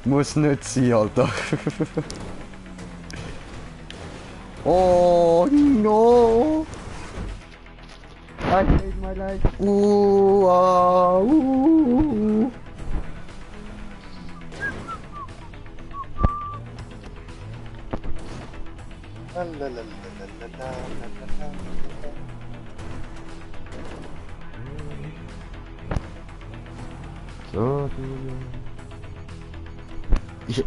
Muss nicht sein, Alter. Oh, no. I hate my life. Ah, So, ich...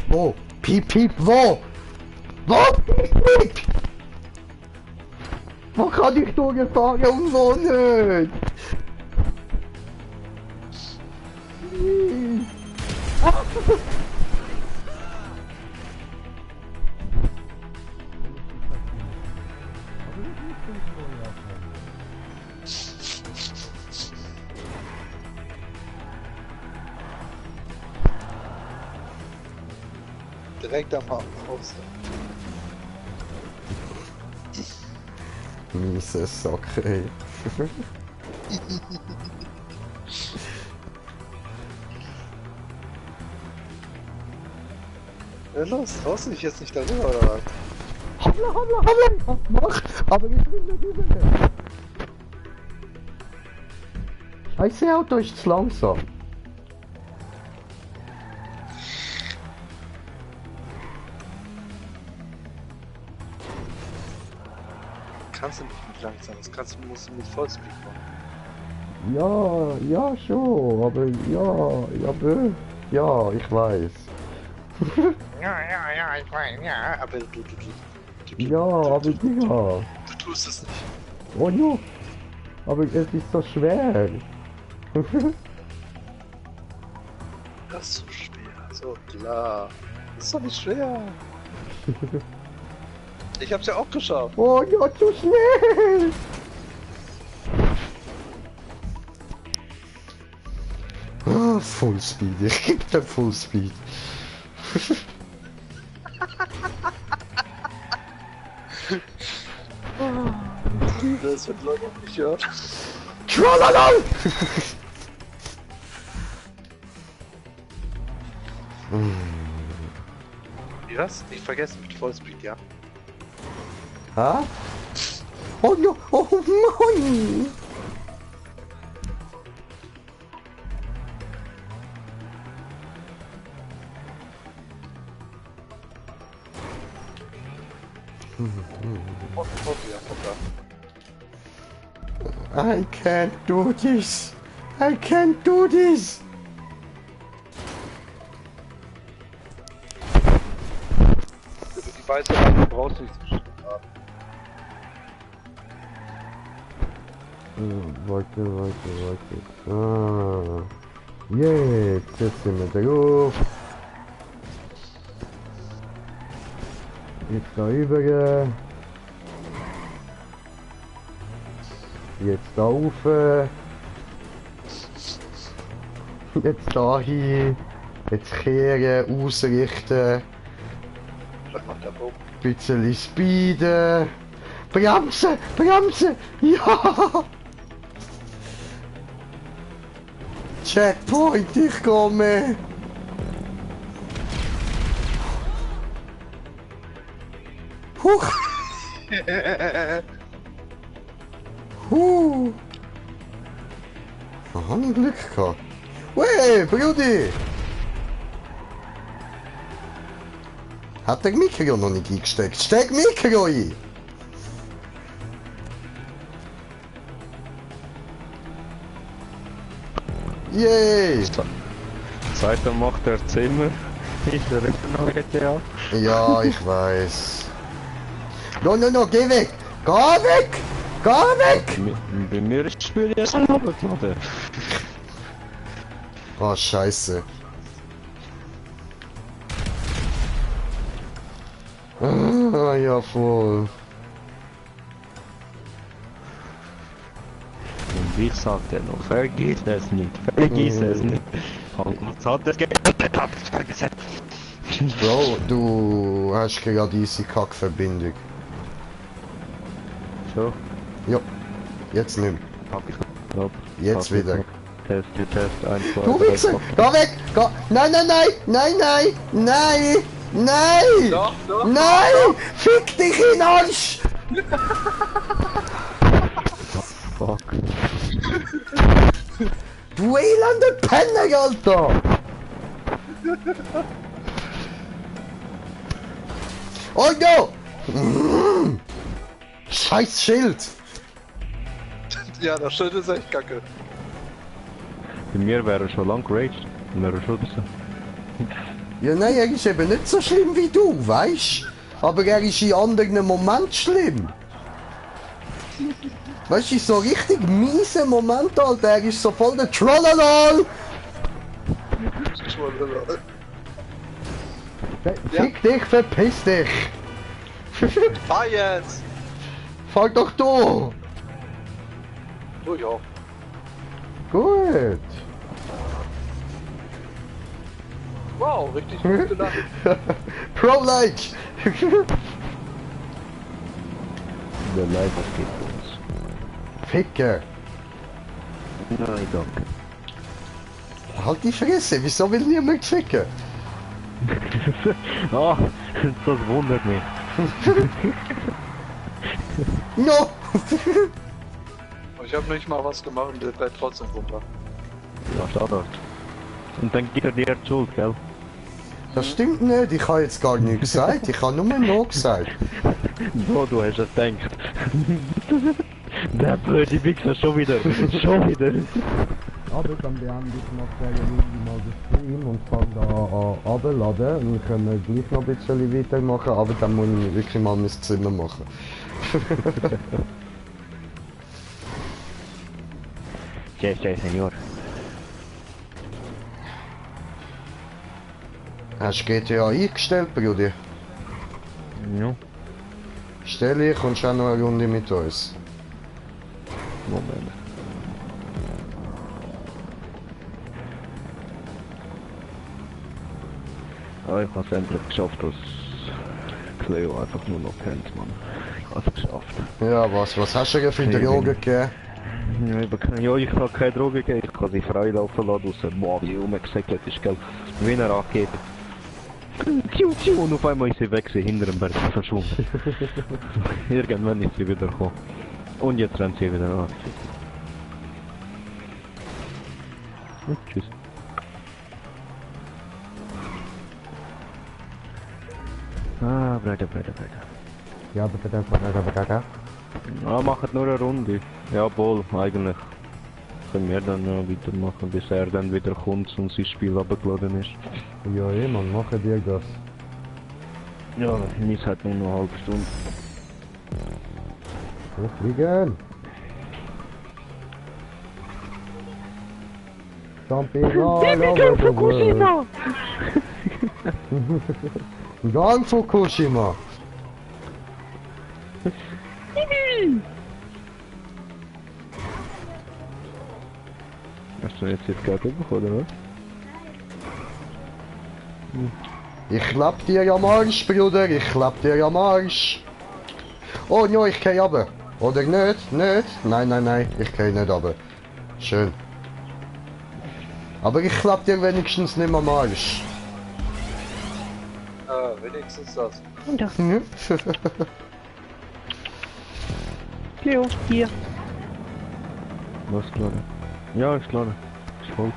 Wo? Piep, piep, wo? Wo? Piep, piep! Wo kann ich durchfahren und wo nicht? Direkt am Haus. Miese Socke, ey. Ja, los, traust du dich jetzt nicht darüber, oder was? Hoppla, hoppla, hoppla! Mach! Aber ich will nicht rüber! Scheiße, Auto ist zu langsam. Kannst du nicht mit langsam, musst du mit Vollspeed machen. Ja, ja schon, aber ja, ich weiß. Ja, ich meine, ja, aber du Ja, aber Digga. du tust es nicht. Oh ja, aber es ist so schwer. Das ist so schwer, so klar. Das ist doch nicht schwer. Ich hab's ja auch geschafft. Oh ja, zu schnell. Ah, Fullspeed, ich geb dir Fullspeed. Das wird Leute nicht hören. Tralala! Wie was? Nicht vergessen mit Vollspeed, ja. Ha? Oh ja, oh nein! I can't do this! I can't do this! Die weiße Lampe brauchst du nicht zu schütten haben. Warte. Ah. Jetzt sind wir drauf. Jetzt da rüber. Jetzt da rauf. Jetzt da hin. Jetzt kehren, ausrichten. Was macht der Bob? Ein bisschen speeden. Bremsen! Bremsen! Ja! Checkpoint, ich komme! Huch! Da hab ich Glück gehabt. Wey, Brudi! Hat der Mikro noch nicht eingesteckt? Steck Mikro ein! Yay! Seitdem macht er Zimmer in der Regional GTA. Ja, ich weiß. No, no, no, geh weg! Geh weg! Geh weg! Bei mir ist das Spiel jetzt runtergeladen. Oh, scheiße. Ah, ja, voll. Und ich sagte noch, vergiss es nicht, vergiss es nicht. Und hat das Geld vergessen. Bro, du hast gerade diese Kackverbindung. So, Ja, jetzt nicht mehr. pack ich drauf. Jetzt wieder. Test, Test, 1, 2, Du 3, Wichser! Geh weg! Geh! Nein, nein, nein! Nein, nein! Nein! Nein! Doch, doch! Nein! Fick dich in den Arsch! Fuck. Du elender Penner, Alter! Oh no! Scheiß Schild! Ja, das Schild ist echt kacke. Bei mir wäre er schon lang geraged. Wäre er schon so. Ja, nein, er ist eben nicht so schlimm wie du, weißt? Aber er ist in anderen Momenten schlimm. Weißt du, in so richtig miese Moment, Alter, er ist so voll der Trollolol! Fick dich, verpiss dich! Fahr jetzt! Fahr doch du! Oh ja. Gut! Wow, richtig gut gelandet. Pro-like! Der Leiter geht uns. Ficker! Nein, danke. Halt die Fresse, wieso will niemand ficken? Ah, das wundert mich. No! Ich habe nicht mal was gemacht und der bleibt trotzdem runter. Ja, Standard. Und dann gibt er dir die Schuld, gell? Das stimmt nicht, ich habe jetzt gar nichts gesagt, ich habe nur noch gesagt. So, du hast es gedacht. Der blöde Wichser schon wieder. Schon wieder. Aber dann beende ich noch mal den Stream und fange da an runterladen und wir können gleich noch ein bisschen weitermachen, aber dann muss ich mir wirklich mal mein Zimmer machen. Sí, señor. Hast du GTA eingestellt, Brudi? Ja. Stell ich und schau noch eine Runde mit uns. Moment. Ah, ich habe es endlich geschafft, dass Cleo einfach nur noch kennt, Mann. Ich habe es geschafft. Ja, was hast du dir für Drogen gegeben? Ja, ich habe keine Droge gegeben, ich kann sie freilaufen lassen, außer boah, wie rumgesäckelt ist, gell. Wie eine Rakete. Und auf einmal ist sie weg, sie hinter dem Berg verschwunden. Irgendwann ist sie wieder gekommen. Und jetzt rennt sie wieder an. Und tschüss. Ah, weiter. Ja, bitte dann weiter. Ah, macht nur eine Runde. Jawohl, eigentlich. Können wir dann weitermachen, bis er dann wieder kommt und sein Spiel abgeladen ist. Ja, man, machen dir das. Ja, Nis hat nur noch eine halbe Stunde. Fliegen! Jumping all over the world. Gang Fukushima! Hast du jetzt gerade bekommen, oder? Ich klapp dir am Arsch, Bruder, ich klapp dir am Arsch. Oh ja, ich geh runter. Oder nicht? Nicht? Nein, nein, nein, ich geh nicht runter. Schön. Aber ich klapp dir wenigstens nicht mehr am Arsch. Wenigstens das. Geh auf hier. Was klar? Ja, ist klar. Ist voll.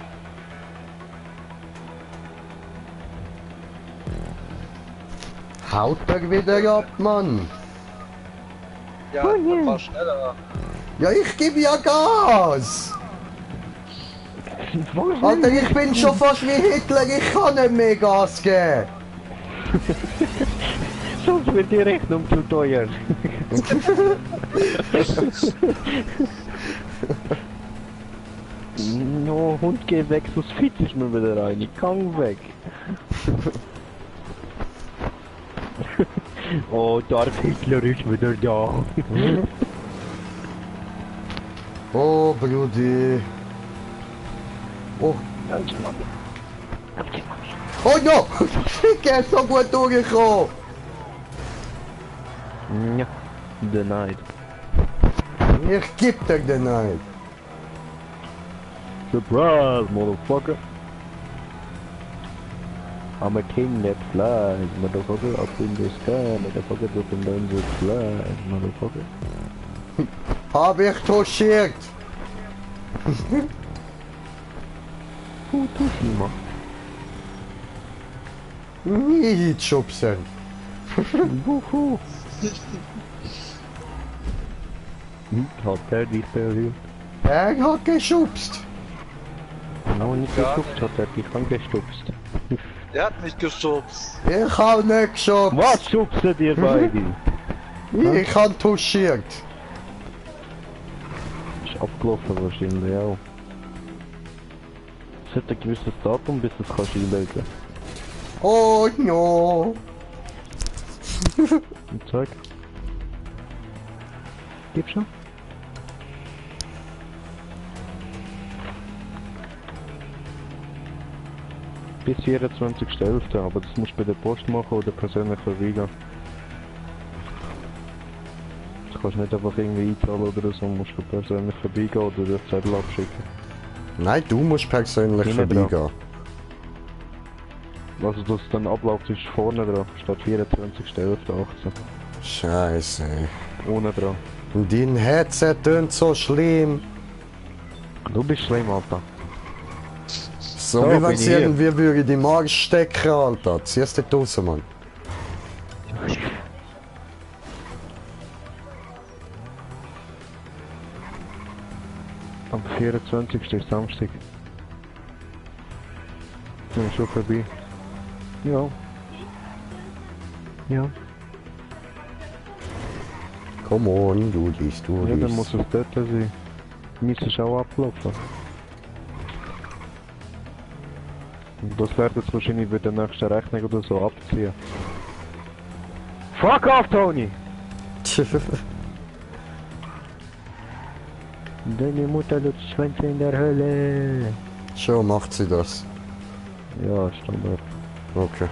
Haut er wieder ab, Mann. Ja, dann fahr schneller. Ja, ich gebe ja Gas. Alter, ich bin schon fast wie Hitler, ich kann nicht mehr Gas geben. Sonst wird die Rechnung zu teuer. No, Hund, geh weg, sonst fitzt ich mir wieder rein. Ich kann weg. Oh, Darth Hitler ist wieder da. Oh, Brudi. Oh. Oh no! Ich ist so gut durchgekommen! Ja, denied. Ich geb dir den Neid. Surprise, motherfucker. I'm a king that flies, motherfucker, up in the sky, motherfucker, up and down the flies, motherfucker. Hab ich touchiert! Fukushima. Nicht schubsen! Wuhu. Hat er dich berührt? Er hat geschubst! No, nicht geschubst, hat er dich angestupst. Der hat mich geschubst. Ich hab nicht geschubst! Was schubst ihr beide? Ich hab touchiert! Ist abgelaufen wahrscheinlich auch. Es hat ein gewisses Datum, bis es kannst einlegen. Oh no! Und zeig. Gib schon. Bis 24.11. Aber das musst du bei der Post machen oder persönlich vorbeigehen. Das kannst du nicht einfach irgendwie einzahlen oder so, musst du persönlich vorbeigehen oder den Zettel abschicken. Nein, du musst persönlich Hinten vorbeigehen. Also dass es dann abläuft, ist vorne dran, statt 24.11.18. Scheiße. Ohne dran. Und dein Headset tönt so schlimm. Du bist schlimm, Alter. So Da wie wenn bin sie ich hier. irgendwie würde in die Marsch stecken, Alter. Ziehst du dort raus, Mann. Am 24. ist Samstag. Bin schon vorbei. Ja. Ja. Come on, du liest, du Ja, dann liest. muss es dort sein. Müsstest auch ablaufen. Und das wird jetzt wahrscheinlich bei der nächsten Rechnung oder so abziehen. Fuck off, Tony! Deine Mutter lutscht Schwänze in der Hölle. Schon macht sie das. Ja, Standard. Okay.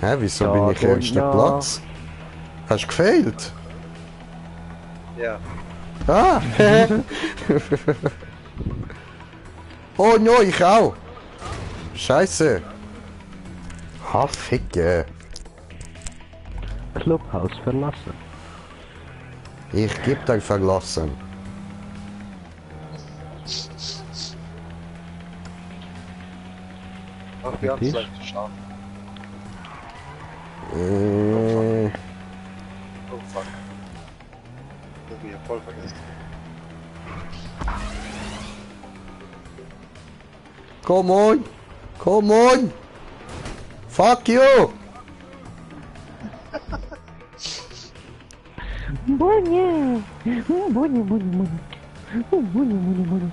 Hä, wieso Ja, bin ich und erster ja. Platz? Hast du gefehlt? Ja. Ah! Oh no, ich auch! Scheiße! Ha, ficke! Clubhaus verlassen. Ich geb dir verlassen. Ach, wir haben es Tisch? gleich geschafft. Oh fuck. Oh, wir voll vergessen. Come on! Come on! Fuck you! Bonnie! Bonnie, Bonnie, Bonnie. Bonnie, Bonnie, Bonnie.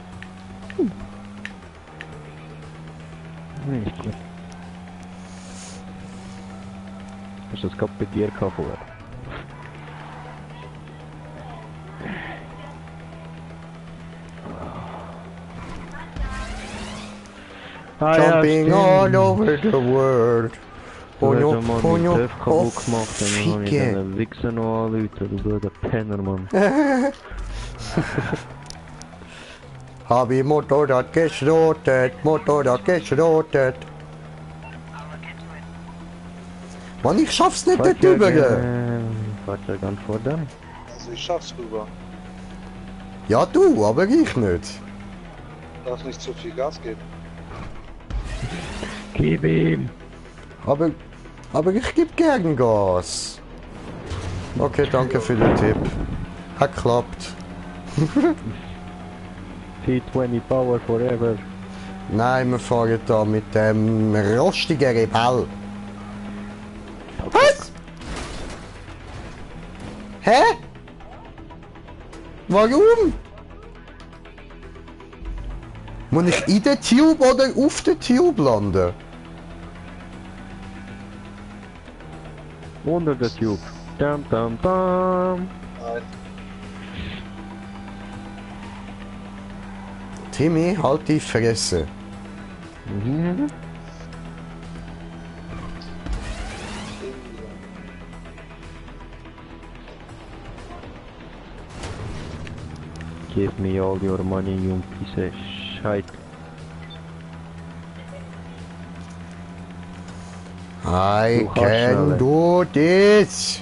Nicht gut. Hast du das gerade bei dir gehabt vorher? Jumping all over the world. Du hast Ponyo, ja mal Ponyo, meinen Töpf oh, kaputt gemacht, dann habe ich Ficke. den Wichser noch anrufen, du blöder Penner, Mann. Hab ich Motorrad geschrotet, Motorrad geschrotet. Mann, ich schaff's nicht dort drüber. Fahrt ja ganz vor dem. Also ich schaff's rüber. Ja du, aber ich nicht. Darf nicht zu viel Gas geben. Gib ihm! Aber ich geb gern Gas. Okay, danke für den Tipp. Hat geklappt. T20 Power forever. Nein, wir fahren da mit dem rostigen Rebell. Was? Hä? Warum? Muss ich in der Tube oder auf der Tube landen? Unter der Tube. Dam, dam, dam. Nein. Timmy, halt die Fresse. Mhm. Give me all your money, you piece of shit. I Du kannst can schneller. do this.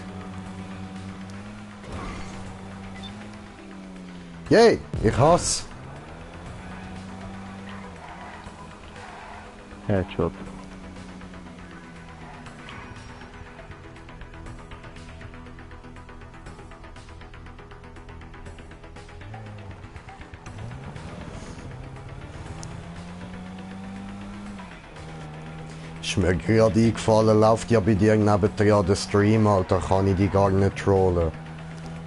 Yay, ich hasse. Headshot. Ist mir gerade eingefallen, läuft ja bei dir nebendran der Stream, Alter, kann ich die gar nicht trollen.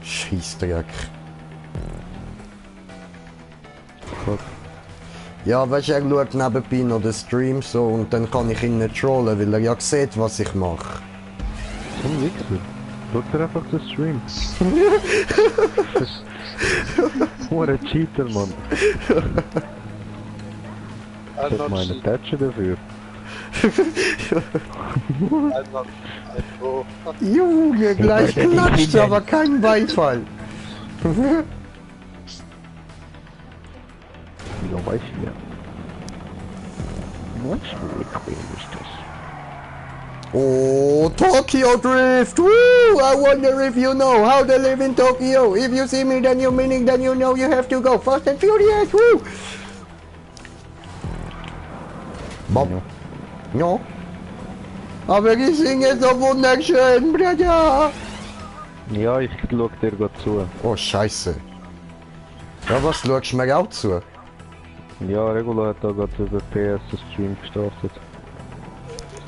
Scheissdreck. Gott. Ja, weißt du, er schaut nebenbei noch den Stream so und dann kann ich ihn nicht trollen, weil er ja sieht, was ich mache. So ein Wichser. Schaut dir einfach den Stream. What a Cheater, Mann. Ich hab meine Tätsche dafür. Einfach. Also. Junge, gleich klatscht, aber kein Beifall. Ja, weiß ich ja. Weißt du, wie cool ist das? Oh, Tokyo Drift! Woo! I wonder if you know how to live in Tokyo. If you see me, then you meaning, then you know you have to go fast and furious. Woo! Bob. Ja. Aber ich singe so wunderschön, Bruder. Ja, ich schau dir grad zu. Oh, Scheiße. Ja, was schaust du mir auch zu? Ja, Regula hat da gerade über PS den Stream gestartet.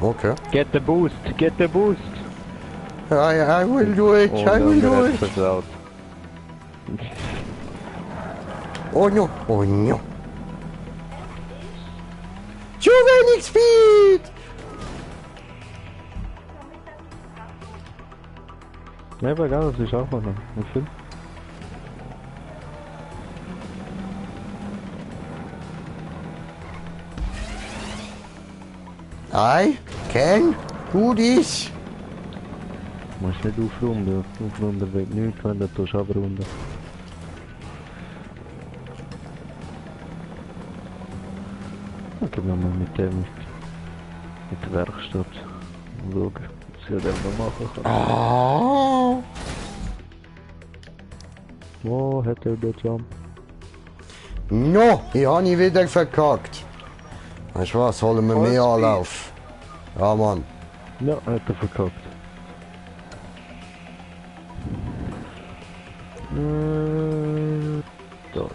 Okay. Get the boost! Get the boost! I will do it, Oh, I will der do hat it. versaut. Oh no, oh no. Zu wenig Speed! Ja, aber egal, das ist auch noch ein Film. I can do this. Du musst nicht aufrunden. Aufrunden wird nichts, wenn du tust abrunden. Gehen wir mal mit dem mit der Werkstatt und schauen, was ich dem noch machen kann. Ah. Wo hat er den Jump? No, ich habe ihn wieder verkackt. Weißt du was, holen wir mehr Vollspeed. Anlauf. Ja, Mann. Ja, hat er verkackt. Da ist.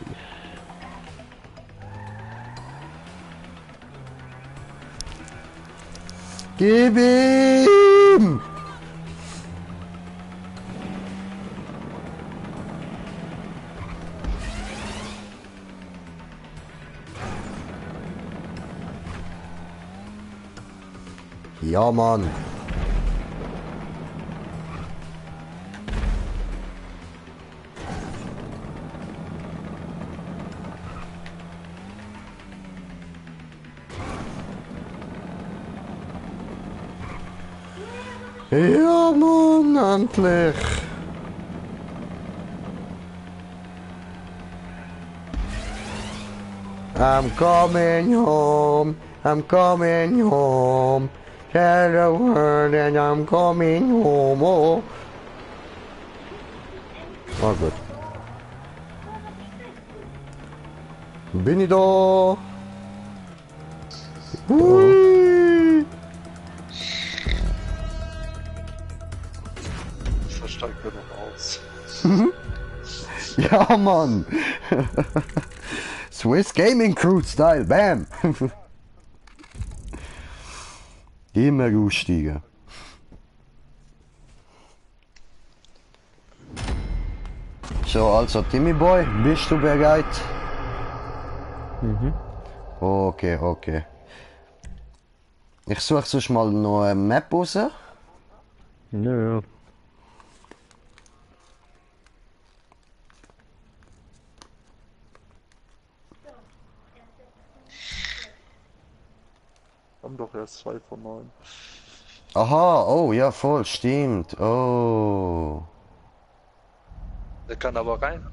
Gib ihm! Ja, Mann. Ja, Mann, endlich. I'm coming home, I'm coming home. Tell the world that I'm coming home. Oh, oh gut. Bin ich da? Hui. Versteigt mir noch aus. Ja, Mann. Swiss Gaming Crew Style, bam. Immer aussteigen. So, also Timmy Boy, bist du bereit? Mhm. Okay, okay. Ich suche sonst mal noch eine Map raus. Ja. Haben doch erst 2 von 9. Aha, oh ja, voll, stimmt. Oh. Der kann aber rein.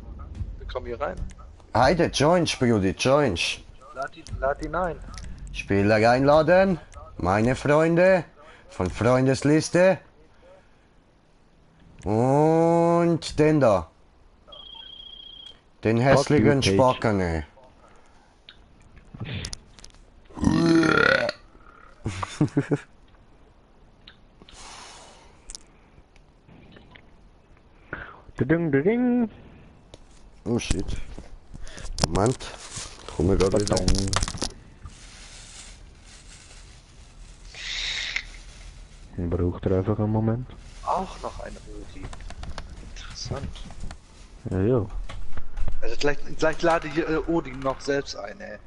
Der kommt hier rein. Heide, joinst, Brudi, joinst. Lad ihn ein. Spieler einladen, meine Freunde, von Freundesliste. Und den da. Den hässlichen Page. Spackene. Ding. Oh shit. Moment. Komme gerade wieder. Braucht er einfach einen Moment. Auch noch eine Odi. Interessant. Ja. Also gleich lade ich Odin noch selbst ein, ey.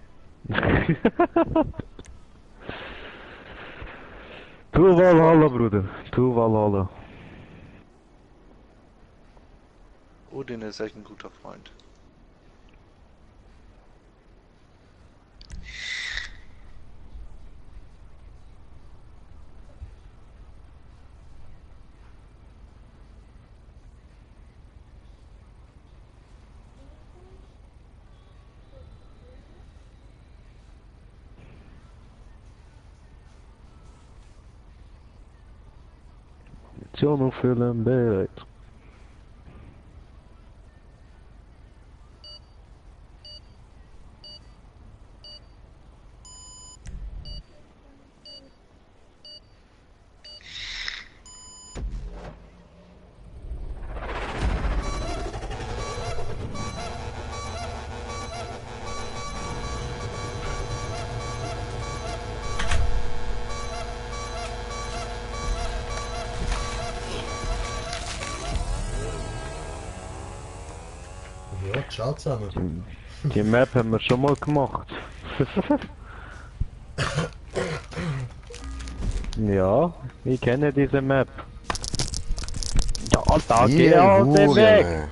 Tu Valhalla, Bruder. Tu Valhalla. Odin ist echt ein guter Freund. Munition auffüllen, bereit. Ja, ciao zusammen. Die Map haben wir schon mal gemacht. Ja, ich kenne diese Map. Ja, da geh Ihr aus dem Weg! Huren.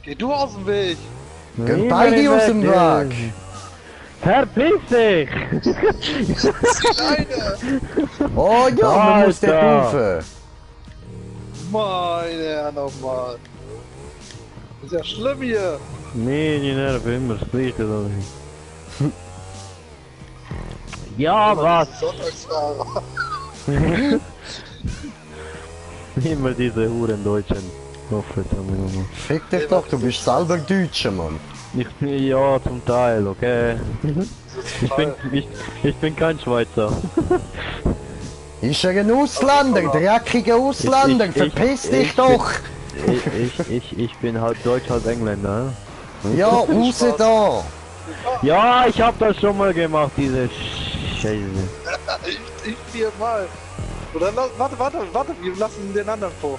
Geh du aus dem Weg! Gehen beide aus dem Weg! Verpiss dich! Kleine! Oh ja, man muss den Alter. rufen! Meine Herren nochmal! Ist ja schlimm hier! Nee, die Nerven immer das Gleiche. Oder? Ja, was? Sonntagsfahrer! Immer diese Huren Deutschen. Fick dich doch, du bist selber Deutscher, Mann. Ja, zum Teil, okay. Ich bin kein Schweizer. Ist er ein Ausländer, dreckiger Ausländer, verpiss dich doch! Ich bin halb Deutsch, halb Engländer. Ja, raus da! Ja, ich hab das schon mal gemacht, diese Scheiße. Ich 4-mal! Oder warte, wir lassen den anderen vor.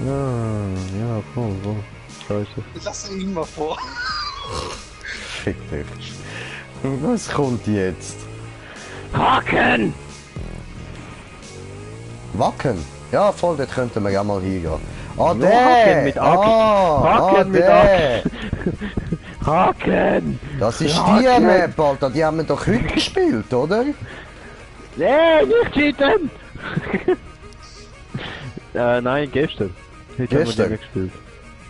Ja, voll. Scheiße. Wir lassen ihn mal vor. Fick dich. Was kommt jetzt? Haken! Wacken? Ja, voll, dort könnten wir ja mal hingehen. Ah, Ja, der! Haken mit Axt. Haken mit der! Haken! Das ist Haken. die Map, Alter, die haben wir doch heute gespielt, oder? Nee, nicht cheaten! Nein, gestern. Heute haben wir Gestern? die nicht gespielt.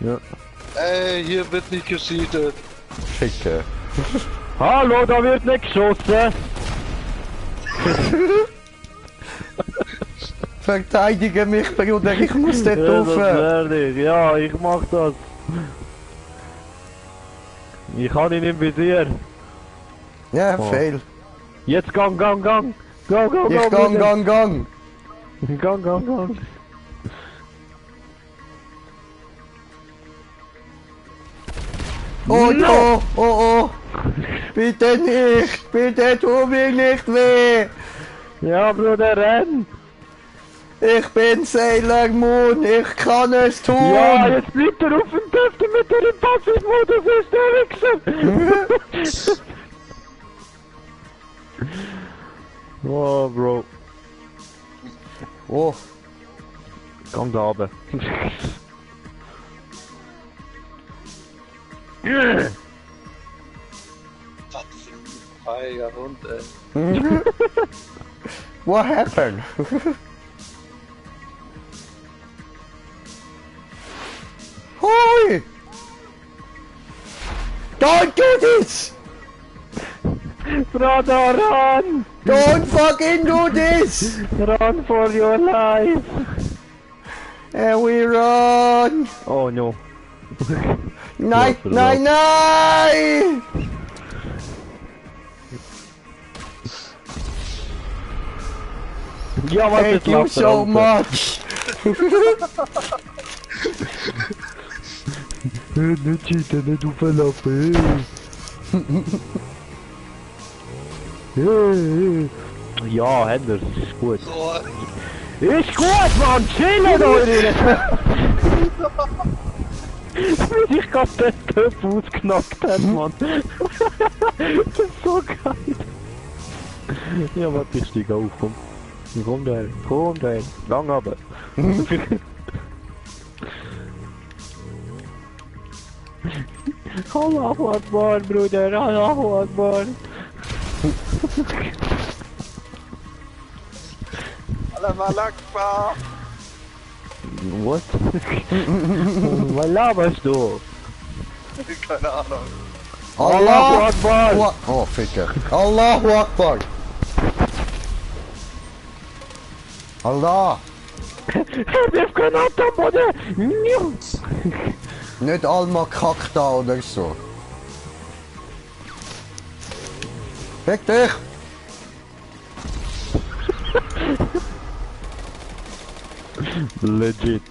Ja. Ey, hier wird nicht gescheatet. Ficke. Hallo, da wird nicht geschossen! Verteidige mich, Bruder, ich muss dort Ja, das rauf. werde ich. Ja, ich mach das. Ich habe ihn im Visier. Ja, Oh. fail. Jetzt gang, gang, gang! Go, go, go! Ich gang, gang, gang. Gang, gang, gang! Oh, No! oh, oh. Bitte nicht, bitte tu mir nicht weh. Ja, Bruder, renn! Ich bin Sailor Moon, ich kann es tun. Ja, jetzt bleibt er auf dem Dürfte mit der Passivmodus, ist der Wichser! Oh, Bro. Oh, Komm da runter. Was für ein feiger Hund, ey. what happened? Hoi! Don't do this! Brother, run! Don't fucking do this! Run for your life! And we run! Oh no. Nein, Ja, nein, nein! Ja, was Thank jetzt you läuft er so runter? much! Nicht cheaten, nicht auflaufen. Ja, Henders, ist gut. So, Ist gut, Mann! Chillen eure! Wie ich gerade den Töpf ausgenockt hat, Mann. Das ist so geil. Ja, warte, ich steig auf, komm. Komm da hin. Lang aber. Allahu Akbar, Bruder, Allahu Akbar. Allamal Akbar. What? Was laberst du? Keine Ahnung. Allahu Akbar! Oh, Ficker. Allahu Akbar! Allah! Herdef kanat am Boden! Nicht Alma kackt da oder so. Fick dich! Legit.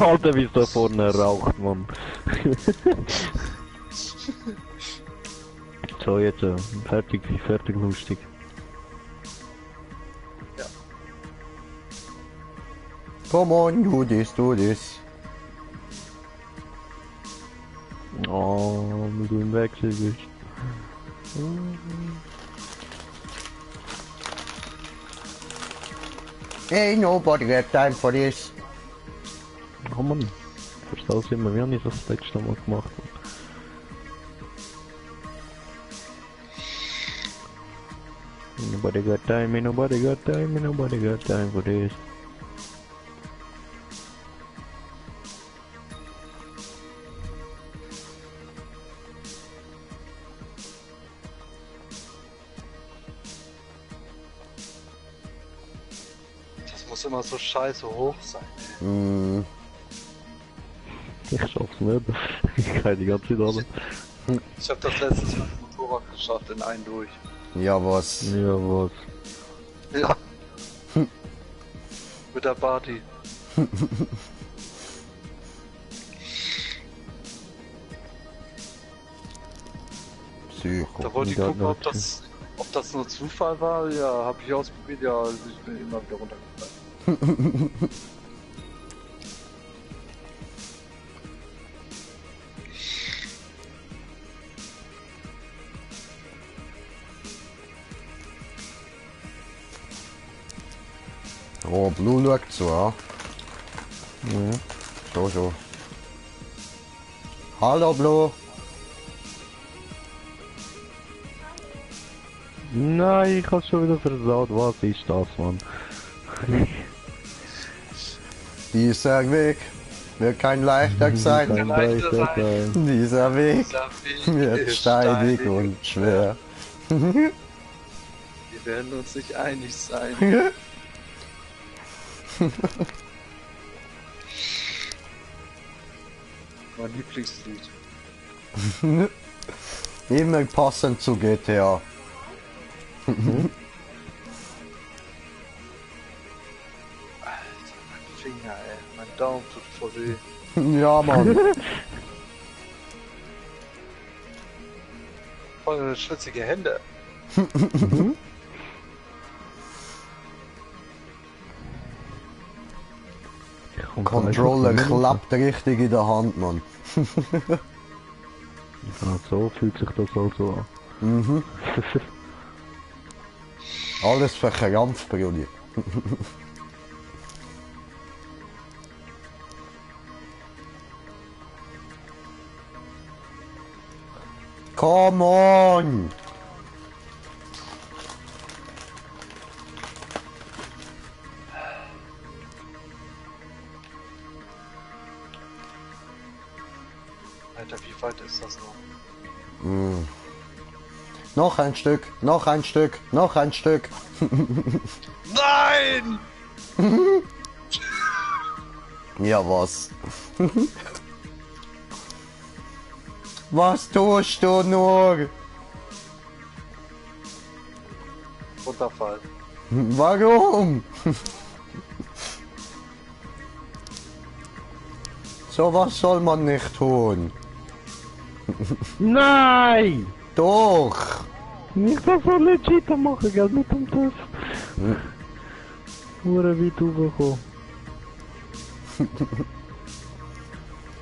Alter, wie es da vorne raucht, Mann. So, jetzt fertig lustig. Come on, do this, do this. Oh, wie du im Wechsel bist. Ain't nobody got time for this. Oh Mann, verstehst du immer, wie habe ich das letzte Mal gemacht? Nobody got time, nobody got time, nobody got time for this. Das muss immer so scheiße hoch sein. Hm, Ich schaff's nicht. Ich kann die ganze Zeit alle. Ich hab das letztes Mal mit dem Motorrad geschafft in einen durch. ja was? Ja, was? Ja. Mit der Party. Psycho. Da wollte ich Ja, gucken, ob natürlich. das nur Zufall war. Ja, habe ich ausprobiert. Ja, ich bin immer wieder runtergefallen. Oh, Blue schaut zu, ja? Mhm. Schon, schon. Hallo, Blue. Nein, ich hab's schon wieder versaut. Was ist das, Mann? Dieser Weg wird kein leichter sein. Kein leichter sein. Dieser Weg Dieser Weg wird ist steinig und schwer. Wir werden uns nicht einig sein. Mein Lieblingslied. Immer passend zu GTA. Alter, mein Finger, ey. Mein Daumen tut voll weh. Ja, Mann. Voll schwitzige Hände. Controller klappt richtig in der Hand, Mann. Ja, so fühlt sich das also an. Mhm. Alles verkrampft, Brudi. Come on! Alter, wie weit ist das noch? Noch ein Stück, noch ein Stück, noch ein Stück. Nein! Ja, was? Was tust du nur? Runterfall. Warum? So was soll man nicht tun. Nein! Doch! Nicht das so legit machen, gell, mit dem TÜV. Hure weit raufgekommen.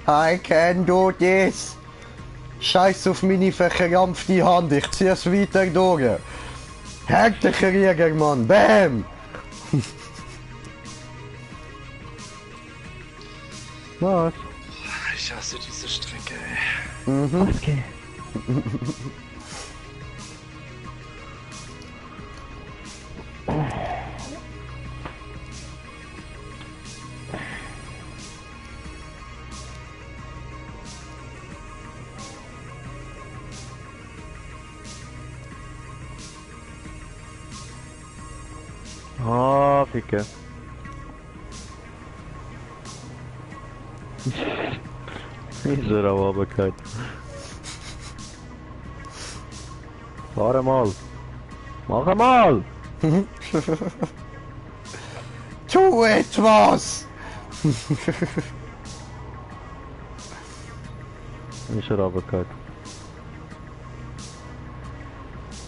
I can do this! Scheiß auf meine verkrampfte Hand, ich zieh's weiter durch. Härter Krieger, Mann, bam! Was? Ich hasse diese Strecke, ey. Was geht? Ah, Ficke. Ist er auch runtergefallen. Fahr mal. Mach mal! Tu etwas! Ist er runtergefallen.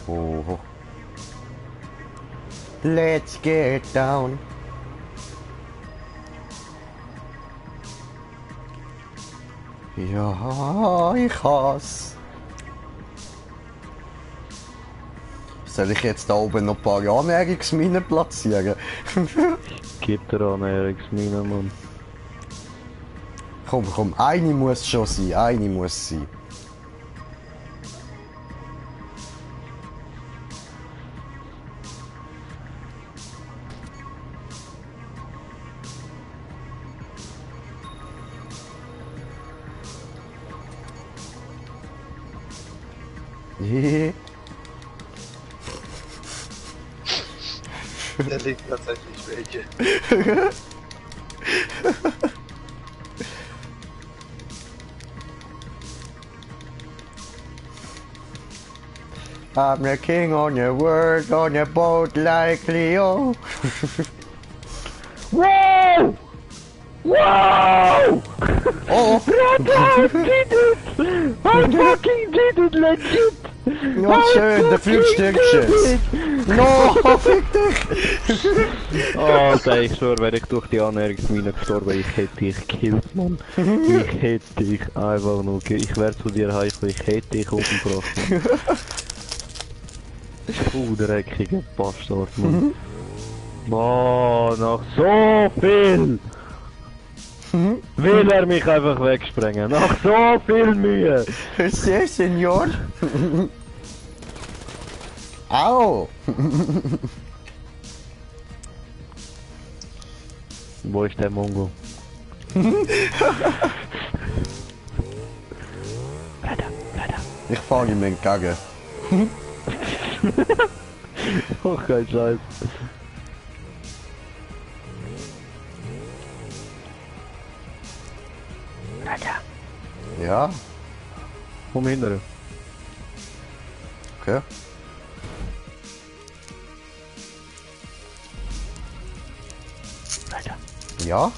Oh. Let's get down. Ja, ich hasse. Soll ich jetzt da oben noch ein paar Annäherungsminen platzieren? Gib dir Annäherungsmine, Mann. Komm, komm, eine muss schon sein, eine muss sein. Der liegt tatsächlich welche. I'm the king on your word, on your boat like Leo. Wow! Wow! Oh, I did it! I fucking did it, legit! ja schön, der Flugstückchen. No, fick dich! Alter, ich schwör, wenn ich durch die Annäherungsmine gestorben, ich hätte dich gekillt, Mann. Ich hätte dich einfach nur gekillt. Ich wäre zu dir heimgekommen, ich hätte dich umgebracht, Mann. Dreckiger Bastard, Mann. Boah, nach so viel! Will er mich einfach wegsprengen? Nach so viel Mühe! Sí, Senor. Au! Wo ist der Mongo? Ich fahre ihm entgegen. Oh, kein Scheiß. Ja, Komm hinterher. okay. Ja?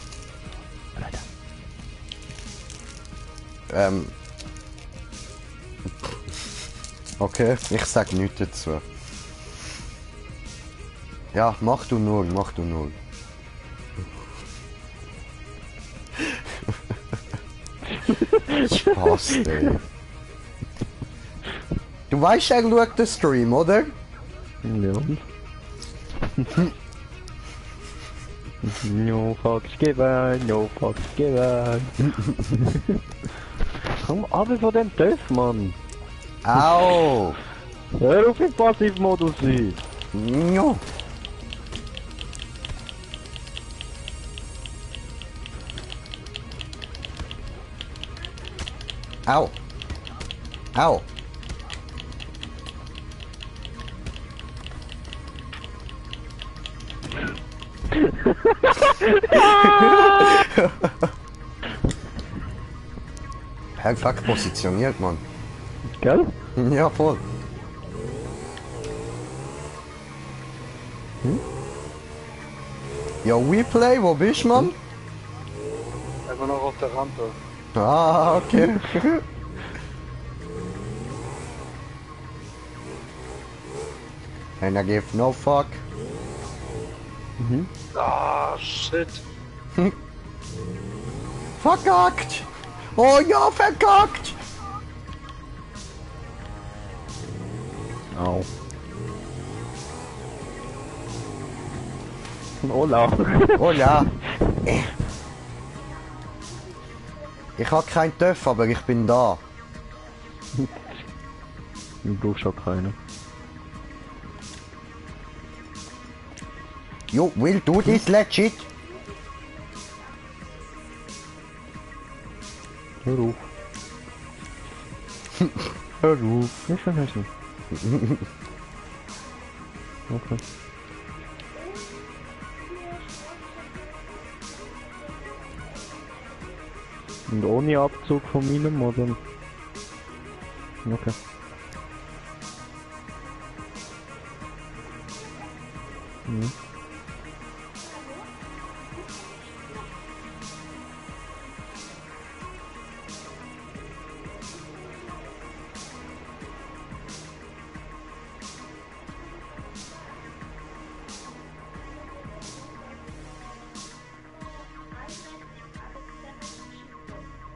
Okay, ich sag nichts dazu. Ja, mach du null, mach du null. Spaß, ey. Du weißt, er schaut den Stream, oder? Ja. No fucks given, no fucks given. Komm ab von dem Töff, Mann. Au! Hör auf im Passivmodus sein. Ja. Au! Au! Perfekt positioniert, Mann. Gell? Ja, voll. Ja, WePlay, wo bist du, Mann? Ich bin noch auf der Rampe. Ah, okay. And I give no fuck. Ah, shit. Verkackt! Oh ja, verkackt! Au. Hola. Oh ja. Ich hab keinen Töff, aber ich bin da. Du brauchst auch keine. Jo, will du this legit? Hör auf. Hör auf. Nicht vergessen. Okay. Und ohne Abzug von meinem, oder? Okay. Mhm.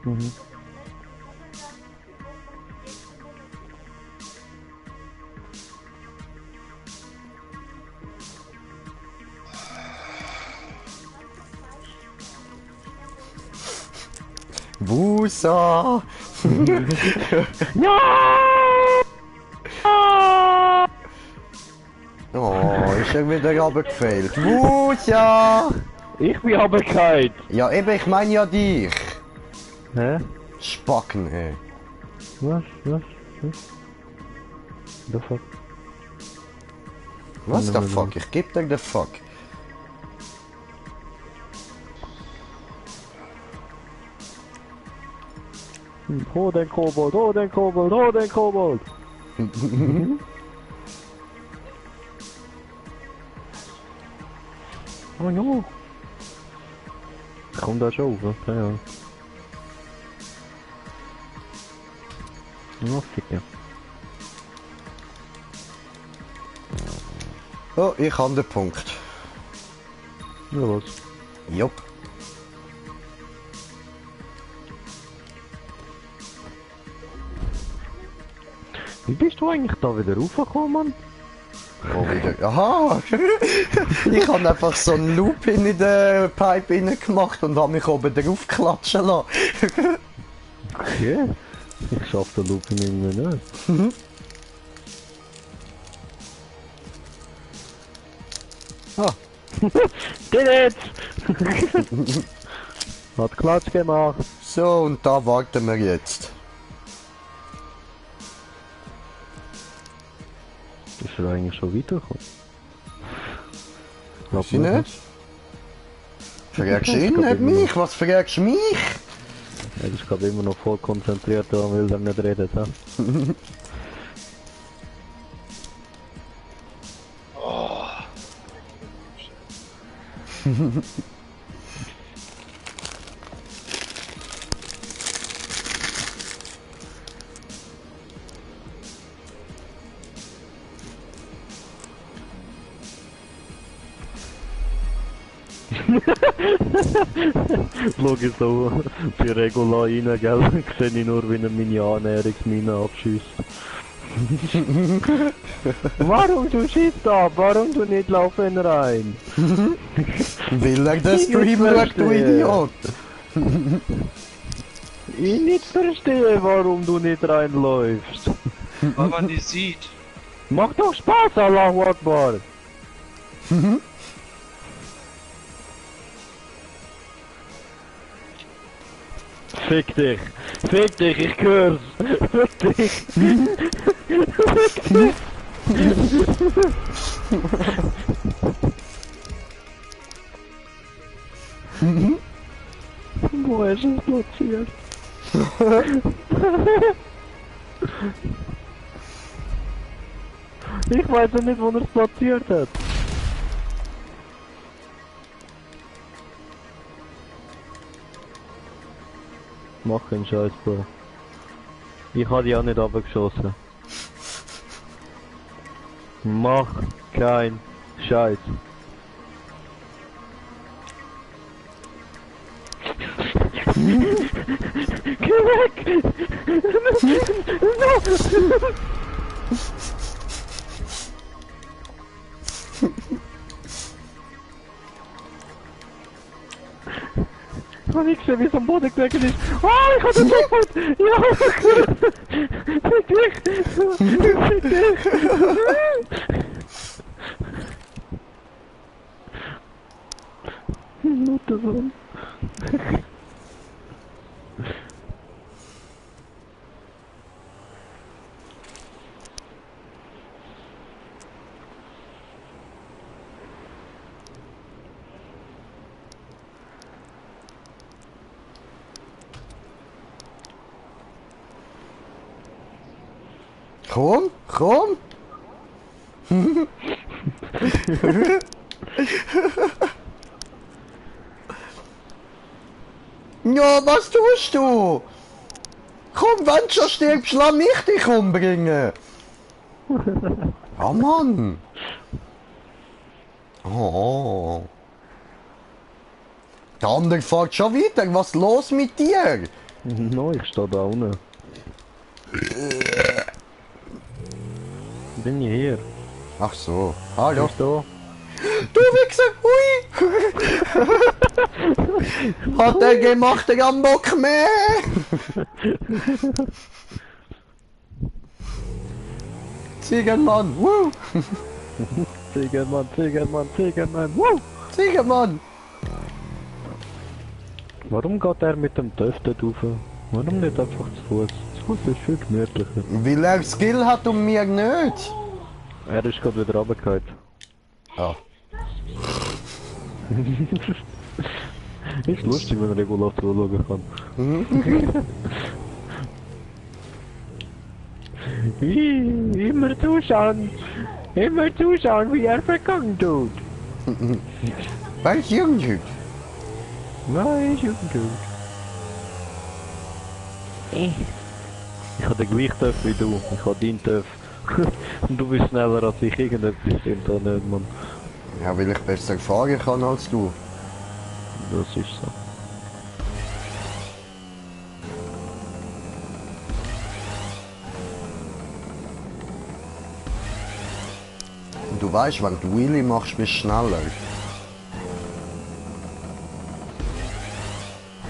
Mhm. Wusa! Ja! Oh, ist er wieder runtergefällt. Wusa! Ich bin aber kein. Ja, eben, ich meine ja dich. Hä? Spacken, ey. Was? The fuck? Was the fuck? Ich geb dir the fuck. Hol den Kobold, hol den Kobold, hol den Kobold! Oh no! Kommt da schon rauf, ja. Ja, ficken. Oh, ich habe den Punkt. Ja, was? Jupp. Wie bist du eigentlich da wieder raufgekommen, Mann? Oh, wieder. Aha! Ich habe einfach so einen Loop in den Pipe rein gemacht und habe mich oben drauf klatschen lassen. Okay. Ich schaff den Loop irgendwie nicht. Ah. Did it! Hat Klatsch gemacht. So, und da warten wir jetzt. Ist er eigentlich schon weitergekommen? Weiß ich nicht. Fragst du ihn, nicht mich? Was fragst du mich? Er ist gerade immer noch voll konzentriert und will dann nicht reden. Ja? Logisch so bei Regula rein, gell? Sehe ich nur, wie er meine Annäherungsmine abschießt. Warum du schießt ab? Warum du nicht laufen rein? Will er den Stream schaut, du Idiot? Ich nicht verstehe, warum du nicht reinläufst. Weil man die sieht. Macht doch Spaß, Allahu Akbar! Fick dich! Fick dich, ich hör's! Fick dich! Fick dich! Wo ist es platziert? Ich weiß ja nicht, wo er es platziert hat. Mach keinen Scheiß, Bro. Ich habe die auch nicht abgeschossen. Mach keinen Scheiß. Geh weg! Ich hab nicht gesehen, wie es am Boden gelegen ist. Oh, ich hab den Checkpoint! Ja! Fick dich! Fick dich! Muttersohn. Komm, komm! Ja, was tust du? Komm, wenn du schon stirbst, lass mich dich umbringen! Oh Mann! Oh. Der andere fährt schon weiter, was ist los mit dir? No, ich stehe da unten. Bin ich hier? Ach so, hallo. Bist du Du Wichser, hui! Hat er gemacht, der am Bock mehr? Ziegenmann, wuh! Ziegenmann, Ziegenmann, Ziegenmann, wuh! Ziegenmann! Warum geht er mit dem TÜV dort rauf? Warum nicht einfach zu Fuß? Zu Fuß ist viel gemütlicher. Weil er Skill hat und mir nicht. Er ist gerade wieder runtergefallen. Ah. Ist lustig, wenn man Regular zuschauen kann. Immer zuschauen! Immer zuschauen, wie er vergangen tut! Weil ich irgendwie. Nein, ist gut. Ich habe den gleichen TÜV wie du. Ich habe deinen TÜV. Und du bist schneller als ich. Irgendetwas stimmt da nicht, Mann. Ja, weil ich besser fahren kann als du. Das ist so. Und du weißt, wenn du Wheelie machst, bist du schneller.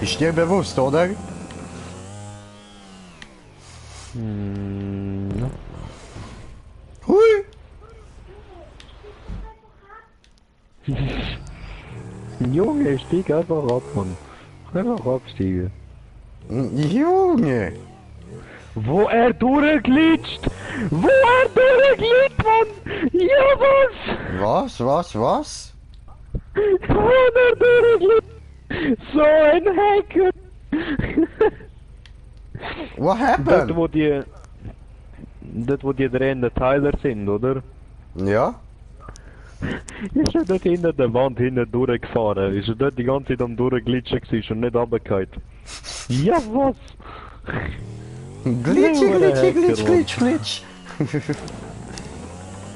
Ist dir bewusst, oder? No. Hui! Junge, steig einfach ab, Mann. Einfach absteigen. Junge! Wo er durchglitscht! Wo er durchglitscht, Mann! Ja, was? Was? Wo er durchglitscht! So ein Hacker! What Dort happened? wo die drehenden Teiler sind, oder? Ja? Ist er dort hinter der Wand hinten durchgefahren? Ist er dort die ganze Zeit am durchglitschen gewesen und nicht runtergefallen? Ja, was? Glitsch.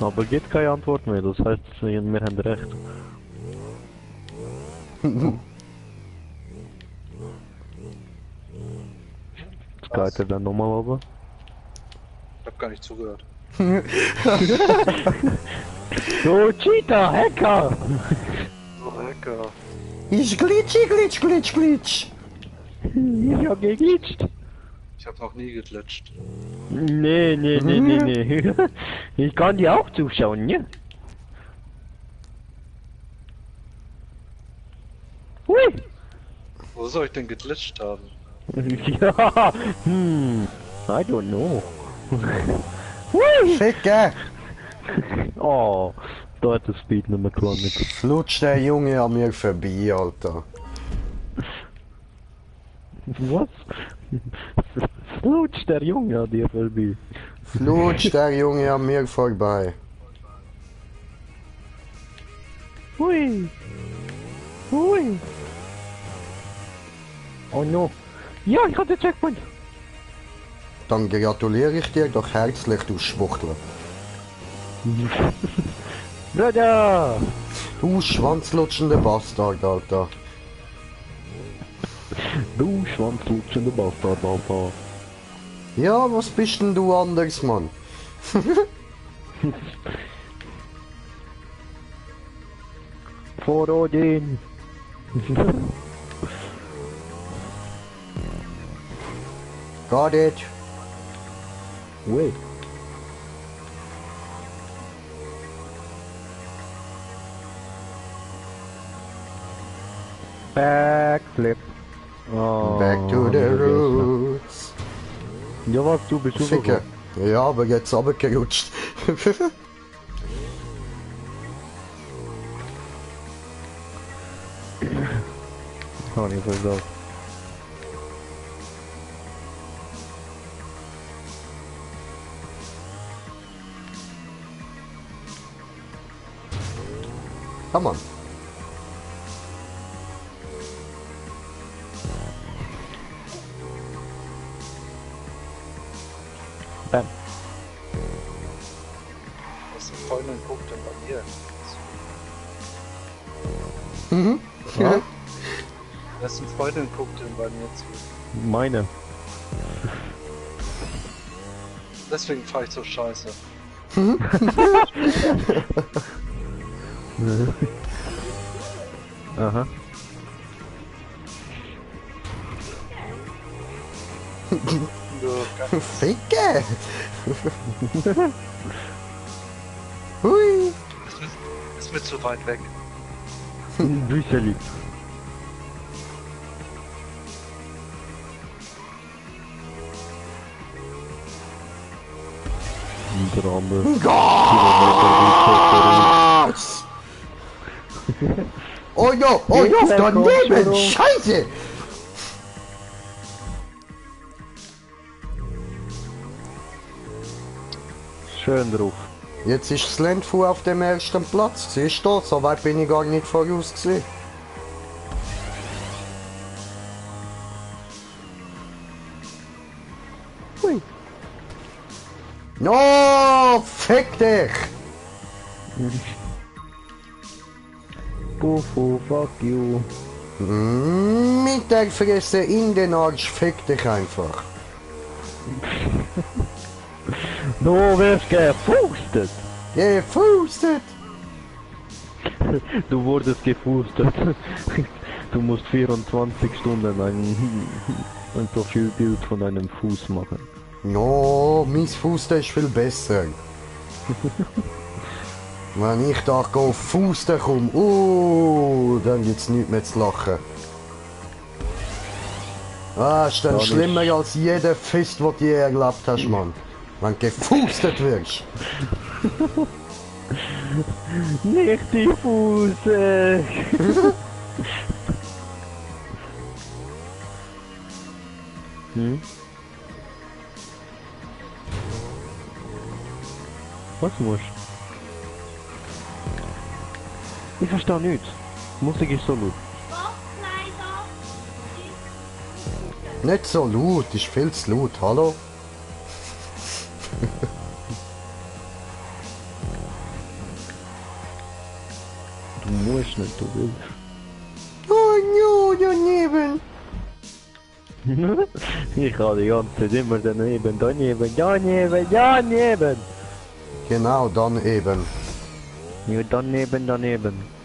Aber gibt keine Antwort mehr, das heißt, wir haben recht. Jetzt geht er dann nochmal runter. Ich hab gar nicht zugehört. So, Cheetah, Hacker! So, Hacker. Ich glitsch. Ich hab geglitscht. Ich hab noch nie geglitscht. Nee. Ich kann dir auch zuschauen, ne? Hui! Wo soll ich denn geglitscht haben? Ja, I don't know. Hui! Ficke! Oh, da hat der Speed nicht mehr gelandet. Flutscht der Junge an mir vorbei, Alter. Was? Flutscht der Junge an dir vorbei? Flutscht der Junge an mir vorbei. Hui! Hui! Oh no! Ja, ich hatte den Checkpoint! Dann gratuliere ich dir doch herzlich, du Schwuchtler. Bruder! Du schwanzlutschende Bastard, Alter. Du schwanzlutschende Bastard, Alter. Ja, was bist denn du anders, Mann? Vor Odin! Got it. Wait. Backflip. Oh, Back to the vergessen. roots. Ja, was, du bist Ficke. Ja, aber jetzt runtergerutscht. Oh, nicht versaut. Komm on. Bam. Was eine Freundin guckt denn bei mir? Mhm. Ja. Was eine Freundin guckt denn bei mir zu? Meine. Deswegen fahr ich so scheiße. Aha. Ja, Ficke. Hui. ist mir zu weit weg. Bücherli. Drame. Gas! Oh jo, daneben! Scheiße! Schön drauf. Jetzt ist das Landfu auf dem ersten Platz. Siehst du, so weit bin ich gar nicht voraus gewesen. Hui. No, fick dich! Pufu, fuck you. Mit der Fresse in den Arsch, fick dich einfach. Du wirst gefustet. Gefustet! Du wurdest gefustet. Du musst 24 Stunden ein Profilbild von einem Fuß machen. No, mein Fuster ist viel besser. Wenn ich da auf Fuster komme, dann gibt's nichts mehr zu lachen. Ah, ist dann Gar schlimmer nicht. als jeder Fist, den du je erlebt hast, Mann. Wenn du gefustet wirst. Nicht die Fuße! hm? Was musst du? Ich verstehe nichts. Musik ist so laut. Nicht so laut, ist viel zu laut, hallo? Du musst nicht, du willst. Oh no, daneben. Ich kann die ganze Zeit immer daneben, daneben, daneben, daneben. Genau, dann eben. Ja, daneben, daneben.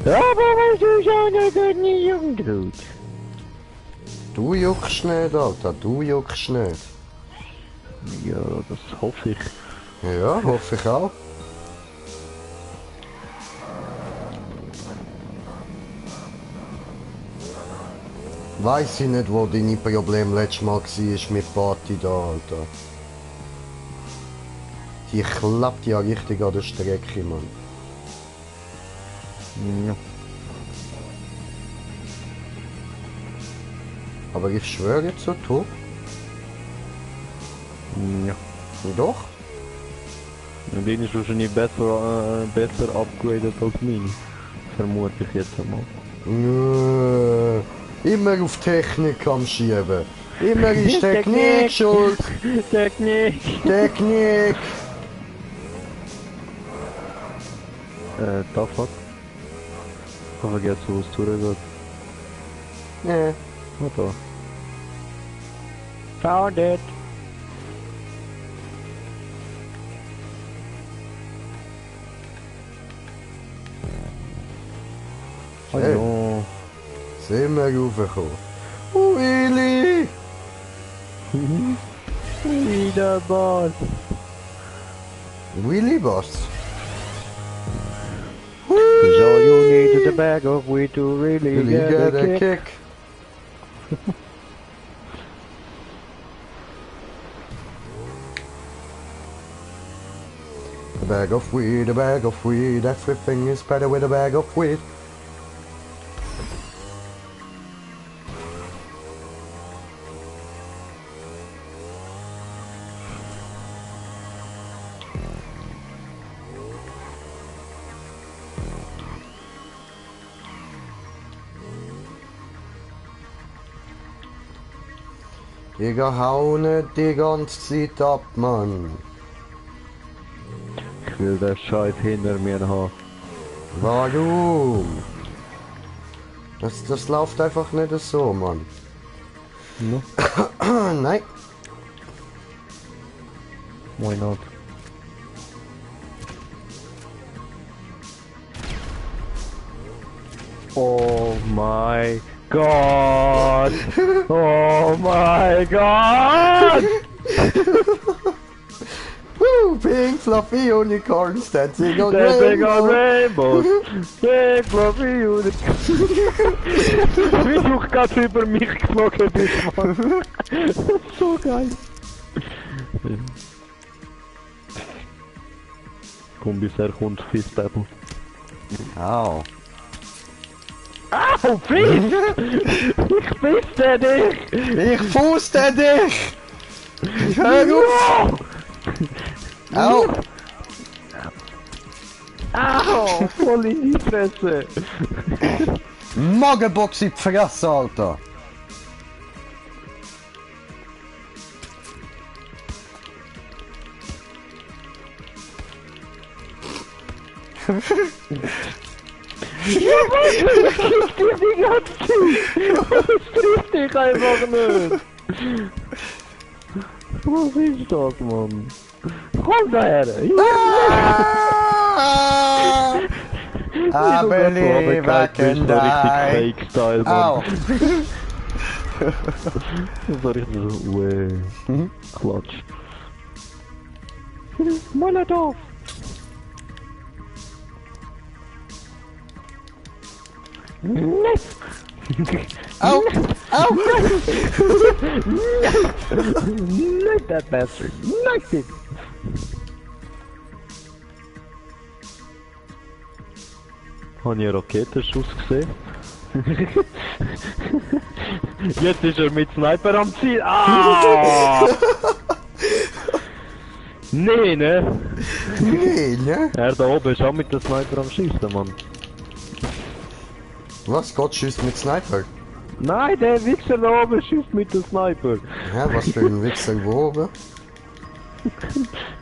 Aber was du schon nicht umgeht. Du juckst nicht, Alter, du juckst nicht. Ja, das hoffe ich. Ja, hoffe ich auch. Weiss ich nicht, wo deine Problem letztes Mal war mit Party da, Alter. Die klappt ja richtig an der Strecke, Mann. Ja. Aber ich schwöre jetzt so, top. Ja. Doch? Und den ist wahrscheinlich besser upgraded als meine. Vermute ich jetzt einmal. Nö. Immer auf Technik am Schieben. Immer ist Technik schuld. Technik! Technik. Da fuck. Ich habe vergessen, wo es durchgeht. Nee. Ah, da. Found it! Oh Hey. no. Sind wir raufgekommen. Willi. Wieder Boss! Willi was? Cause all you need is a bag of weed to really Willi get get a a kick. kick. A bag of weed, a bag of weed, everything is better with a bag of weed. Digga, hau nicht die ganze Zeit ab, Mann. Ich will den Scheiß hinter mir haben. Warum? Das läuft einfach nicht so, Mann. No? Nein. Why not? Oh my god! Oh my god! Woo, pink fluffy unicorns dancing on Dancing on rainbow. rainbows! Big fluffy unicorns! Wie du gerade über mich geflogen bist, Mann! Das ist so geil! Komm, bis er kommt, Fist Battle. Au. Au, Fist! Ich biste dich! Ich fußte dich! Hör auf! Au! Au! Voll in die Fresse! Magenbox in die Fresse, Alter! Ja, was? Ich dir die ganze Zeit! Das trifft dich einfach nicht! Was ist das, Mann? Komm daher! Ah! I believe I can die! Richtig Fake-Style, Mann. Au! Das war richtig so, Klatsch. Nein! Au! Au! Not that bastard! Nice it! Habe ich einen Raketenschuss gesehen? Jetzt ist er mit Sniper am Ziel. Ah! Nee, ne? Nee, ne? Er da oben ist auch mit dem Sniper am Schießen, Mann. Was? Gott schießt mit Sniper? Nein, der Wichser da oben schießt mit dem Sniper. Ja, was für ein Wichser wo oben?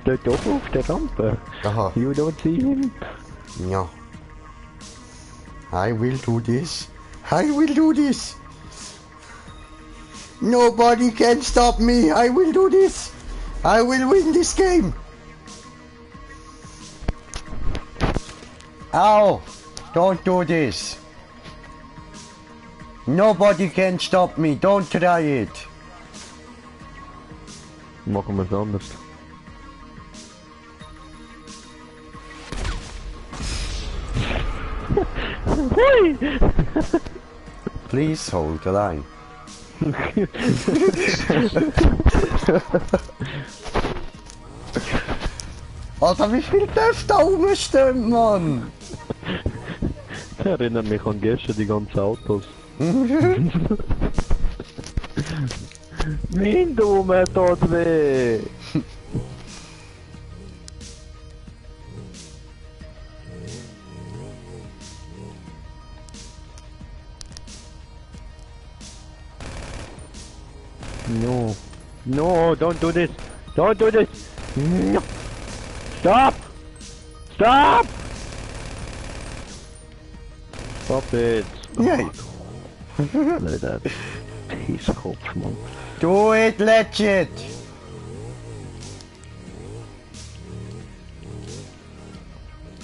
Dort oben auf der Rampe. Aha, You don't see him? ja. I will do this. I will do this. Nobody can stop me. I will do this. I will win this game. Ow! Don't do this. Nobody can stop me. Don't try it. Machen wir es anders. Hui! Please hold the line. Alter, wie viel Dörf da rumstehen, Mann? Das erinnert mich an gestern, die ganzen Autos. Mein Dumme tut weh! No. No, don't do this! Don't do this! No. Stop! Stop! Stop it! Yay. Leute, Pisskopf, Mann. Do it, legit.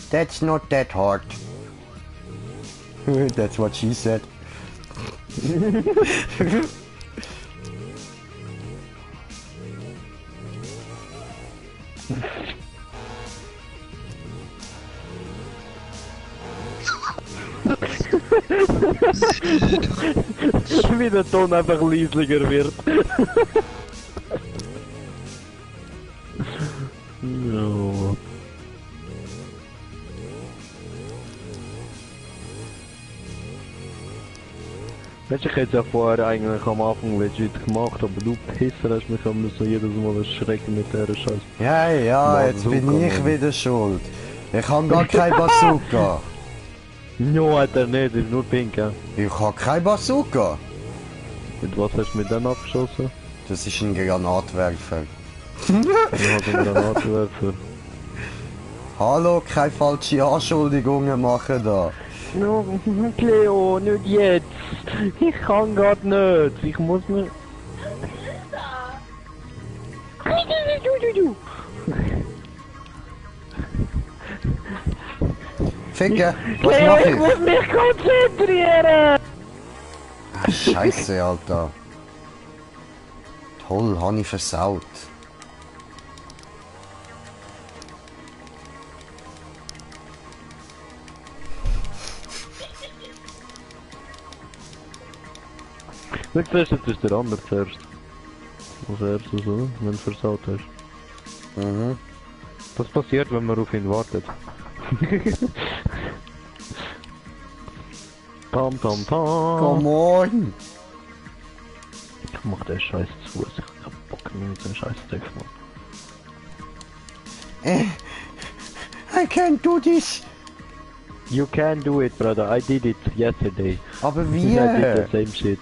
That's not that hard. That's what she said. Wie der Ton einfach leislicher wird. No. Weißt du, ich hätte es ja vorher eigentlich am Anfang legit gemacht, aber du Pisser hast mich am so jedes Mal erschrecken mit dieser Scheiße. Ja, ja, jetzt bin Bazooka, ich Mann. wieder schuld. Ich habe gar kein Bazooka. No, hat er nicht, ist nur pink, ja. Ich habe kein Bazooka. Mit was hast du mit dem abgeschossen? Das ist ein Granatwerfer. Ich habe einen Granatwerfer. Hallo, keine falsche Anschuldigungen machen da. No, Cleo, nicht jetzt. Ich kann grad nicht. Ich muss mir... Ficken, was Cleo, mach ich ich? muss mich konzentrieren! Ah, Scheiße, Alter. Toll, habe ich versaut. Schau zuerst, jetzt ist der andere zuerst. Als erstes, oder? Wenn du versaut hast. Mhm. Was passiert, wenn man auf ihn wartet? Tam tam tam! Come on! Ich mach den Scheiß zu, ich hab Bock mehr mit dem Scheiß zu machen. I can't do this! You can do it, brother. I did it yesterday. Aber I did wie? the same shit.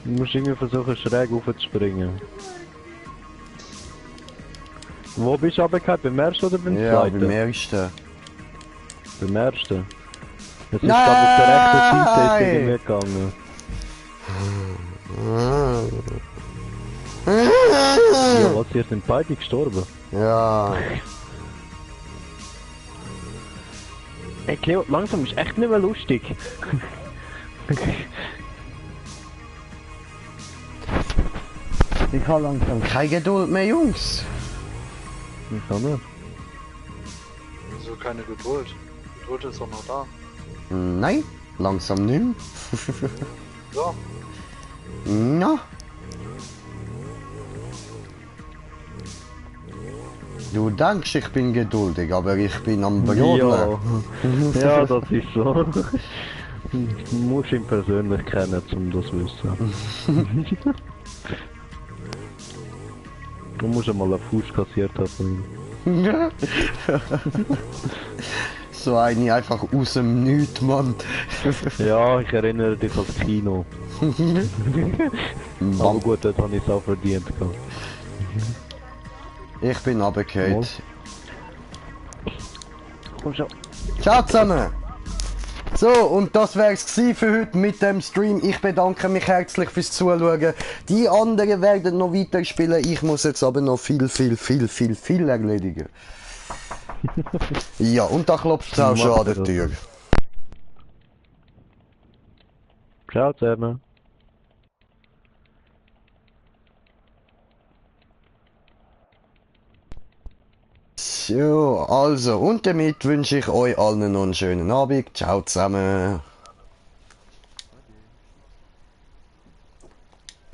Du musst irgendwie versuchen, schräg raufzuspringen. Wo bist du runtergefallen? Beim ersten oder beim Ja, zweiten? beim ersten. Beim ersten. Es ist glaub ich auf der rechten Seite ist irgendwie gegangen. Ja, was, ihr sind beide gestorben. Ja. Ey Cleo, langsam ist echt nicht mehr lustig. Ich habe langsam keine Geduld mehr, Jungs. Ich kann nicht. So keine Geduld. Geduld ist doch noch da. Nein, Langsam nicht mehr. Ja. Na? Du denkst, ich bin geduldig, aber ich bin am Brodeln. Ja. Ja, das ist so. Du musst ihn persönlich kennen, um das zu wissen. Du musst einmal einen Fuß kassiert haben. So eine einfach aus dem Nichts, Mann. Ja, ich erinnere dich ans Kino. Aber gut, dort habe ich es auch verdient gehabt. Ich bin runtergefallen. Komm schon. Ciao zusammen! So, und das wär's gsi für heute mit dem Stream. Ich bedanke mich herzlich fürs Zuschauen. Die anderen werden noch weiterspielen. Ich muss jetzt aber noch viel erledigen. Ja, und da klopft es auch schon an der Tür. Ciao zusammen. So, also, und damit wünsche ich euch allen noch einen schönen Abend. Ciao zusammen.